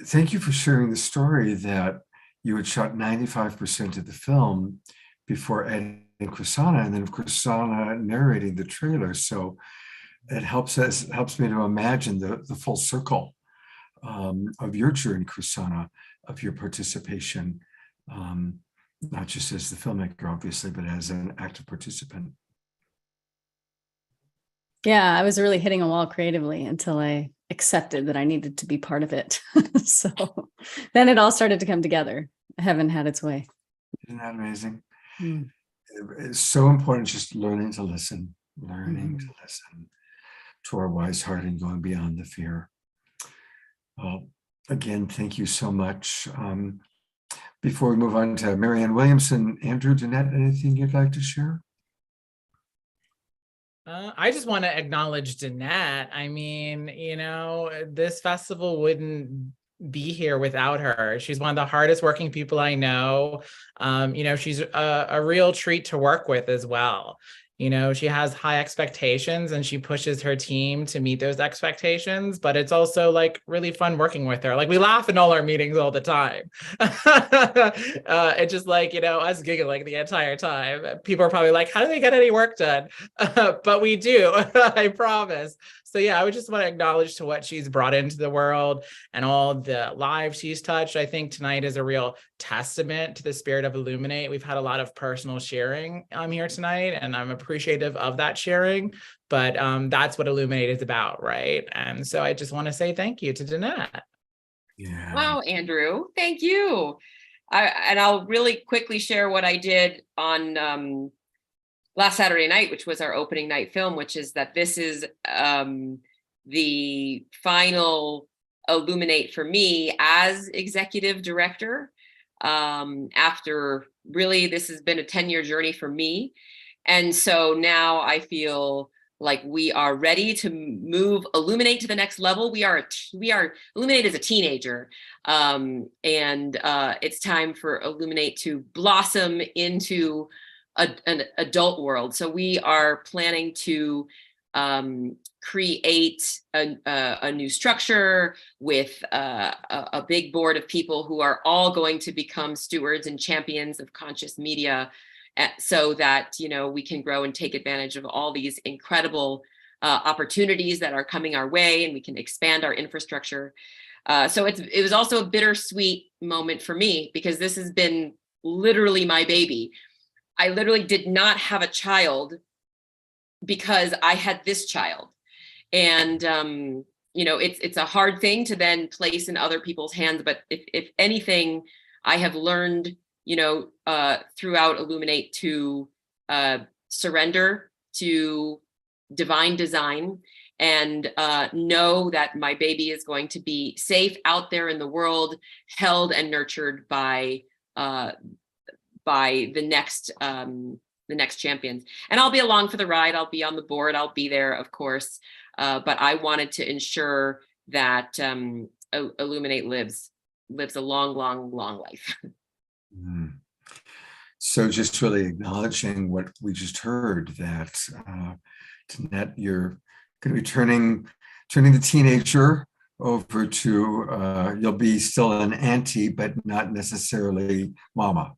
Thank you for sharing the story that you had shot 95% of the film before editing Krisanna, and then of course Krisanna narrating the trailer. So it helps me to imagine the full circle of your journey, Krisanna, of your participation, not just as the filmmaker, obviously, but as an active participant. Yeah, I was really hitting a wall creatively until I accepted that I needed to be part of it. So then it all started to come together. Heaven had its way. Isn't that amazing? It's so important just learning to listen to our wise heart and going beyond the fear. Again, thank you so much. Before we move on to Marianne Williamson, Andrew, Danette, anything you'd like to share? I just want to acknowledge Danette. I mean, this festival wouldn't be here without her. She's one of the hardest working people I know. She's a real treat to work with as well. She has high expectations and she pushes her team to meet those expectations, but it's also like really fun working with her. Like we laugh in all our meetings all the time. It's just like, us giggling the entire time. People are probably like, how do they get any work done? But we do, I promise. So yeah, I would just want to acknowledge to what she's brought into the world and all the lives she's touched. I think tonight is a real testament to the spirit of Illuminate. We've had a lot of personal sharing here tonight, and I'm appreciative of that sharing, but that's what Illuminate is about, right? And so I just want to say thank you to Danette. Yeah. Wow, Andrew, thank you. I'll really quickly share what I did on last Saturday night, which was our opening night film, which is that this is the final Illuminate for me as executive director. After really, this has been a 10-year journey for me. And so now I feel like we are ready to move Illuminate to the next level. We are Illuminate as a teenager. And it's time for Illuminate to blossom into an adult world. So we are planning to create a new structure with a big board of people who are all going to become stewards and champions of conscious media, so that we can grow and take advantage of all these incredible opportunities that are coming our way, and we can expand our infrastructure. So it was also a bittersweet moment for me, because this has been literally my baby. I literally did not have a child because I had this child. And, you know, it's a hard thing to then place in other people's hands. But if anything, I have learned, you know, throughout Illuminate to surrender to divine design and know that my baby is going to be safe out there in the world, held and nurtured by the next champions. And I'll be along for the ride. I'll be on the board. I'll be there, of course. But I wanted to ensure that Illuminate lives a long, long, long life. So just really acknowledging what we just heard, that Danette, you're going to be turning the teenager over to, you'll be still an auntie, but not necessarily mama.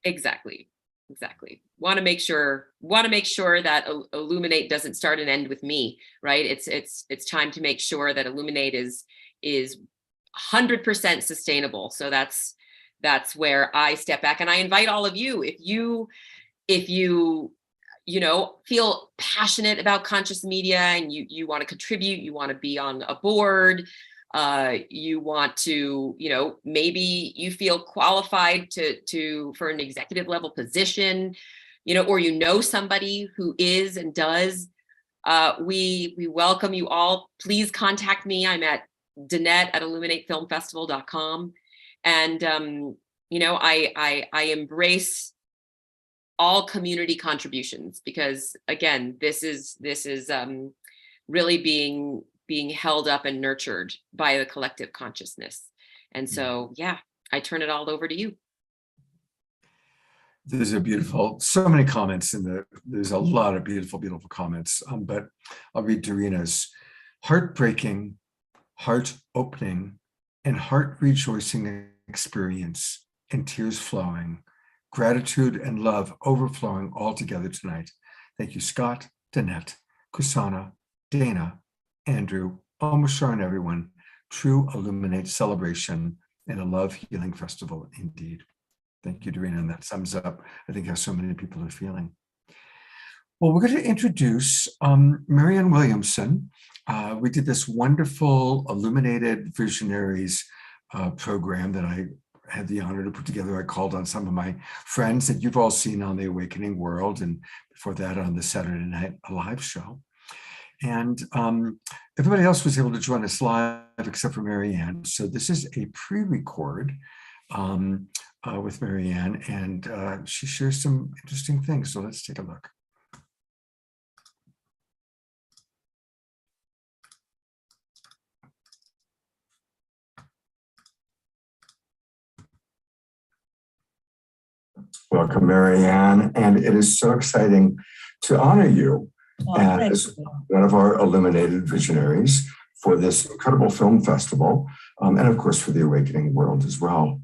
Exactly. Want to make sure that Illuminate doesn't start and end with me, right? It's time to make sure that Illuminate is 100% sustainable. So that's where I step back, and I invite all of you, if you know, feel passionate about conscious media and you want to contribute, you want to be on a board, you want to, you know, maybe you feel qualified for an executive level position, you know, or you know somebody who is and does, we welcome you all. Please contact me. I'm at Danette@illuminatefilmfestival.com. And, you know, I embrace all community contributions, because again, this is really being held up and nurtured by the collective consciousness. And so, yeah, I turn it all over to you. There's so many comments there's a lot of beautiful, beautiful comments. But I'll read Darina's. Heartbreaking, heart-opening, and heart-rejoicing experience, and tears flowing, gratitude and love overflowing all together tonight. Thank you, Scott, Danette, Kusana, Dana, Andrew, Omashar, and everyone. True Illuminate celebration and a love healing festival indeed. Thank you, Darina. And that sums up, I think, how so many people are feeling. Well, we're going to introduce Marianne Williamson. We did this wonderful Illuminated Visionaries program that I had the honor to put together. I called on some of my friends that you've all seen on The Awakening World, and before that on the Saturday Night Live show. And everybody else was able to join us live except for Marianne. So this is a pre-record with Marianne, and she shares some interesting things. So let's take a look. Welcome, Marianne, and it is so exciting to honor you as one of our Illuminated Visionaries for this incredible film festival, and of course for the Awakening World as well.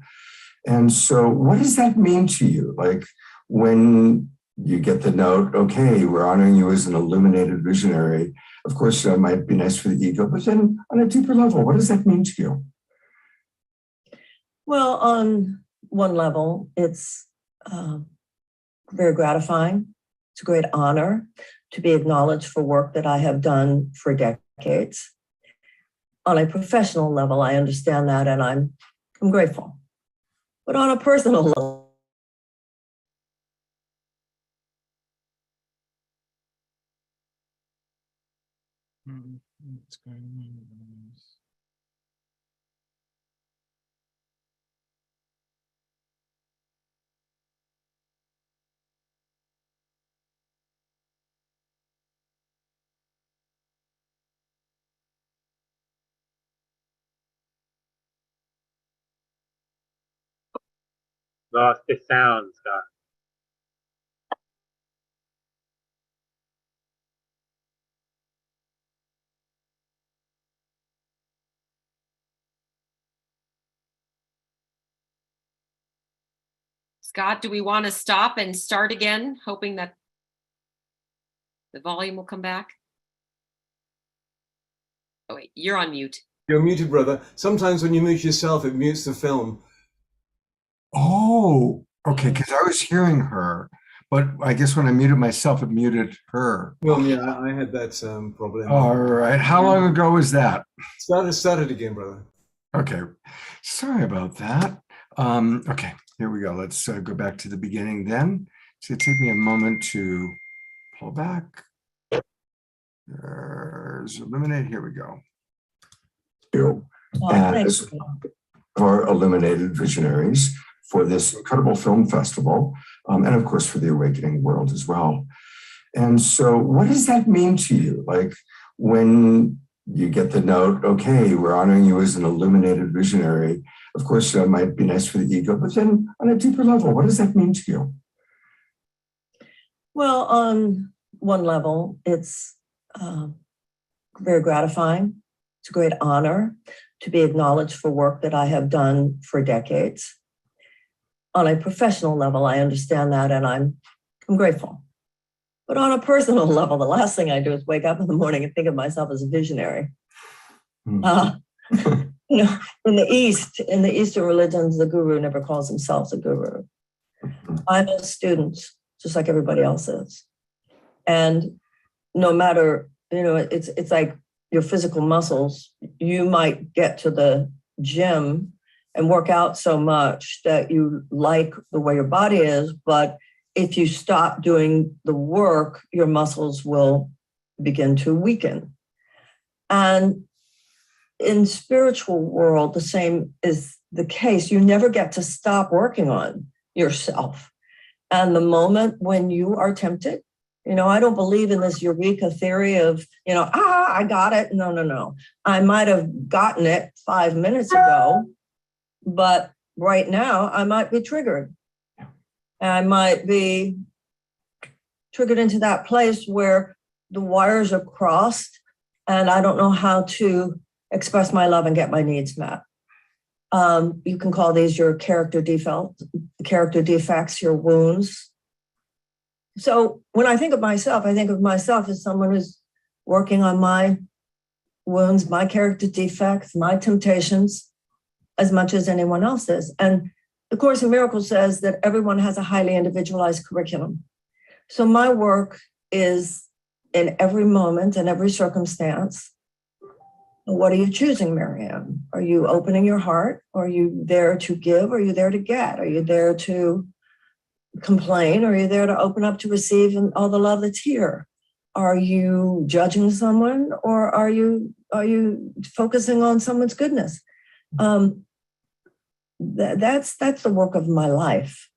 And so what does that mean to you? Like when you get the note, okay, we're honoring you as an Illuminated Visionary, of course it might be nice for the ego, but then on a deeper level, what does that mean to you? Well, on one level, it's very gratifying. It's a great honor to be acknowledged for work that I have done for decades. On a professional level, I understand that, and I'm grateful. But on a personal level, Lost the sound, Scott. Scott, do we want to stop and start again, hoping that the volume will come back? Oh wait, you're on mute. You're muted, brother. Sometimes when you mute yourself, it mutes the film. Oh, Okay, because I was hearing her, but I guess when I muted myself, it muted her. Well, yeah, I had that problem. All right. How long ago was that? Started again, brother. Okay. Sorry about that. Okay, here we go. Let's go back to the beginning then. It's going to take me a moment to pull back. There's Illuminate. Here we go. As our illuminated visionaries for this incredible film festival, and of course for the awakening world as well. And so what does that mean to you? Like when you get the note, okay, we're honoring you as an illuminated visionary. Of course, that might be nice for the ego, but then on a deeper level, what does that mean to you? Well, on one level, it's very gratifying. It's a great honor to be acknowledged for work that I have done for decades. On a professional level, I understand that, and I'm grateful. But on a personal level, the last thing I do is wake up in the morning and think of myself as a visionary. You know, in the Eastern religions, the guru never calls himself a guru. I'm a student, just like everybody else is. And no matter, you know, it's like your physical muscles, you might get to the gym and work out so much that you like the way your body is, but if you stop doing the work, your muscles will begin to weaken. And in spiritual world, the same is the case. You never get to stop working on yourself. And the moment when you are tempted, you know, I don't believe in this eureka theory of, you know, I got it. No. I might have gotten it 5 minutes ago, but right now I might be triggered. I might be triggered into that place where the wires are crossed and I don't know how to express my love and get my needs met. You can call these your character defects, your wounds. So when I think of myself as someone who's working on my wounds, my character defects, my temptations, as much as anyone else is. And the Course in Miracles says that everyone has a highly individualized curriculum. So my work is in every moment and every circumstance. What are you choosing, Marianne? Are you opening your heart? Are you there to give? Are you there to get? Are you there to complain? Or are you there to open up to receive and all the love that's here? Are you judging someone, or are you focusing on someone's goodness? That's the work of my life.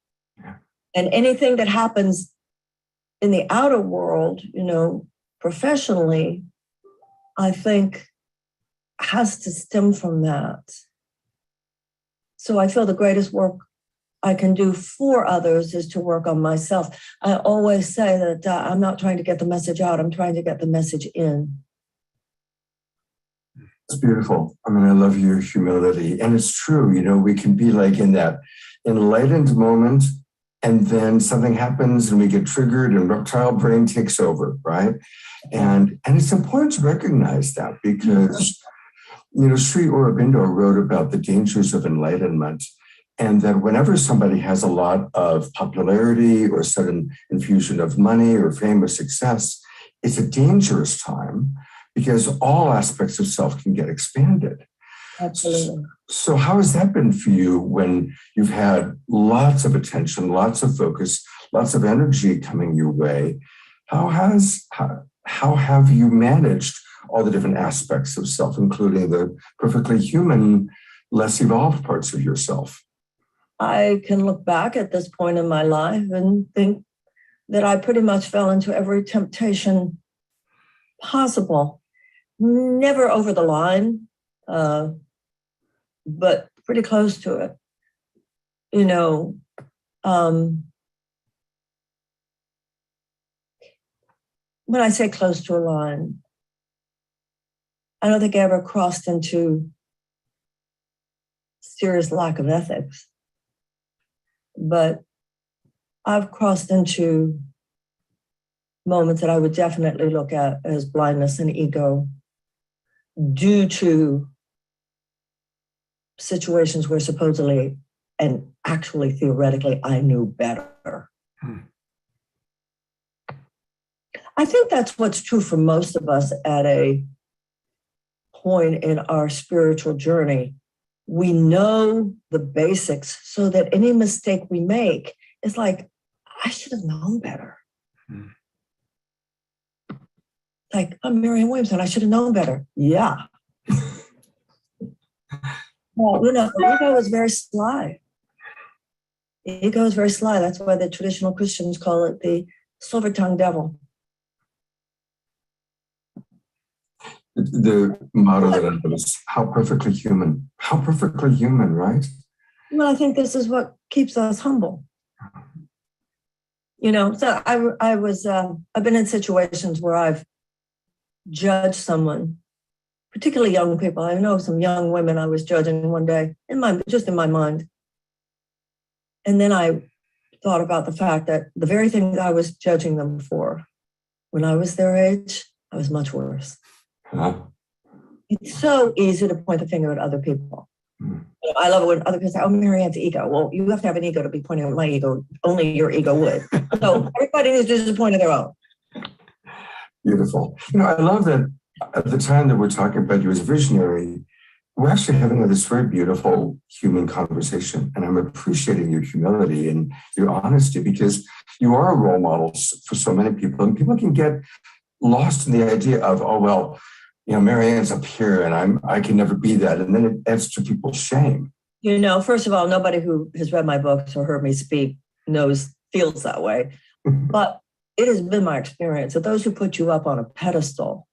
And anything that happens in the outer world, you know, professionally, I think has to stem from that. So I feel the greatest work I can do for others is to work on myself. I always say that I'm not trying to get the message out, I'm trying to get the message in. It's beautiful. I mean, I love your humility. And it's true, you know, we can be like in that enlightened moment, and then something happens and we get triggered and reptile brain takes over, right? And it's important to recognize that because, you know, Sri Aurobindo wrote about the dangers of enlightenment, and that whenever somebody has a lot of popularity or sudden infusion of money or fame or success, it's a dangerous time because all aspects of self can get expanded. Absolutely. So how has that been for you when you've had lots of attention, lots of focus, lots of energy coming your way? How have you managed all the different aspects of self, including the perfectly human, less evolved parts of yourself? I can look back at this point in my life and think that I pretty much fell into every temptation possible. Never over the line, but pretty close to it. You know, when I say close to a line, I don't think I ever crossed into serious lack of ethics. But I've crossed into moments that I would definitely look at as blindness and ego due to situations where supposedly an actually theoretically I knew better. I think that's what's true for most of us at a point in our spiritual journey. We know the basics so that any mistake we make is like, I should have known better. Like, I'm Marianne Williamson, I should have known better. Yeah. Well, the ego is very sly. The ego is very sly. That's why the traditional Christians call it the silver-tongued devil. The motto that I love is how perfectly human, right? Well, I think this is what keeps us humble. So I've been in situations where I've judged someone, particularly young people. I know some young women I was judging one day in my mind. And then I thought about the fact that the very thing I was judging them for when I was their age, I was much worse. It's so easy to point the finger at other people. I love it when other people say, oh, Marianne's ego. Well, you have to have an ego to be pointing at my ego. Only your ego would. So everybody needs to just point at their own. Beautiful. I love that at the time that we're talking about you as a visionary, we're actually having this very beautiful human conversation. And I'm appreciating your humility and your honesty because you are a role model for so many people. And people can get lost in the idea of, oh, well, Marianne's up here and I can never be that. And then it adds to people's shame. First of all, nobody who has read my books or heard me speak feels that way. But it has been my experience that those who put you up on a pedestal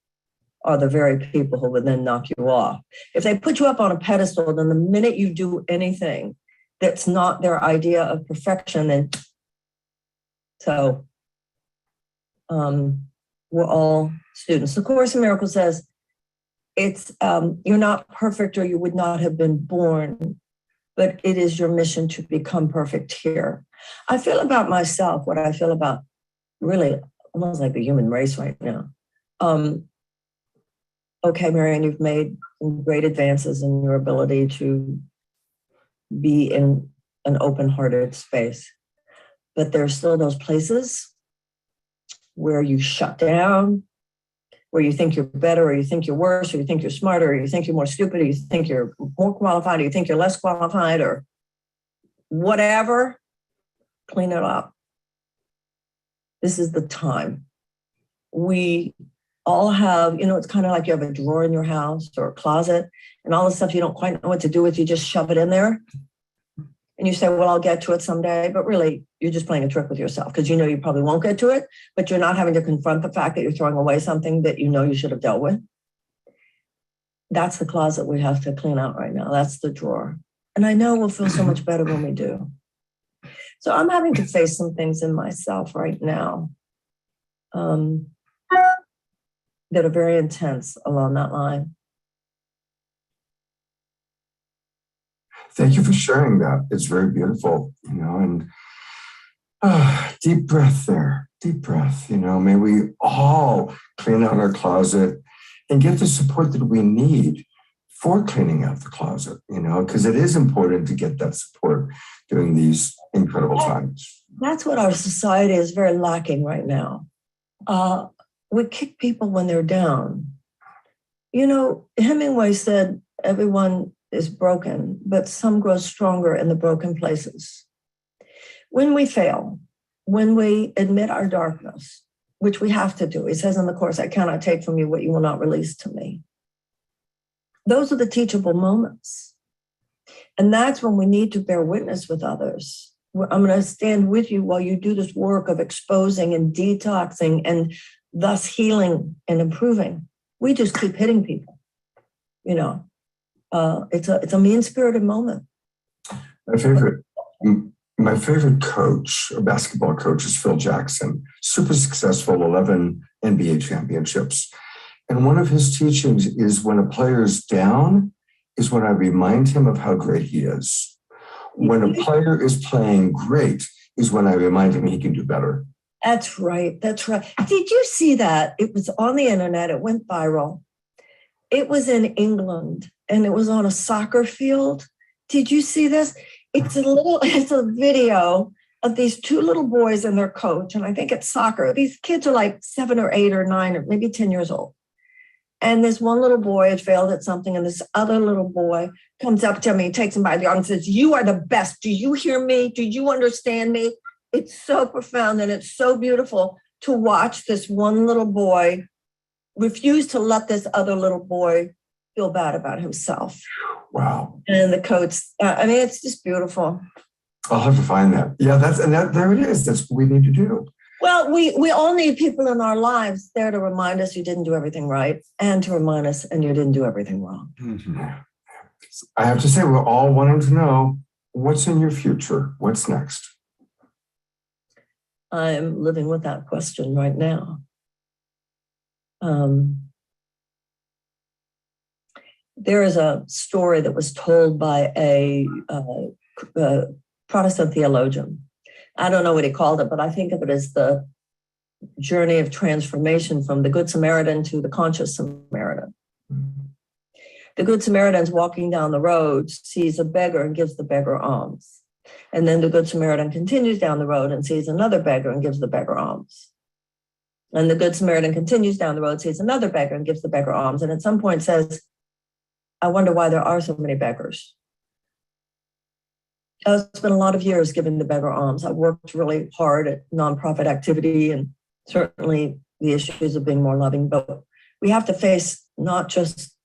are the very people who would then knock you off. If they put you up on a pedestal, then the minute you do anything that's not their idea of perfection, then we're all students. The Course in Miracles says, it's you're not perfect or you would not have been born, but it is your mission to become perfect here. I feel about myself what I feel about really almost like the human race right now. Okay, Marianne, you've made some great advances in your ability to be in an open-hearted space, but there's still those places where you shut down, where you think you're better, or you think you're worse, or you think you're smarter, or you think you're more stupid, or you think you're more qualified, or you think you're less qualified, or whatever. Clean it up. This is the time. We all have, it's kind of like you have a drawer in your house or a closet, and all the stuff you don't quite know what to do with, you just shove it in there. And you say, well, I'll get to it someday. But really, you're just playing a trick with yourself because you probably won't get to it, but you're not having to confront the fact that you're throwing away something that you should have dealt with. That's the closet we have to clean out right now. That's the drawer. And I know we'll feel so much better when we do. So I'm having to face some things in myself right now that are very intense along that line. Thank you for sharing that. It's very beautiful, and deep breath there, deep breath, may we all clean out our closet and get the support that we need for cleaning out the closet, because it is important to get that support during these incredible times. That's what our society is very lacking right now. We kick people when they're down. Hemingway said, everyone is broken, but some grow stronger in the broken places. When we fail, when we admit our darkness, which we have to do, he says in the Course, I cannot take from you what you will not release to me. Those are the teachable moments. And that's when we need to bear witness with others. I'm going to stand with you while you do this work of exposing and detoxing and thus healing and improving. We just keep hitting people, It's a mean-spirited moment. My favorite coach, a basketball coach, is Phil Jackson. Super successful, 11 NBA championships. And one of his teachings is when a player is down, is when I remind him of how great he is. When a player is playing great, is when I remind him he can do better. That's right. That's right. Did you see that? It was on the internet. It went viral. It was in England and it was on a soccer field. Did you see this? it's a video of these two little boys and their coach, and I think it's soccer. These kids are like 7 or 8 or 9 or maybe 10 years old. And this one little boy had failed at something, and this other little boy comes up to me, takes him by the arm and says, "You are the best. Do you hear me? Do you understand me?" It's so profound and it's so beautiful to watch this one little boy refuse to let this other little boy feel bad about himself. Wow. And the coach, I mean, it's just beautiful. I'll have to find that. Yeah, there it is. That's what we need to do. Well, we all need people in our lives there to remind us you didn't do everything right and to remind us and you didn't do everything wrong. Mm-hmm. I have to say, we're all wanting to know what's in your future. What's next? I'm living with that question right now. There is a story that was told by a Protestant theologian. I don't know what he called it, but I think of it as the journey of transformation from the Good Samaritan to the conscious Samaritan. The Good Samaritan's walking down the road, sees a beggar and gives the beggar alms. And then the Good Samaritan continues down the road and sees another beggar and gives the beggar alms. And the Good Samaritan continues down the road, sees another beggar and gives the beggar alms. And at some point says, "I wonder why there are so many beggars." I've spent a lot of years giving the beggar alms. I've worked really hard at nonprofit activity and certainly the issues of being more loving, but we have to face not just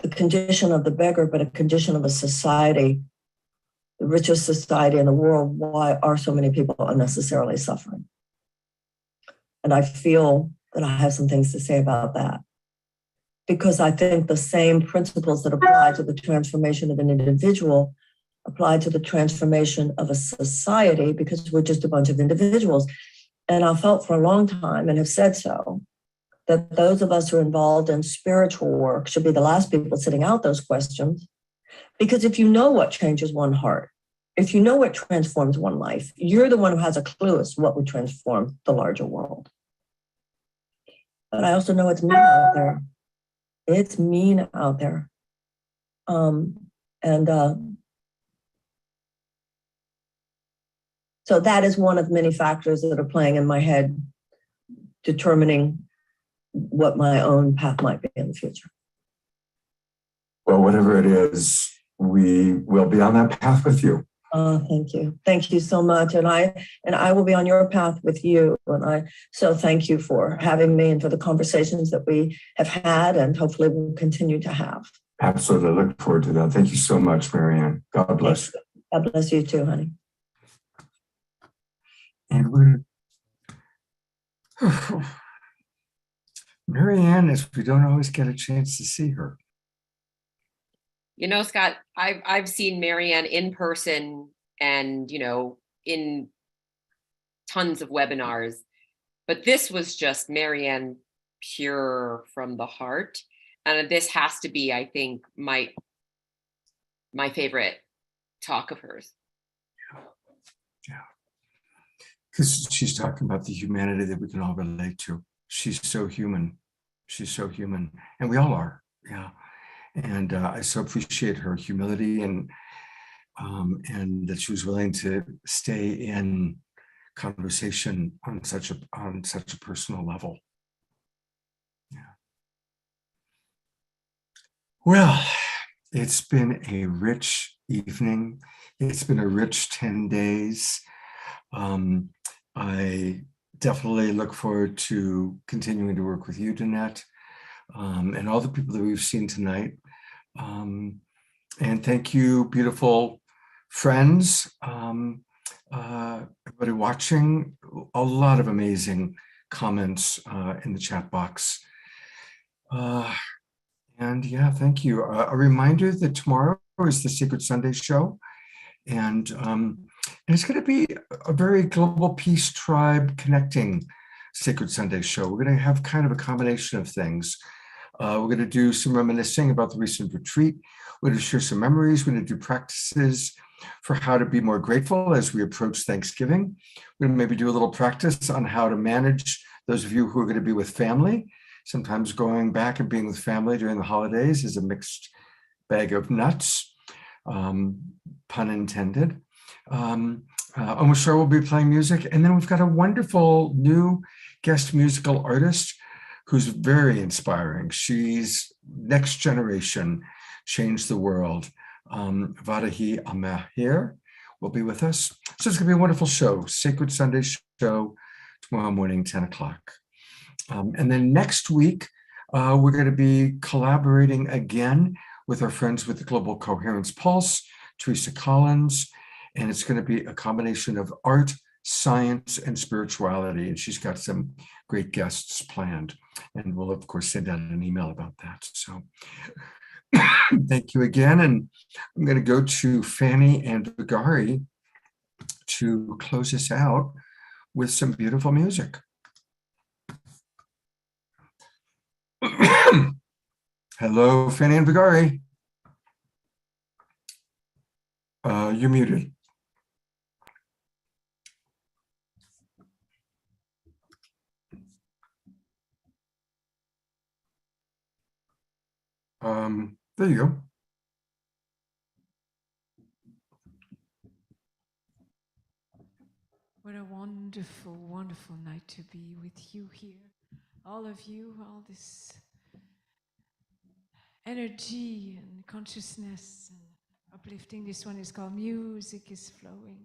the condition of the beggar, but a condition of a society, the richest society in the world. Why are so many people unnecessarily suffering? And I feel that I have some things to say about that, because I think the same principles that apply to the transformation of an individual apply to the transformation of a society, because we're just a bunch of individuals. And I felt for a long time, and have said so, that those of us who are involved in spiritual work should be the last people sitting out those questions. Because if you know what changes one heart, if you know what transforms one life, you're the one who has a clue as to what would transform the larger world. But I also know it's mean out there. It's mean out there. So that is one of many factors that are playing in my head, determining what my own path might be in the future. Well, whatever it is, we will be on that path with you. Thank you. Thank you so much. And I will be on your path with you. And so thank you for having me and for the conversations that we have had and hopefully we'll continue to have. Absolutely. I look forward to that. Thank you so much, Marianne. God bless. God bless you too, honey. And we're Marianne, as we don't always get a chance to see her. You know, Scott, I've seen Marianne in person and, you know, in tons of webinars, but this was just Marianne pure from the heart. And this has to be, I think, my favorite talk of hers. Yeah. Because she's talking about the humanity that we can all relate to. She's so human. She's so human. And we all are. Yeah. And I so appreciate her humility and that she was willing to stay in conversation on such a personal level. Yeah. Well, it's been a rich evening. It's been a rich 10 days. I definitely look forward to continuing to work with you, Danette, and all the people that we've seen tonight. And thank you, beautiful friends, everybody watching. A lot of amazing comments in the chat box. And yeah, thank you. A reminder that tomorrow is the Sacred Sunday show. And it's going to be a very global peace tribe connecting Sacred Sunday show. We're going to have kind of a combination of things. We're going to do some reminiscing about the recent retreat. We're going to share some memories. We're going to do practices for how to be more grateful as we approach Thanksgiving. We're going to maybe do a little practice on how to manage those of you who are going to be with family. Sometimes going back and being with family during the holidays is a mixed bag of nuts. pun intended. Almost sure we'll be playing music. And then we've got a wonderful new guest musical artist who's very inspiring. She's next generation, change the world. Varahi Amahir will be with us. So it's gonna be a wonderful show, Sacred Sunday show, tomorrow morning, 10 o'clock. And then next week, we're gonna be collaborating again with our friends with the Global Coherence Pulse, Teresa Collins, and it's gonna be a combination of art, science, and spirituality. And she's got some great guests planned. And we'll, of course, send out an email about that. So thank you again. And I'm going to go to Fanny and Vigari to close us out with some beautiful music. Hello, Fanny and Vigari. You're muted. There you go. What a wonderful, wonderful night to be with you here. All of you, all this energy and consciousness and uplifting. This one is called Music is Flowing.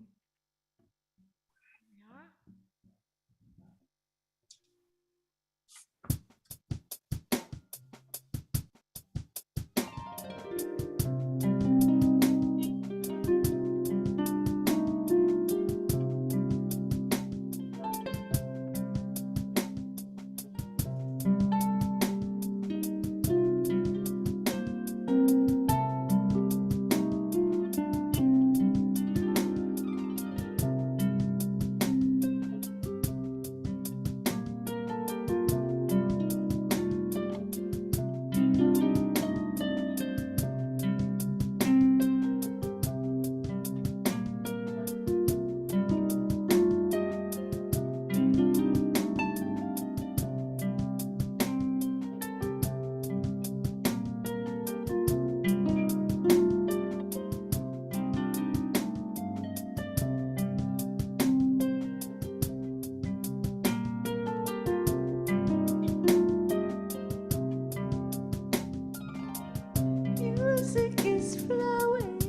Music is flowing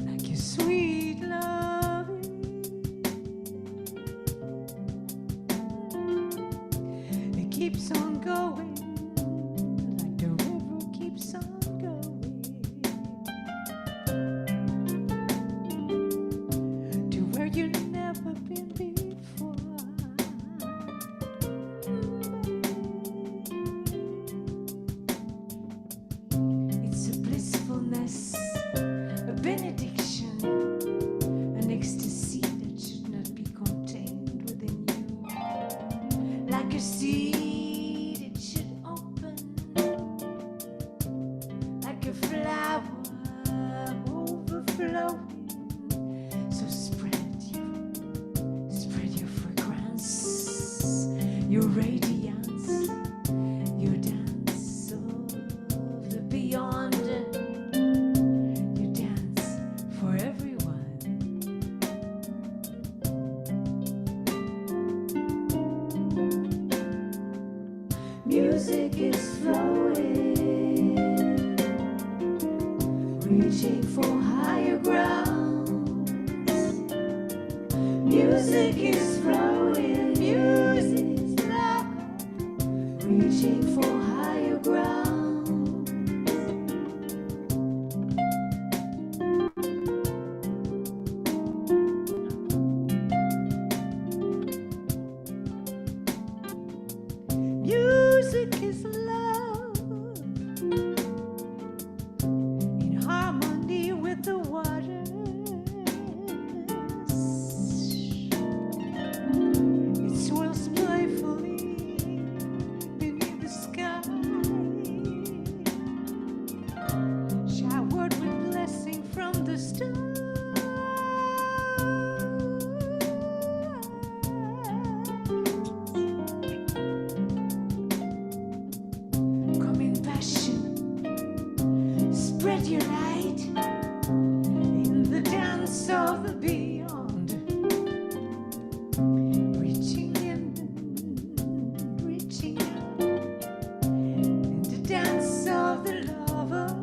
like your sweet loving. It keeps on going like the river keeps on going to where you've never been before. It's a blissfulness, a benediction, an ecstasy that should not be contained within you. Like a seed, it should open, like a flower overflowing. So spread your fragrance, your radiance, your dance of the beyond. You dance for everyone. Music is flowing, reaching for higher grounds. Music is flowing, music is flowing, reaching for higher grounds. Music is love in harmony with the waters. It swirls playfully beneath the sky, showered with blessing from the stars. your light in the dance of the beyond, reaching in, reaching out, in the dance of the lovers.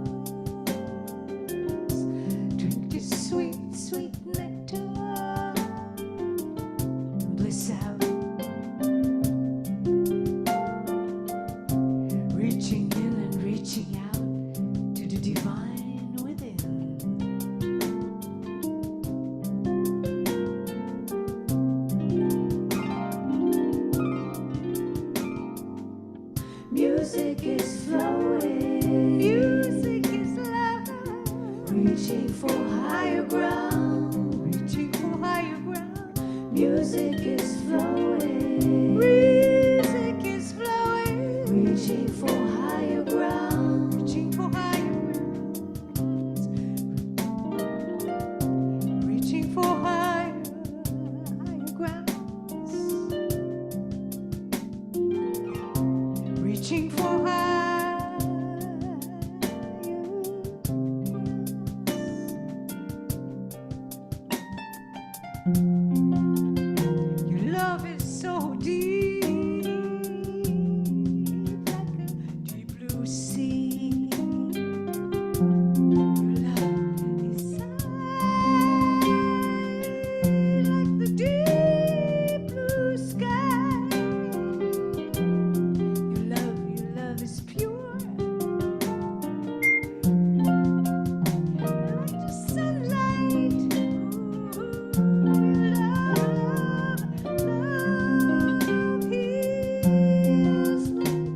Drink this sweet, sweet nectar, bliss out, reaching in and reaching out to the divine within. Music is flowing, music is love, reaching for higher ground, reaching for higher ground. Music is flowing, music is flowing, reaching for higher ground, reaching for higher ground, reaching for higher, higher grounds, reaching for higher. Your love is so deep, like a deep blue sea. Your love is high, like the deep blue sky. Your love is pure, like the sunlight. Love heals like the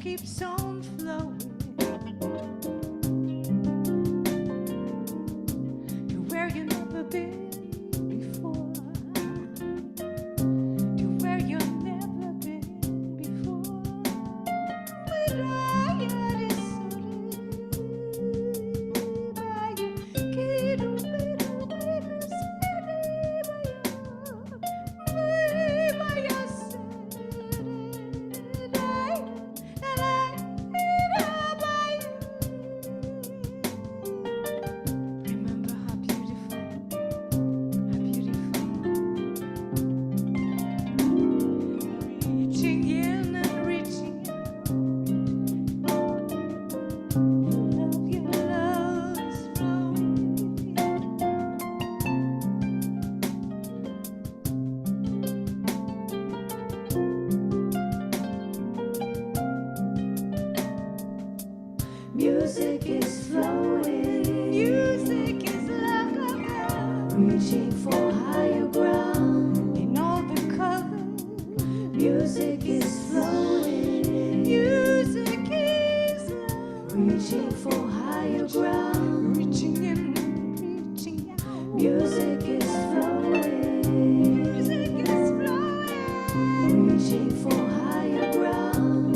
keeps on flowing to where you've never been before. Music is flowing. Music is flowing. Reaching for higher ground. Reaching and reaching out. Music is flowing. Music is flowing. Reaching for higher ground.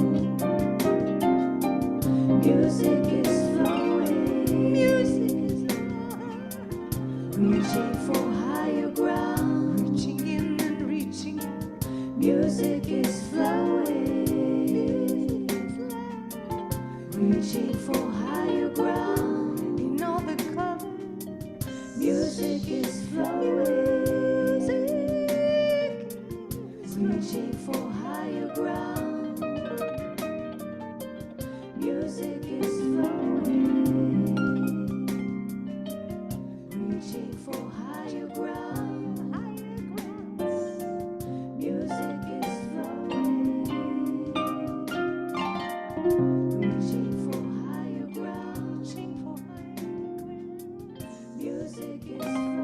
Music is flowing. Music is flowing. Reaching for higher ground. Reaching in and reaching out. Music is flowing. Reaching for higher ground. In all the colors. Music is flowing. Reaching for higher ground. Music is flowing. Reaching for higher ground. Music is flowing. Reaching for higher ground. Reaching for higher ground. Music is flowing.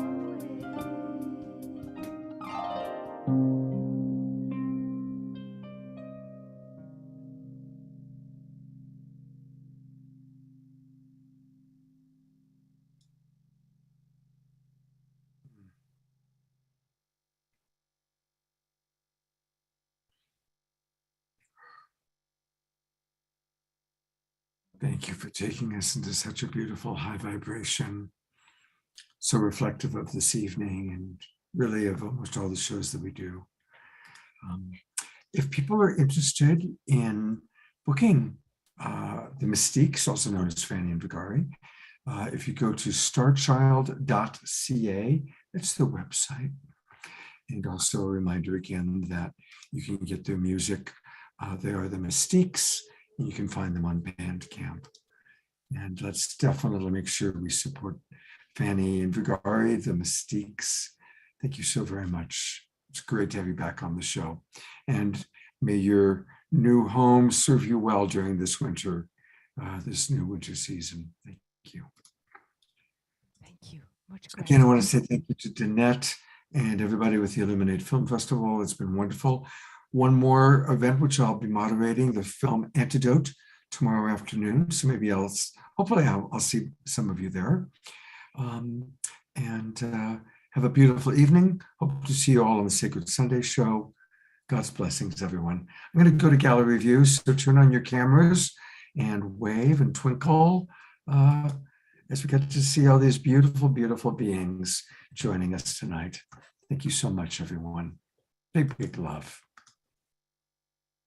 Thank you for taking us into such a beautiful high vibration, so reflective of this evening and really of almost all the shows that we do. If people are interested in booking the Mystiques, also known as Fanny and Vigari, if you go to starchild.ca, it's the website. And also a reminder again that you can get their music. They are the Mystiques, and you can find them on Bandcamp. And let's definitely make sure we support Fanny and Vigari, the Mystiques. Thank you so very much. It's great to have you back on the show. And may your new home serve you well during this winter, this new winter season. Thank you. Thank you. Much Again, I want to say thank you to Danette and everybody with the Illuminate Film Festival. It's been wonderful. One more event, which I'll be moderating, the film Antidote, tomorrow afternoon. So maybe hopefully I'll see some of you there. Have a beautiful evening. Hope to see you all on the Sacred Sunday show. God's blessings, everyone. I'm going to go to gallery view, so turn on your cameras and wave and twinkle as we get to see all these beautiful, beautiful beings joining us tonight. Thank you so much, everyone. Big, big love.